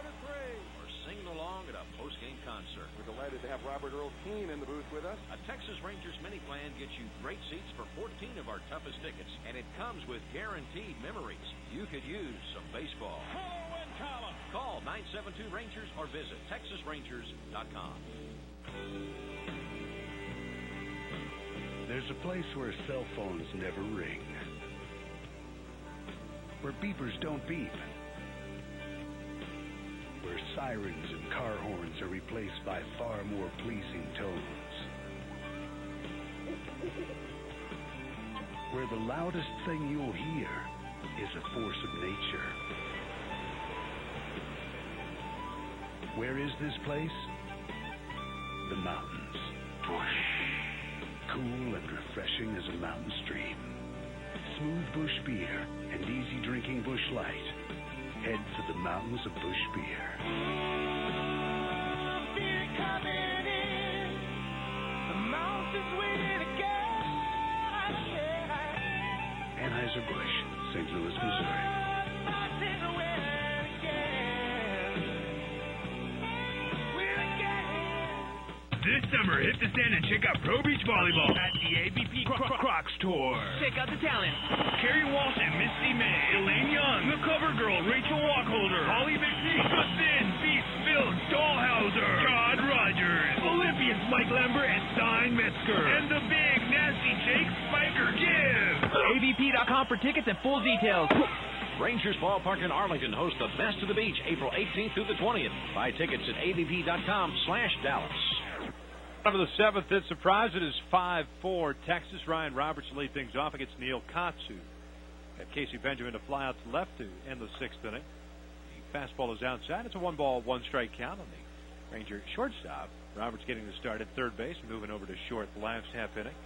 Or singing along at a post-game concert. We're delighted to have Robert Earl Keen in the booth with us. A Texas Rangers mini plan gets you great seats for 14 of our toughest tickets, and it comes with guaranteed memories. You could use some baseball. Call 972-RANGERS or visit TexasRangers.com. There's a place where cell phones never ring, where beepers don't beep, where sirens and car horns are replaced by far more pleasing tones, where the loudest thing you'll hear is a force of nature. Where is this place? The mountains. Cool and refreshing as a mountain stream. Smooth Busch beer and easy drinking Busch Light. Head for the mountains of Busch beer. Beer coming in. The mountains waiting to go. Anheuser-Busch, St. Louis, Missouri. This summer, hit the sand and check out Pro Beach Volleyball at the ABP Crocs Tour. Check out the talent. Carrie Walsh and Misty May, Elaine Young, the cover girl Rachel Walkholder, Holly McNeese, The Thin, Beast Phillips, Dahlhauser, Todd Rogers, Olympians Mike Lambert and Stein Metzger, and the big nasty Jake Spiker Gibb. ABP.com for tickets and full details. Rangers Ballpark in Arlington hosts the Best of the Beach April 18th through the 20th. Buy tickets at ABP.com/Dallas. For the seventh hit surprise, it is 5-4 Texas. Ryan Roberts lead things off against Neil Katsu. Got Casey Benjamin to fly out to left to end the sixth inning. The fastball is outside. It's a 1-ball, 1-strike count on the Ranger shortstop. Roberts getting the start at third base, moving over to short the last half inning.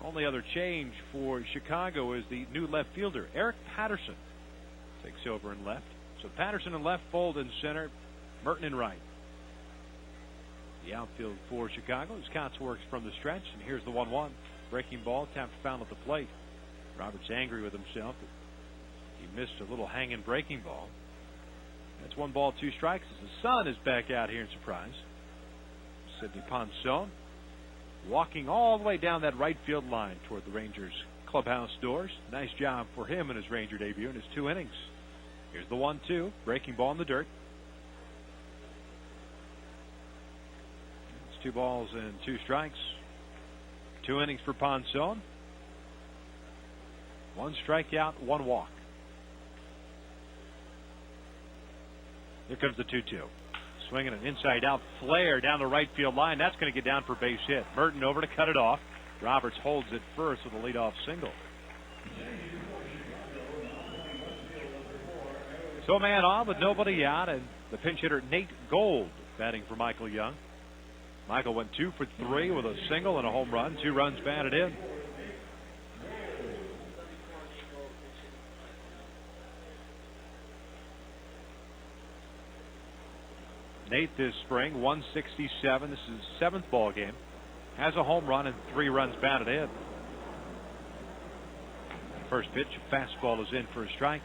Only other change for Chicago is the new left fielder, Eric Patterson, takes over in left. So Patterson in left, Fold in center, Merton in right. The outfield for Chicago as Cots works from the stretch, and here's the 1-1. Breaking ball, tapped foul at the plate. Roberts angry with himself. He missed a little hanging breaking ball. That's 1 ball, 2 strikes. As the sun is back out here in Surprise. Sidney Ponson walking all the way down that right field line toward the Rangers clubhouse doors. Nice job for him in his Ranger debut in his 2 innings. Here's the 1-2. Breaking ball in the dirt. 2 balls and 2 strikes. 2 innings for Ponson. 1 strikeout, 1 walk. Here comes the 2-2. Swinging an inside out flare down the right field line. That's going to get down for base hit. Merton over to cut it off. Roberts holds it first with a leadoff single. So a man on with nobody out, and the pinch hitter Nate Gold batting for Michael Young. Michael went 2 for 3 with a single and a home run. 2 runs batted in. Nate this spring, 167. This is his 7th ball game. Has a home run and 3 runs batted in. First pitch, a fastball is in for a strike.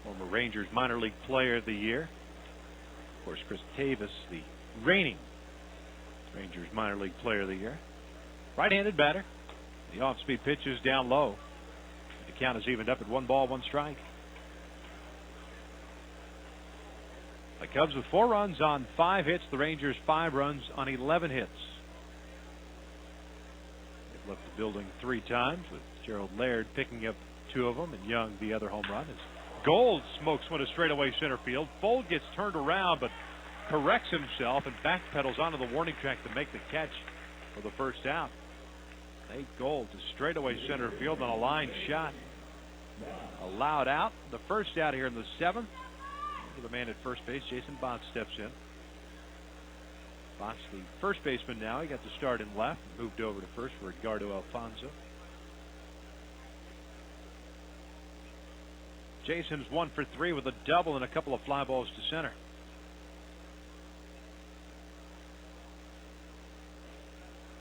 Former Rangers minor league player of the year. Of course, Chris Tavis, the reigning Rangers minor league player of the year. Right-handed batter. The off-speed pitch is down low. The count is evened up at 1 ball, 1 strike. The Cubs with 4 runs on 5 hits. The Rangers 5 runs on 11 hits. They've left the building 3 times, with Gerald Laird picking up 2 of them and Young the other home run. Gold smokes one to straightaway center field. Fold gets turned around but corrects himself and backpedals onto the warning track to make the catch for the first out. Nate Gold to straightaway center field on a line shot. Allowed out. The first out here in the 7th. The man at first base, Jason Botts, steps in. Botts, the first baseman now. He got the start in left. Moved over to first for Edgardo Alfonso. Jason's 1 for 3 with a double and a couple of fly balls to center.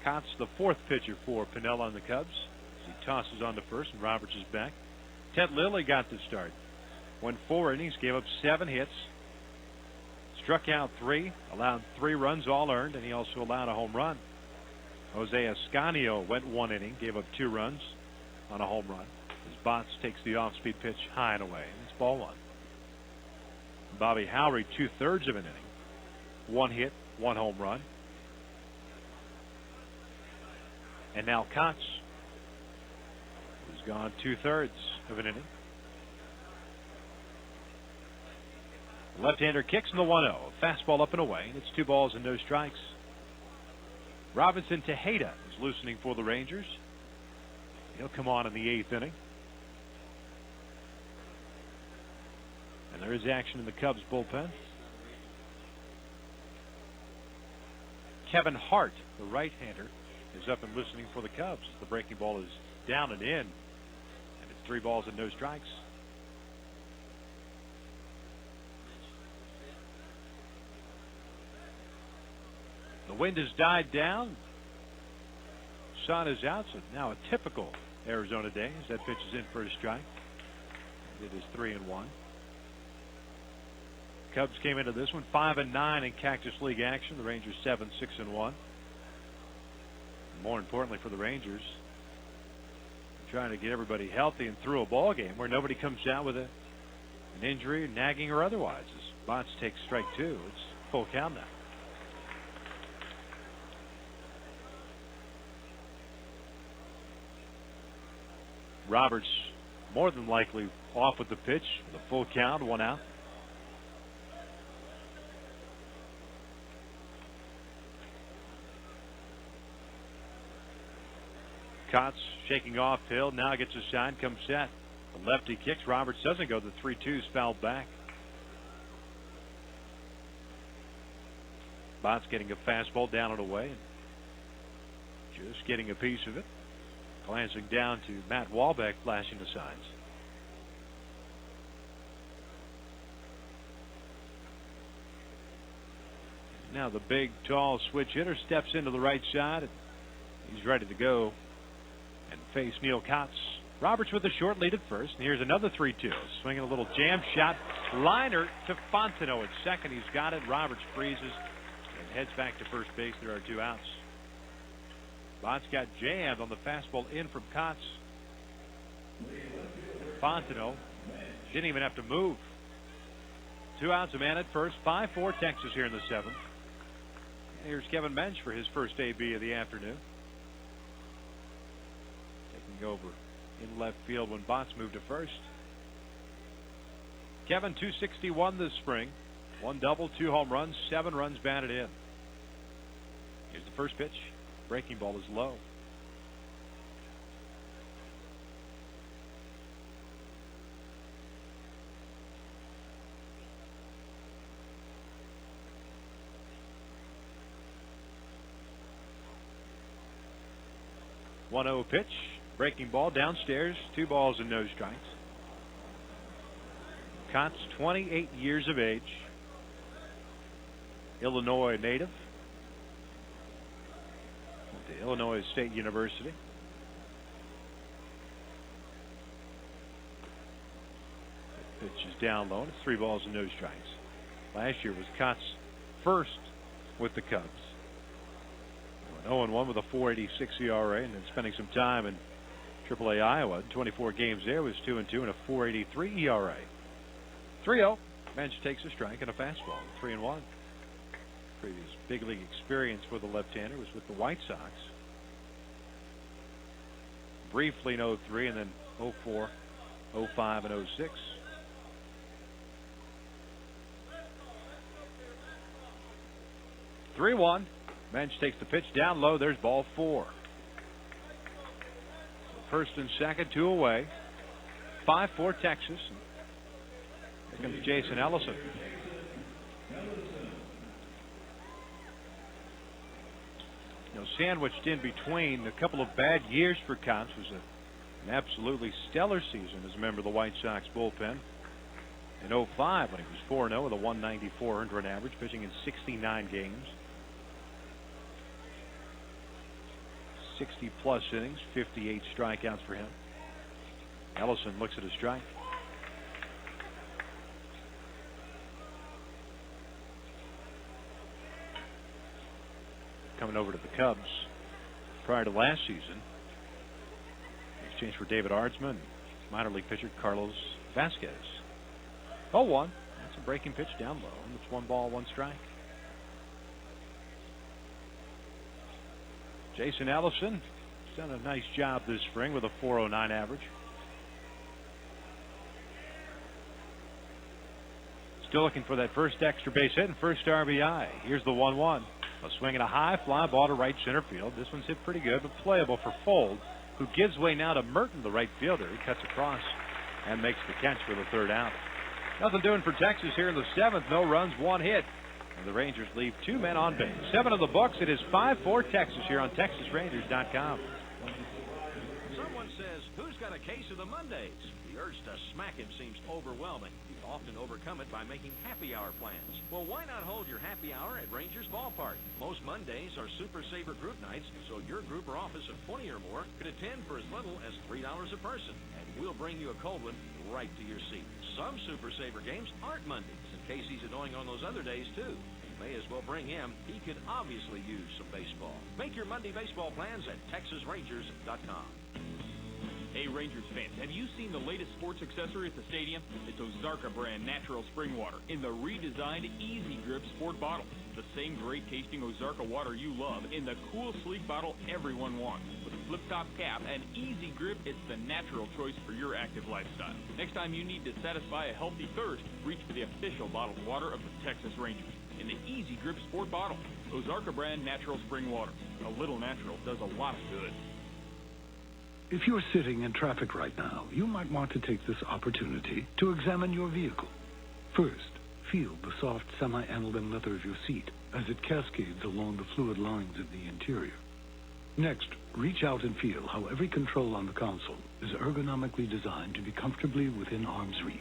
Cott's the fourth pitcher for Piniella on the Cubs. He tosses on to first, and Roberts is back. Ted Lilly got the start. Went 4 innings, gave up 7 hits, struck out 3, allowed 3 runs, all earned, and he also allowed a home run. Jose Ascanio went 1 inning, gave up 2 runs on a home run. As Botts takes the off-speed pitch high and away, and it's ball 1. Bobby Howry, 2/3 of an inning, 1 hit, 1 home run. And now Kotz, who's gone 2/3 of an inning. Left-hander kicks in the 1-0. Fastball up and away. It's 2 balls and no strikes. Robinson Tejeda is loosening for the Rangers. He'll come on in the 8th inning. And there is action in the Cubs bullpen. Kevin Hart, the right-hander, is up and listening for the Cubs. The breaking ball is down and in, and it's 3 balls and no strikes. The wind has died down. Sun is out, so now a typical Arizona day as that pitch is in for a strike. It is 3-1. Cubs came into this one 5-9 in Cactus League action. The Rangers 7-6-1. More importantly for the Rangers, trying to get everybody healthy and through a ball game where nobody comes out with an injury, nagging or otherwise. As Botts takes strike 2, it's full count now. Roberts more than likely off with the pitch, with a full count, 1 out. Kotz shaking off Hill, now gets a shine, comes set. The lefty kicks, Roberts doesn't go, the 3-2's fouled back. Botts getting a fastball down and away, and just getting a piece of it. Glancing down to Matt Wahlbeck, flashing the signs. Now the big, tall switch hitter steps into the right side. And he's ready to go and face Neil Kotz. Roberts with a short lead at first. And here's another 3-2. Swinging a little jam shot. Liner to Fontenot at second. He's got it. Roberts freezes and heads back to first base. There are 2 outs. Botts got jammed on the fastball in from Kotz. Fontenot didn't even have to move. 2 outs, a man at first. 5-4 Texas here in the 7th. Here's Kevin Mensch for his first AB of the afternoon. Taking over in left field when Botts moved to first. Kevin, 261 this spring. 1 double, 2 home runs, 7 runs batted in. Here's the first pitch. Breaking ball is low. One-0 pitch. Breaking ball downstairs. 2 balls and no strikes. Kotz, 28 years of age. Illinois native. To Illinois State University. The pitch is down low, and it's 3 balls and no strikes. Last year was Kotz first with the Cubs. 0-1 with a 4.86 ERA, and then spending some time in AAA Iowa. 24 games there was 2-2 and a 4.83 ERA. 3-0. Mensch takes a strike and a fastball. 3-1. Previous big league experience for the left-hander was with the White Sox. Briefly in 03 and then 04, 05, and 06. Three-1. Mensch takes the pitch down low. There's ball 4. First and second, 2 away. 5-4 Texas. Here comes Jason Ellison. Sandwiched in between a couple of bad years for Kotz was an absolutely stellar season as a member of the White Sox bullpen. In 05 when he was 4-0 with a 194 earned run average, pitching in 69 games. 60-plus innings, 58 strikeouts for him. Ellison looks at a strike. Coming over to the Cubs prior to last season. Exchange for David Ardsman, minor league pitcher Carlos Vasquez. 0-1. That's a breaking pitch down low. And it's 1 ball, 1 strike. Jason Ellison has done a nice job this spring with a .409 average. Still looking for that first extra base hit and first RBI. Here's the 1-1. A swing and a high fly ball to right center field. This one's hit pretty good, but playable for Fold, who gives way now to Merton, the right fielder. He cuts across and makes the catch for the 3rd out. Nothing doing for Texas here in the 7th. No runs, 1 hit. And the Rangers leave 2 men on base. 7 of the books. It is 5-4 Texas here on TexasRangers.com. Someone says, who's got a case of the Mondays? The urge to smack him seems overwhelming. You often overcome it by making happy hour plans. Well, why not hold your happy hour at Rangers Ballpark? Most Mondays are Super Saver group nights, so your group or office of 20 or more could attend for as little as $3 a person. And we'll bring you a cold one right to your seat. Some Super Saver games aren't Mondays, and Casey's annoying on those other days, too. You may as well bring him. He could obviously use some baseball. Make your Monday baseball plans at TexasRangers.com. Hey, Rangers fans, have you seen the latest sports accessory at the stadium? It's Ozarka brand natural spring water in the redesigned Easy Grip Sport bottle. The same great tasting Ozarka water you love in the cool, sleek bottle everyone wants. With a flip-top cap and Easy Grip, it's the natural choice for your active lifestyle. Next time you need to satisfy a healthy thirst, reach for the official bottled water of the Texas Rangers in the Easy Grip Sport bottle. Ozarka brand natural spring water. A little natural does a lot of good. If you're sitting in traffic right now, you might want to take this opportunity to examine your vehicle. First, feel the soft semi-aniline leather of your seat as it cascades along the fluid lines of the interior. Next, reach out and feel how every control on the console is ergonomically designed to be comfortably within arm's reach.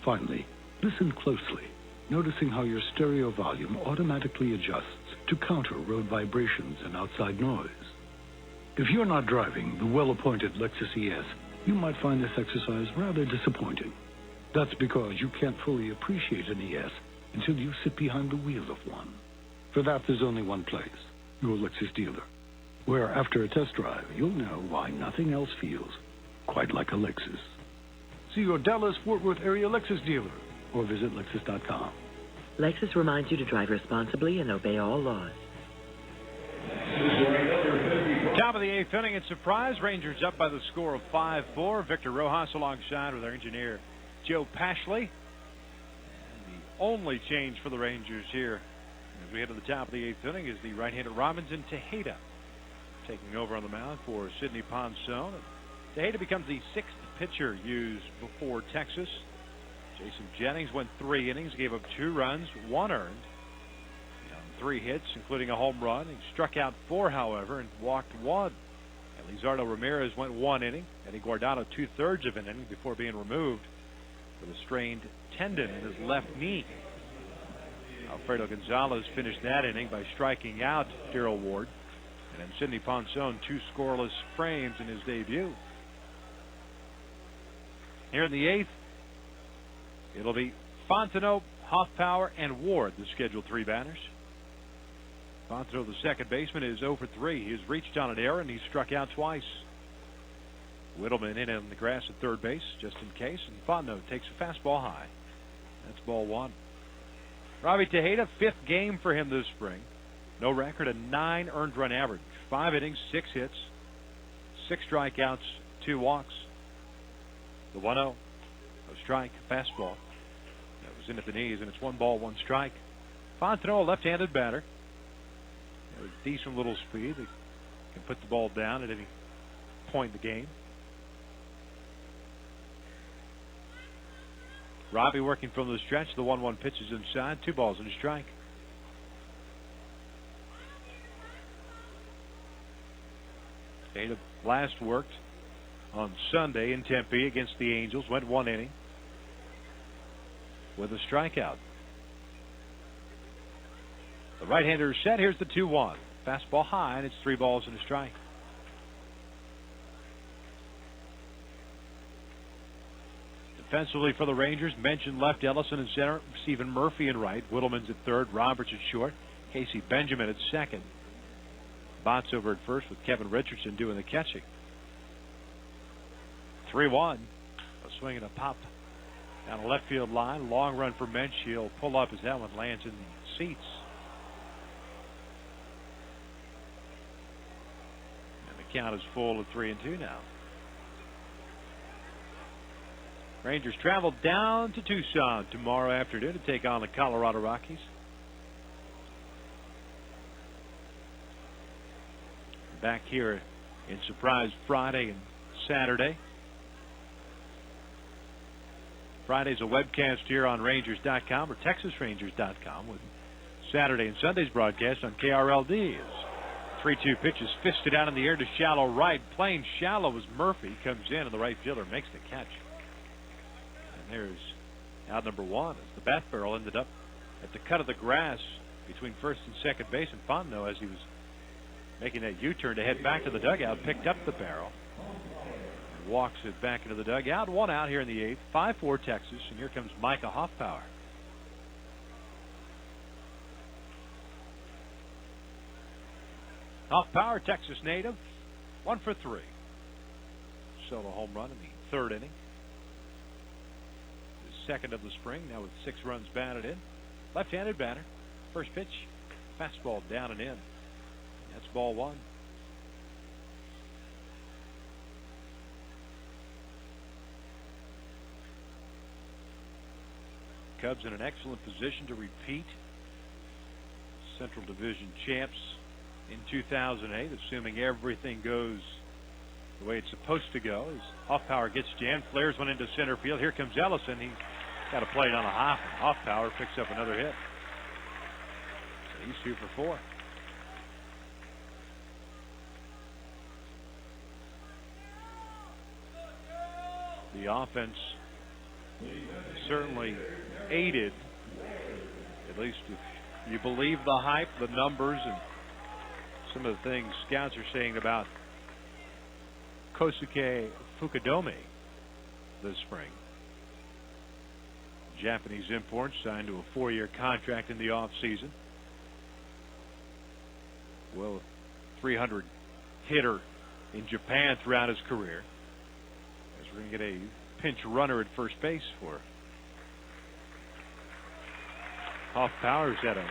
Finally, listen closely, noticing how your stereo volume automatically adjusts to counter road vibrations and outside noise. If you're not driving the well-appointed Lexus ES, you might find this exercise rather disappointing. That's because you can't fully appreciate an ES until you sit behind the wheel of one. For that, there's only one place, your Lexus dealer, where after a test drive, you'll know why nothing else feels quite like a Lexus. See your Dallas-Fort Worth area Lexus dealer or visit Lexus.com. Lexus reminds you to drive responsibly and obey all laws. Top of the 8th inning, it's surprise. Rangers up by the score of 5-4. Victor Rojas alongside with our engineer Joe Pashley. And the only change for the Rangers here as we head to the top of the 8th inning is the right-hander Robinson Tejeda taking over on the mound for Sidney Ponson. Tejeda becomes the 6th pitcher used before Texas. Jason Jennings went 3 innings, gave up 2 runs, 1 earned. 3 hits, including a home run. He struck out 4, however, and walked 1. And Lizardo Ramirez went 1 inning. Eddie Guardado 2/3 of an inning before being removed with a strained tendon in his left knee. Alfredo Gonzalez finished that inning by striking out Darrell Ward. And then Sidney Ponson 2 scoreless frames in his debut. Here in the 8th, it'll be Fontenot, Hoffpower, and Ward, the scheduled 3 batters. Fontenot, the second baseman, is 0 for 3. He has reached on an error, and he struck out twice. Whittleman in on the grass at third base, just in case, and Fontenot takes a fastball high. That's ball 1. Robbie Tejeda, 5th game for him this spring. No record, a 9 earned run average. 5 innings, 6 hits, 6 strikeouts, 2 walks. The 1-0, a strike, fastball. That was in at the knees, and it's 1 ball, 1 strike. Fontenot, a left-handed batter. With decent little speed. They can put the ball down at any point in the game. Robbie working from the stretch. The 1-1 pitch is inside. 2 balls and a strike. Tejeda last worked on Sunday in Tempe against the Angels. Went 1 inning with a strikeout. The right-hander is set. Here's the 2-1. Fastball high, and it's 3 balls and a strike. Defensively for the Rangers, mentioned left, Ellison in center, Stephen Murphy in right, Whittleman's at third, Roberts at short, Casey Benjamin at second. Bots over at first with Kevin Richardson doing the catching. 3-1. A swing and a pop down the left field line. Long run for Mensch. He'll pull up as that one lands in the seats. And the count is full of 3-2 now. Rangers travel down to Tucson tomorrow afternoon to take on the Colorado Rockies. Back here in Surprise Friday and Saturday. Friday's a webcast here on Rangers.com or TexasRangers.com with Saturday and Sunday's broadcast on KRLD. As 3-2 pitches fisted out in the air to shallow right. Playing shallow as Murphy comes in and the right fielder makes the catch. And there's out number one as the bat barrel ended up at the cut of the grass between first and second base. And Fontenot, as he was making that U-turn to head back to the dugout, picked up the barrel. Walks it back into the dugout. One out here in the eighth. 5-4 Texas. And here comes Micah Hoffpower. Hoffpower, Texas native. 1 for 3. Solo home run in the third inning. His second of the spring. Now with 6 runs batted in. Left-handed batter. First pitch. Fastball down and in. That's ball one. Cubs in an excellent position to repeat Central Division champs in 2008, assuming everything goes the way it's supposed to go. As Hoffpower gets jammed, flares one into center field. Here comes Ellison. He's got a plate on a hop. Hoffpower picks up another hit. So he's 2 for 4. The offense certainly aided, at least if you believe the hype, the numbers, and some of the things scouts are saying about Kosuke Fukudome this spring. Japanese import signed to a 4-year contract in the offseason. Well, 300 hitter in Japan throughout his career. As we're going to get a pinch runner at first base for Hoffpower's had a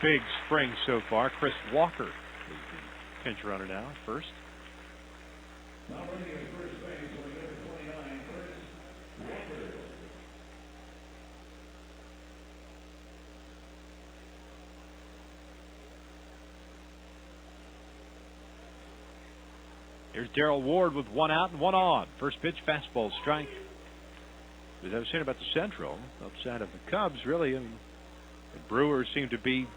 big spring so far. Chris Walker is the pinch runner now at first. Here's Darrell Ward with 1 out and 1 on. First pitch, fastball, strike. As I was saying about the Central, outside of the Cubs, really, I mean, the Brewers seem to be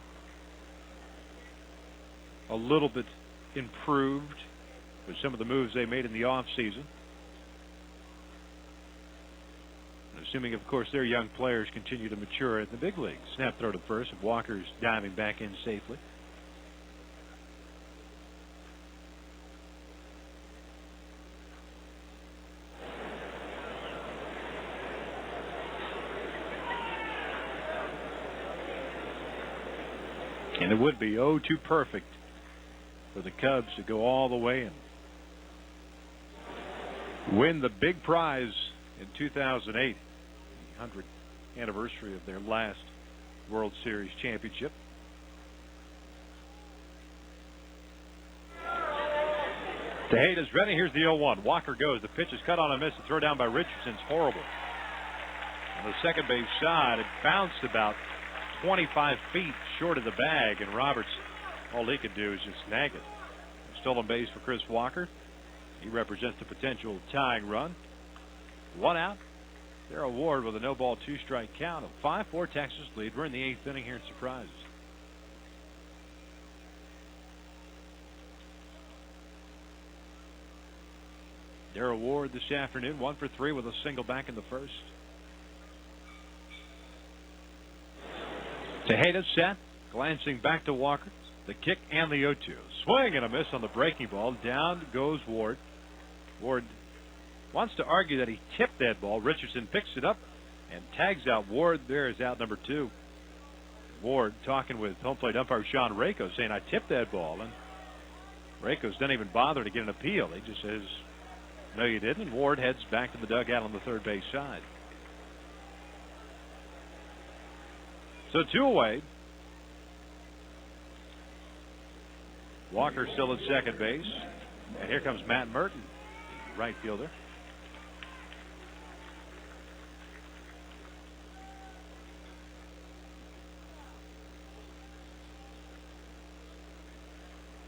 a little bit improved with some of the moves they made in the offseason. Assuming, of course, their young players continue to mature in the big leagues. Snap throw to first, and Walker's diving back in safely. And it would be too perfect for the Cubs to go all the way and win the big prize in 2008, the 100th anniversary of their last World Series championship. Tejeda's ready. Here's the 0-1. Walker goes. The pitch is cut on a miss. The throw down by Richardson's horrible. On the second base side, it bounced about 25 feet short of the bag, and Roberts, all he could do is just snag it. Stolen base for Chris Walker. He represents the potential tying run. 1 out. Darrell Ward with a no-ball, 2-strike count. A 5-4 Texas lead. We're in the 8th inning here in Surprises. Darrell Ward this afternoon, 1 for 3 with a single back in the first. Tejeda set, glancing back to Walker. The kick and the 0-2. Swing and a miss on the breaking ball. Down goes Ward. Ward wants to argue that he tipped that ball. Richardson picks it up and tags out Ward. There is out number 2. Ward talking with home plate umpire Sean Rakos, saying, I tipped that ball. And Rakos doesn't even bother to get an appeal. He just says, no, you didn't. And Ward heads back to the dugout on the third base side. So 2 away. Walker still at second base. And here comes Matt Merton, right fielder.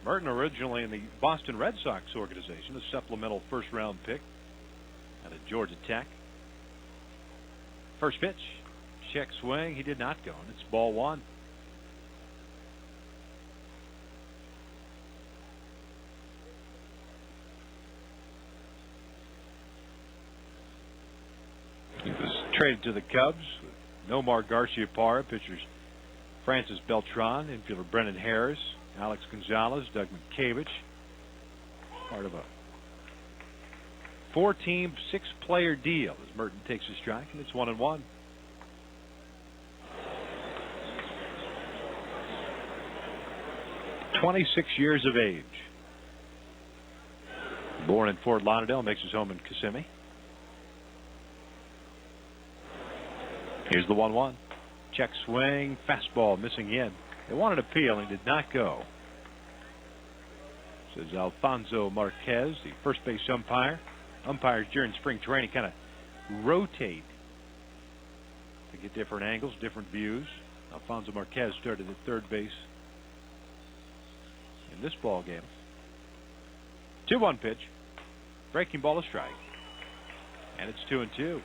Merton originally in the Boston Red Sox organization, a supplemental first-round pick out of Georgia Tech. First pitch, check swing, he did not go, and it's ball 1. He was traded to the Cubs. Nomar Garciaparra, pitchers Francis Beltran, infielder Brennan Harris, Alex Gonzalez, Doug Mientkiewicz, part of a 4-team, 6-player deal as Merton takes a strike, and it's 1-1. "26 years of age. Born in Fort Lauderdale, makes his home in Kissimmee. Here's the 1-1. Check swing, fastball missing in. They wanted an appeal and did not go. Says Alfonso Marquez, the first base umpire. Umpires during spring training kind of rotate to get different angles, different views. Alfonso Marquez started at third base in this ball game. 2-1 pitch. Breaking ball, a strike. And it's 2-2.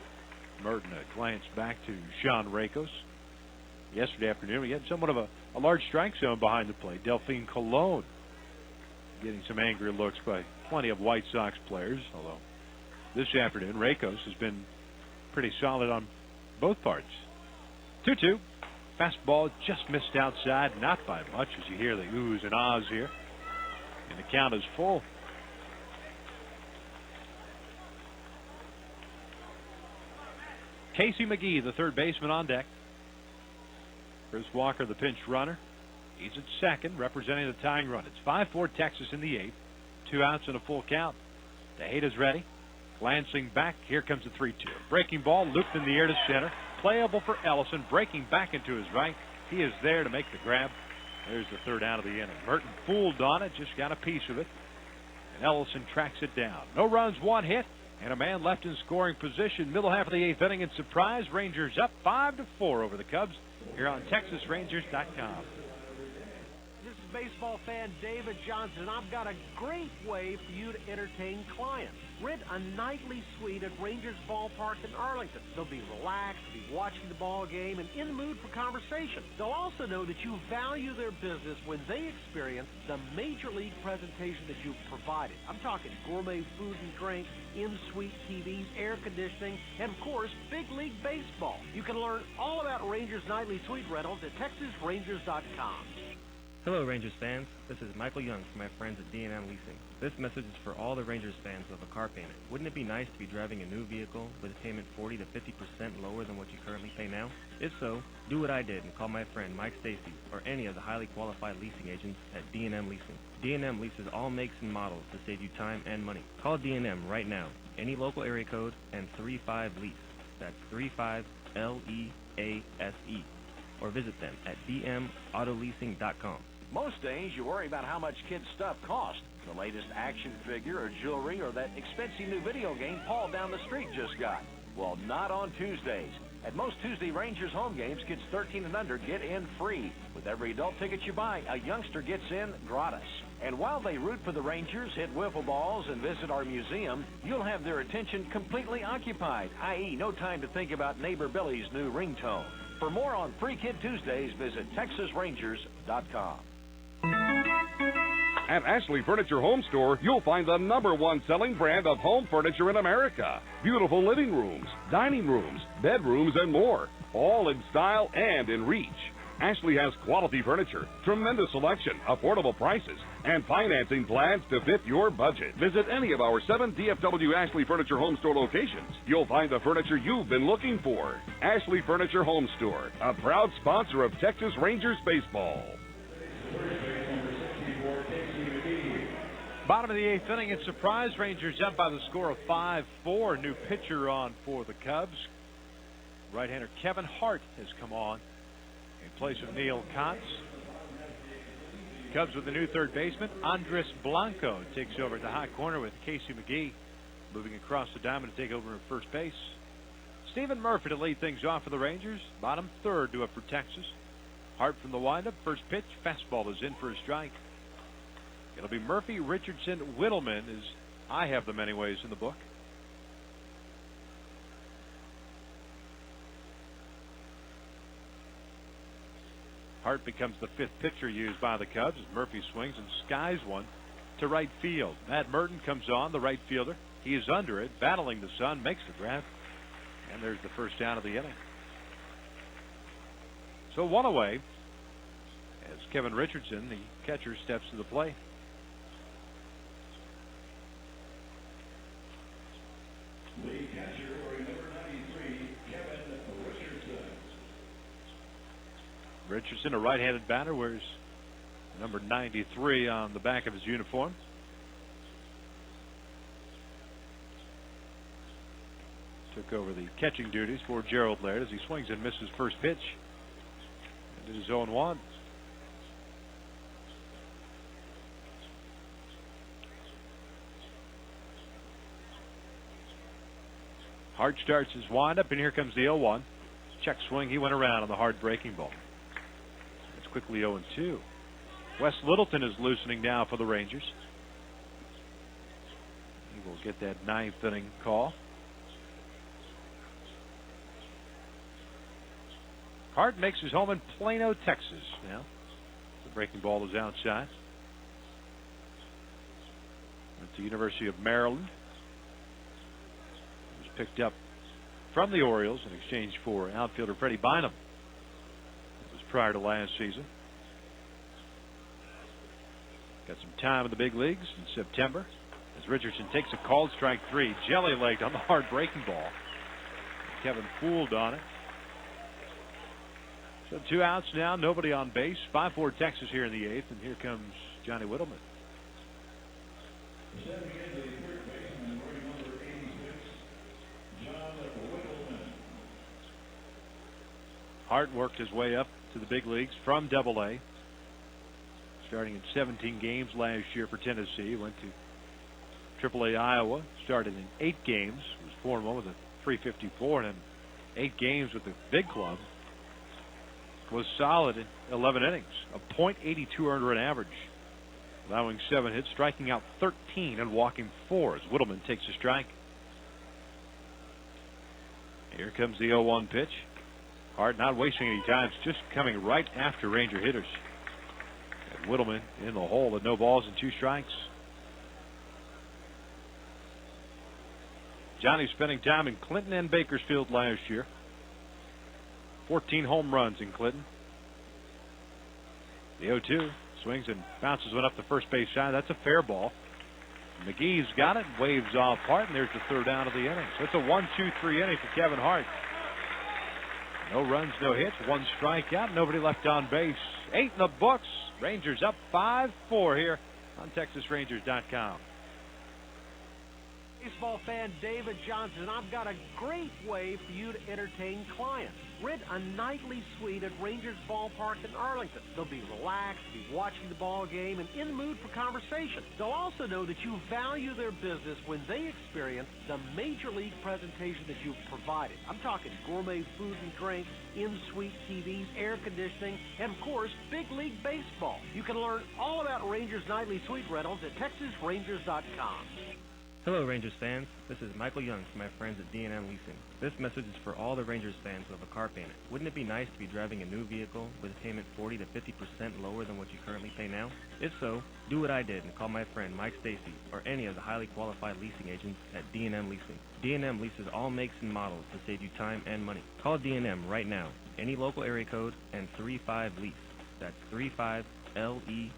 Merton, a glance back to Sean Rakos. Yesterday afternoon, we had somewhat of a large strike zone behind the plate. Delphine Colon getting some angry looks by plenty of White Sox players, although this afternoon, Rakos has been pretty solid on both parts. 2-2. Fastball just missed outside, not by much, as you hear the oohs and ahs here. And the count is full. Casey McGee, the third baseman, on deck. Chris Walker, the pinch runner. He's at second, representing the tying run. It's 5-4 Texas in the 8th. 2 outs and a full count. Tejeda's ready. Glancing back, here comes the 3-2. Breaking ball, looped in the air to center. Playable for Ellison, breaking back into his right. He is there to make the grab. There's the third out of the inning. Merton fooled on it, just got a piece of it. And Ellison tracks it down. No runs, 1 hit, and a man left in scoring position. Middle half of the 8th inning, and surprise, Rangers up 5-4 over the Cubs here on TexasRangers.com. This is baseball fan David Johnson. I've got a great way for you to entertain clients. Rent a nightly suite at Rangers Ballpark in Arlington. They'll be relaxed, be watching the ball game, and in the mood for conversation. They'll also know that you value their business when they experience the major league presentation that you've provided. I'm talking gourmet food and drink, in-suite TVs, air conditioning, and of course, big league baseball. You can learn all about Rangers nightly suite rentals at TexasRangers.com. Hello, Rangers fans. This is Michael Young from my friends at D&M Leasing. This message is for all the Rangers fans with a car payment. Wouldn't it be nice to be driving a new vehicle with a payment 40 to 50% lower than what you currently pay now? If so, do what I did and call my friend Mike Stacy or any of the highly qualified leasing agents at D&M Leasing. D&M leases all makes and models to save you time and money. Call D&M right now. Any local area code and 35LEASE. That's 35LEASE. Or visit them at dmautoleasing.com. Most days you worry about how much kids' stuff costs. The latest action figure or jewelry or that expensive new video game Paul down the street just got. Well, not on Tuesdays. At most Tuesday Rangers home games, kids 13 and under get in free. With every adult ticket you buy, a youngster gets in gratis. And while they root for the Rangers, hit wiffle balls, and visit our museum, you'll have their attention completely occupied, i.e. no time to think about neighbor Billy's new ringtone. For more on Free Kid Tuesdays, visit TexasRangers.com. At Ashley Furniture Home Store, you'll find the #1 selling brand of home furniture in America. Beautiful living rooms, dining rooms, bedrooms, and more, all in style and in reach. Ashley has quality furniture, tremendous selection, affordable prices, and financing plans to fit your budget. Visit any of our 7 DFW Ashley Furniture Home Store locations. You'll find the furniture you've been looking for. Ashley Furniture Home Store, a proud sponsor of Texas Rangers baseball. Bottom of the 8th inning, it's Surprise. Rangers up by the score of 5-4. New pitcher on for the Cubs. Right-hander Kevin Hart has come on in place of Neil Kotz. Cubs with the new third baseman, Andres Blanco, takes over at the high corner with Casey McGee moving across the diamond to take over at first base. Stephen Murphy to lead things off for the Rangers. Bottom third due up for Texas. Hart from the windup. First pitch, fastball is in for a strike. It'll be Murphy, Richardson, Whittleman, as I have them anyways in the book. Hart becomes the 5th pitcher used by the Cubs as Murphy swings and skies one to right field. Matt Merton comes on, the right fielder. He is under it, battling the sun, makes the grab, and there's the first down of the inning. So one away as Kevin Richardson, the catcher, steps to the plate. The catcher for number 93, Kevin Richardson. Richardson, a right-handed batter, wears number 93 on the back of his uniform. Took over the catching duties for Gerald Laird as he swings and misses first pitch. And it is 0-1. Hart starts his windup, and here comes the 0-1. Check swing, he went around on the hard breaking ball. It's quickly 0-2. Wes Littleton is loosening now for the Rangers. He will get that 9th inning call. Hart makes his home in Plano, Texas now. The breaking ball is outside. Went to the University of Maryland. He was picked up from the Orioles in exchange for outfielder Freddie Bynum. It was prior to last season. Got some time in the big leagues in September as Richardson takes a called strike 3, jelly-legged on the hard breaking ball. Kevin fooled on it. So 2 outs now, nobody on base. 5-4 Texas here in the 8th, and here comes Johnny Whittleman. Hart worked his way up to the big leagues from Double-A, starting in 17 games last year for Tennessee. Went to AAA Iowa, started in 8 games, was 4-1 with a .354, and in 8 games with the big club. Was solid in 11 innings, a .82 earned run average, allowing 7 hits, striking out 13 and walking 4 as Whittleman takes a strike. Here comes the 0-1 pitch. Hart not wasting any time, it's just coming right after Ranger hitters. And Whittleman in the hole with no balls and 2 strikes. Johnny spending time in Clinton and Bakersfield last year. 14 home runs in Clinton. The 0-2 swings and bounces one up the first base side. That's a fair ball. McGee's got it, waves off Hart, and there's the 3rd down of the inning. So it's a 1-2-3 inning for Kevin Hart. No runs, no hits, 1 strikeout, nobody left on base. 8 in the books. Rangers up 5-4 here on TexasRangers.com. Baseball fan David Johnson, I've got a great way for you to entertain clients. Rent a nightly suite at Rangers Ballpark in Arlington. They'll be relaxed, be watching the ball game, and in the mood for conversation. They'll also know that you value their business when they experience the major league presentation that you've provided. I'm talking gourmet food and drink, in-suite TVs, air conditioning, and of course, big league baseball. You can learn all about Rangers nightly suite rentals at TexasRangers.com. Hello, Rangers fans. This is Michael Young from my friends at D&M Leasing. This message is for all the Rangers fans who have a car payment. Wouldn't it be nice to be driving a new vehicle with a payment 40 to 50% lower than what you currently pay now? If so, do what I did and call my friend Mike Stacy or any of the highly qualified leasing agents at D&M Leasing. D&M leases all makes and models to save you time and money. Call D&M right now. Any local area code and 35LEASE. That's 35LEASE.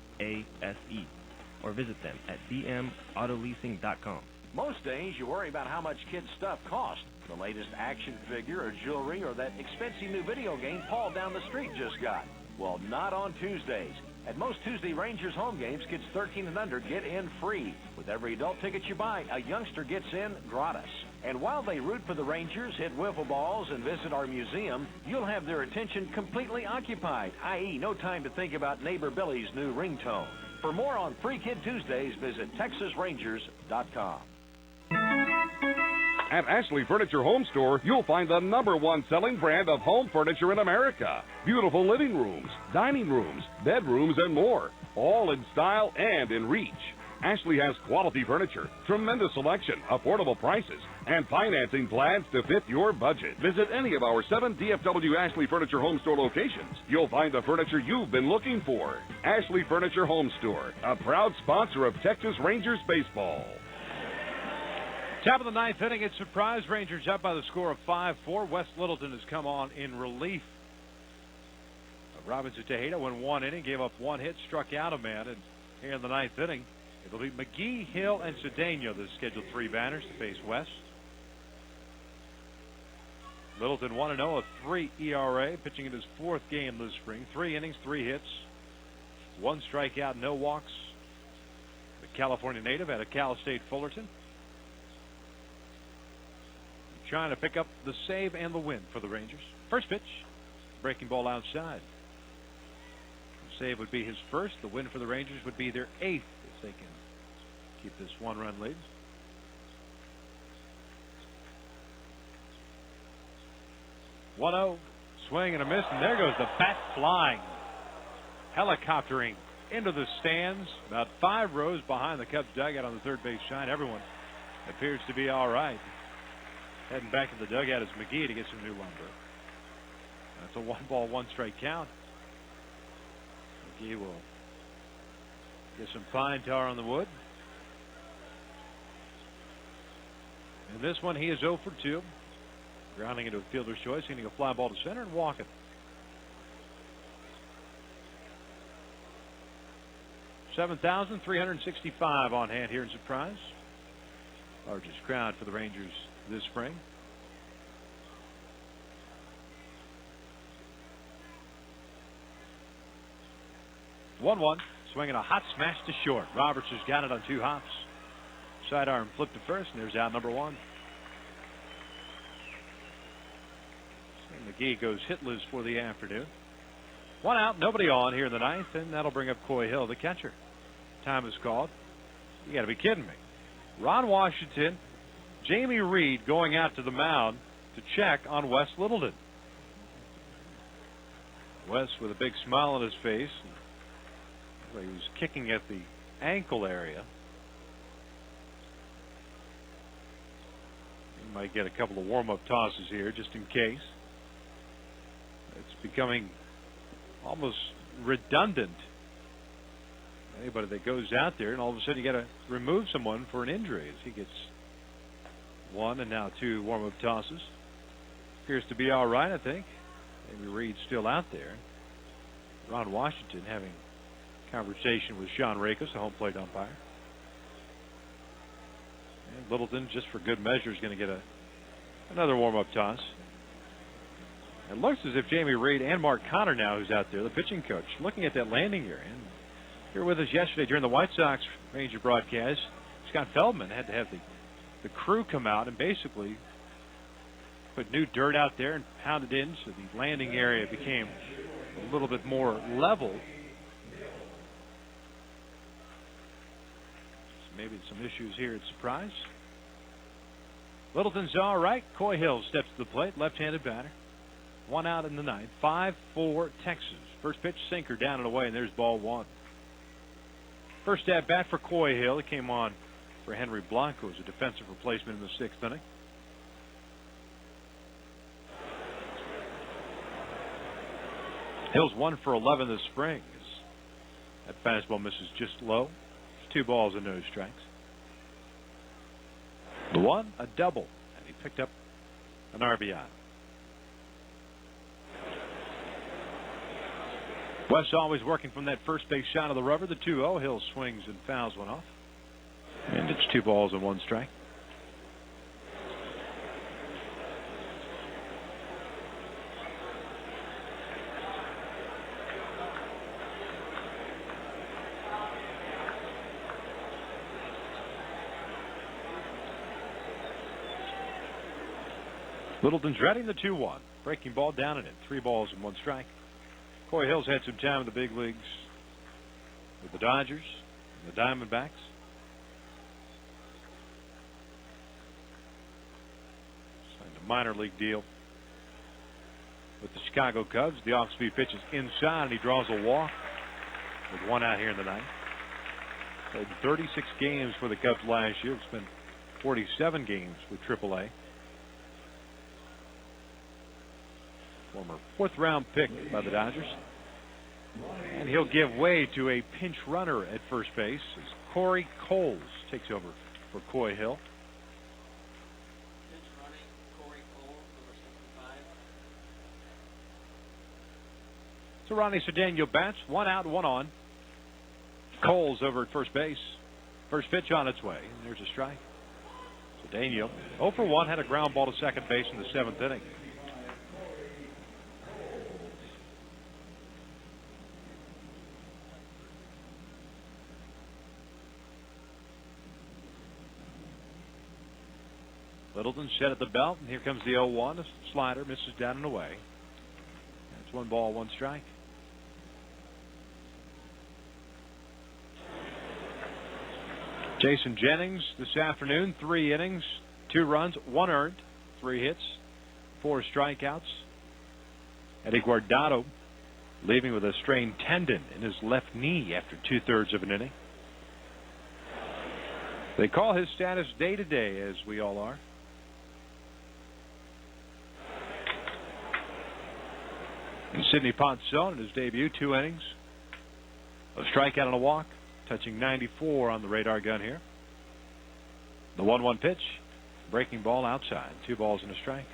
Or visit them at dmautoleasing.com. Most days you worry about how much kids' stuff costs. The latest action figure or jewelry or that expensive new video game Paul down the street just got. Well, not on Tuesdays. At most Tuesday Rangers home games, kids 13 and under get in free. With every adult ticket you buy, a youngster gets in gratis. And while they root for the Rangers, hit wiffle balls, and visit our museum, you'll have their attention completely occupied, i.e. no time to think about neighbor Billy's new ringtone. For more on Free Kid Tuesdays, visit TexasRangers.com. At Ashley Furniture Home Store, you'll find the #1 selling brand of home furniture in America. Beautiful living rooms, dining rooms, bedrooms, and more, all in style and in reach. Ashley has quality furniture, tremendous selection, affordable prices, and financing plans to fit your budget. Visit any of our 7 DFW Ashley Furniture Home Store locations. You'll find the furniture you've been looking for. Ashley Furniture Home Store, a proud sponsor of Texas Rangers baseball. Top of the ninth inning, it's Surprise. Rangers up by the score of 5-4. Wes Littleton has come on in relief of Robinson Tejeda. Went 1 inning, gave up 1 hit, struck out a man. And here in the ninth inning, it'll be McGee, Hill, and Cedeno, the scheduled 3 batters to face West. Littleton 1-0, a 3 ERA, pitching in his 4th game this spring. 3 innings, 3 hits, 1 strikeout, no walks. The California native had a Cal State Fullerton. Trying to pick up the save and the win for the Rangers. First pitch, breaking ball outside. The save would be his first. The win for the Rangers would be their 8th if they can keep this 1-run lead. Swing and a miss, and there goes the bat flying, helicoptering into the stands, about 5 rows behind the Cubs dugout on the third base side. Everyone appears to be all right. Heading back to the dugout is McGee to get some new lumber. That's a 1-ball, 1-strike count. McGee will get some pine tar on the wood. In this one, he is 0 for 2. Grounding into a fielder's choice, hitting a fly ball to center and walking. $7,365 on hand here in Surprise. Largest crowd for the Rangers this spring. One, swinging a hot smash to short. Roberts has got it on 2 hops. Sidearm flipped to first, and there's out number 1. And McGee goes hitless for the afternoon. 1 out, nobody on here in the 9th, and that'll bring up Coy Hill, the catcher. Time is called. You got to be kidding me. Ron Washington, Jamie Reed going out to the mound to check on Wes Littleton. Wes with a big smile on his face. He was kicking at the ankle area. He might get a couple of warm-up tosses here just in case. It's becoming almost redundant. Anybody that goes out there and all of a sudden you got to remove someone for an injury as he gets 1 and now 2 warm-up tosses. Appears to be all right, I think. Maybe Reed's still out there. Ron Washington having conversation with Sean Rakos, the home plate umpire. And Littleton, just for good measure, is going to get another warm-up toss. It looks as if Jamie Reed and Mark Connor now, who's out there, the pitching coach, looking at that landing area. And here with us yesterday during the White Sox Ranger broadcast, Scott Feldman had to have the crew come out and basically put new dirt out there and pound it in so the landing area became a little bit more level. Maybe some issues here at Surprise. Littleton's all right. Coy Hill steps to the plate, left-handed batter. 1 out in the 9th. 5-4 Texas. First pitch, sinker down and away, and there's ball 1. First at bat for Coy Hill. He came on for Henry Blanco as a defensive replacement in the 6th inning. Hill's 1 for 11 this spring. That fastball misses just low. It's 2 balls and no strikes. The 1, a double, and he picked up an RBI. West always working from that first base shot of the rubber. The 2-0. Hill swings and fouls one off. And it's 2 balls and 1 strike. Littleton's ready in the 2-1. Breaking ball down and in. 3 balls and 1 strike. Coy Hill's had some time in the big leagues with the Dodgers and the Diamondbacks. Signed a minor league deal with the Chicago Cubs. The off-speed pitch is inside, and he draws a walk with 1 out here in the 9th. Played 36 games for the Cubs last year. It's been 47 games with AAA. Former 4th-round pick by the Dodgers. And he'll give way to a pinch runner at first base as Corey Coles takes over for Coy Hill. So Ronnie Cedeno bats, 1 out, 1 on. Coles over at first base. First pitch on its way. And there's a strike. Cedeno 0 for 1, had a ground ball to second base in the 7th inning. Littleton set at the belt, and here comes the 0-1. A slider misses down and away. That's 1 ball, 1 strike. Jason Jennings this afternoon, 3 innings, 2 runs, 1 earned, 3 hits, 4 strikeouts. Eddie Guardado leaving with a strained tendon in his left knee after 2/3 of an inning. They call his status day-to-day, as we all are. And Sidney Ponson in his debut, 2 innings, a strikeout and a walk, touching 94 on the radar gun here. The 1-1 pitch, breaking ball outside, 2 balls and a strike.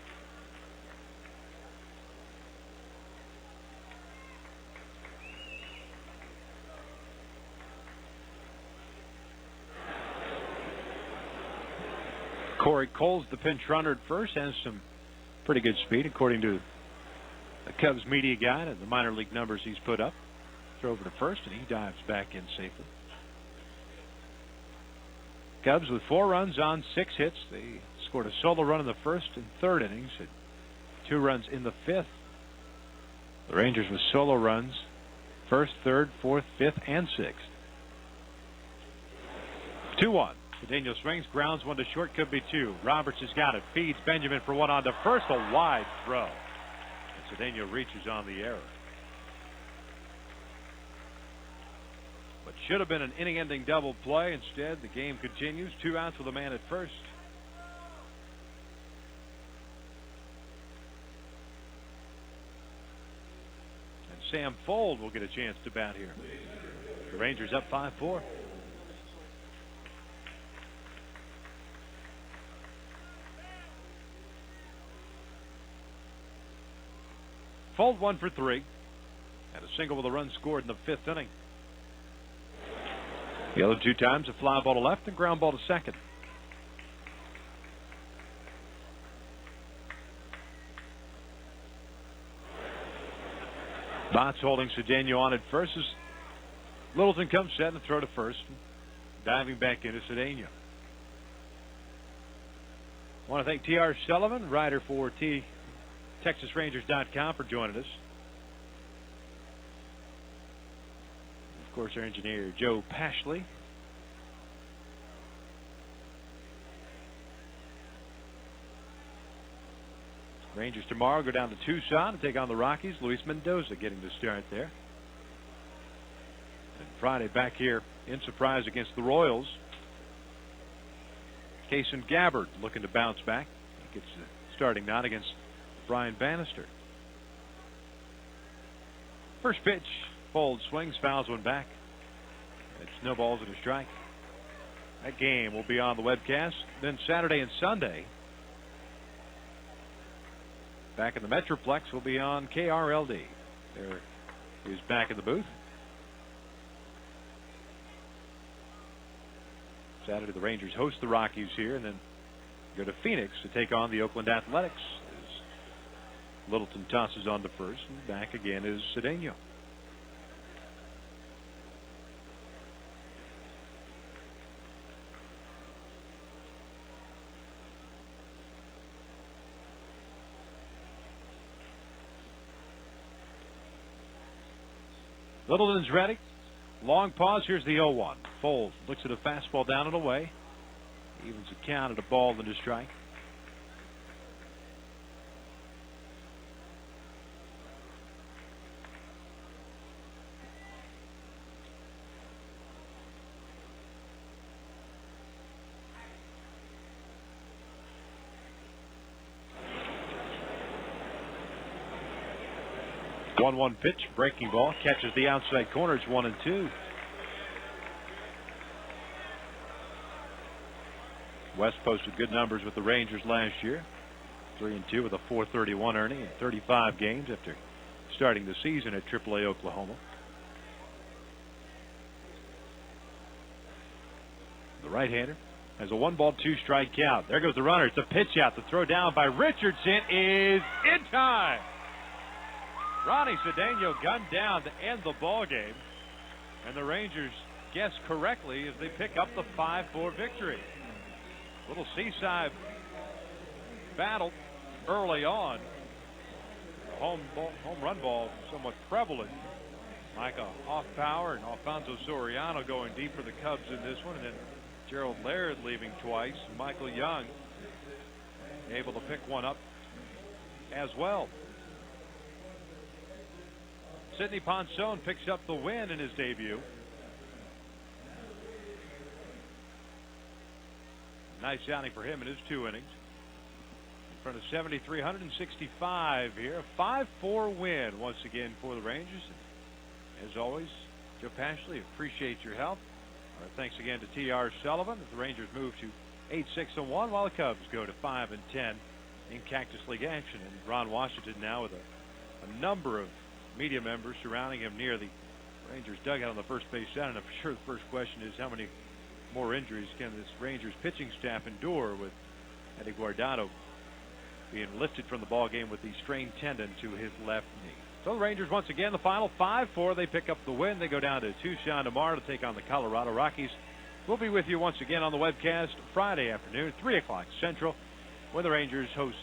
Corey Coles, the pinch runner at first, has some pretty good speed, according to the Cubs media guide and the minor league numbers he's put up. Throw over to first, and he dives back in safely. Cubs with 4 runs on 6 hits. They scored a solo run in the 1st and 3rd innings, and 2 runs in the 5th. The Rangers with solo runs 1st, 3rd, 4th, 5th, and 6th. 2-1. Cedeno swings, grounds 1 to short, could be 2. Roberts has got it, feeds Benjamin for 1 on to first, a wide throw. And Cedeno reaches on the error. But should have been an inning-ending double play. Instead, the game continues. 2 outs with a man at first. And Sam Fuld will get a chance to bat here. The Rangers up 5-4. Fuld 1 for 3. And a single with a run scored in the 5th inning. The other 2 times, a fly ball to left and ground ball to second. Botts holding Cedeno on at first as Littleton comes set and throw to first. Diving back into Cedeno. I want to thank T.R. Sullivan, writer for TexasRangers.com, for joining us. Of course, our engineer, Joe Pashley. Rangers tomorrow go down to Tucson to take on the Rockies. Luis Mendoza getting the start there. And Friday back here in Surprise against the Royals. Kason Gabbard looking to bounce back. He gets the starting nod against Brian Bannister. First pitch, Fold swings, fouls one back. It snowballs at a strike. That game will be on the webcast. Then Saturday and Sunday, back in the Metroplex, will be on KRLD. There is back in the booth. Saturday, the Rangers host the Rockies here and then go to Phoenix to take on the Oakland Athletics. As Littleton tosses on to first, and back again is Cedeno. Littleton's ready. Long pause. Here's the 0-1. Fold looks at a fastball down and away. Evens the count at a ball and a strike. One pitch, breaking ball, catches the outside corner. It's 1-2. West posted good numbers with the Rangers last year. 3-2 with a .431 earning in 35 games after starting the season at AAA Oklahoma. The right-hander has a 1-2 strike count. There goes the runner. It's a pitch out. The throw down by Richardson is in time. Ronnie Cedeno gunned down to end the ball game, and the Rangers guessed correctly as they pick up the 5-4 victory. Little seaside battle early on. Home run ball somewhat prevalent. Micah off power and Alfonso Soriano going deep for the Cubs in this one, and then Gerald Laird leaving twice. Michael Young able to pick one up as well. Sidney Ponson picks up the win in his debut. Nice outing for him in his 2 innings. In front of 7,365 here. A 5-4 win once again for the Rangers. As always, Joe Pashley, appreciate your help. Thanks again to T.R. Sullivan as the Rangers move to 8-6-1 while the Cubs go to 5-10 in Cactus League action. And Ron Washington now with a number of media members surrounding him near the Rangers dugout on the first base side. And I'm sure the first question is how many more injuries can this Rangers pitching staff endure, with Eddie Guardado being lifted from the ball game with the strained tendon to his left knee. So the Rangers once again the final 5-4. They pick up the win. They go down to Tucson tomorrow to take on the Colorado Rockies. We'll be with you once again on the webcast Friday afternoon, 3 o'clock Central, when the Rangers host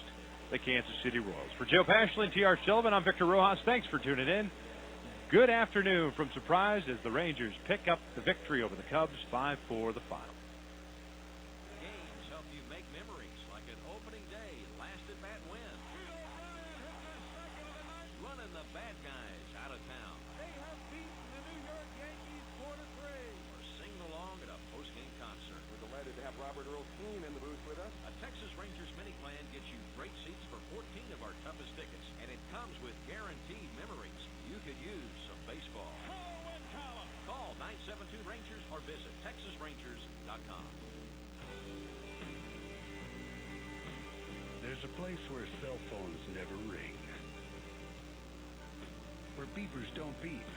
the Kansas City Royals. For Joe Pashley and T.R. Sullivan, I'm Victor Rojas. Thanks for tuning in. Good afternoon from Surprise as the Rangers pick up the victory over the Cubs, 5-4 the final. Games help you make memories, like an opening day, last at bat win. Running the bad guys out of town. They have beaten the New York Yankees 4-3. Or sing along at a post-game concert. We're delighted to have Robert Earl Keen in the booth with us. A Texas Rangers mini plan gets you great seats for 14 of our toughest tickets, and it comes with guaranteed memories. You could use some baseball. Call 972-RANGERS or visit TexasRangers.com. There's a place where cell phones never ring, where beepers don't beep,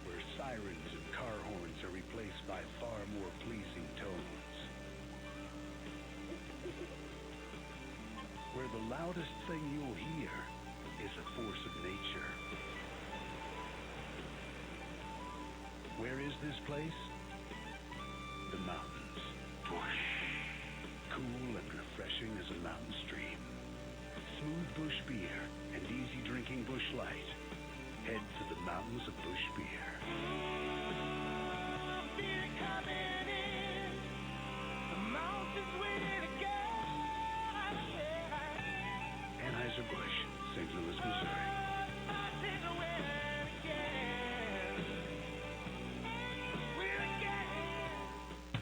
where sirens and car horns are replaced by far more pleasing tones, where the loudest thing you'll hear is a force of nature. Where is this place? The mountains. Bush. Cool and refreshing as a mountain stream. Smooth Bush beer and easy drinking Bush Light. Head for the mountains of Bush beer. Beer coming in. The mountains waiting to go. Anheuser-Busch, St. Louis, Missouri.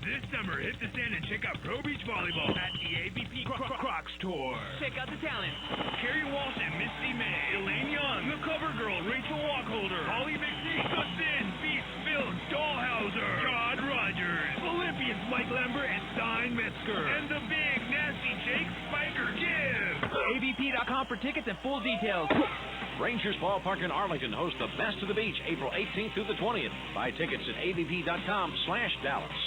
This summer, hit the sand and check out Pro Beach Volleyball at the AVP Crocs Tour. Check out the talent. Carrie Walsh and Misty May, Elaine Young, The Cover Girl, Rachel Walkholder, Holly McNeese, Dustin, Beast Phil, Dahlhauser, Todd Rogers, Olympians Mike Lambert and Stein Metzger, and the big nasty Jake Spiker Gibb. AVP.com for tickets and full details. Rangers Ballpark in Arlington hosts the Best of the Beach April 18th through the 20th. Buy tickets at avp.com/Dallas.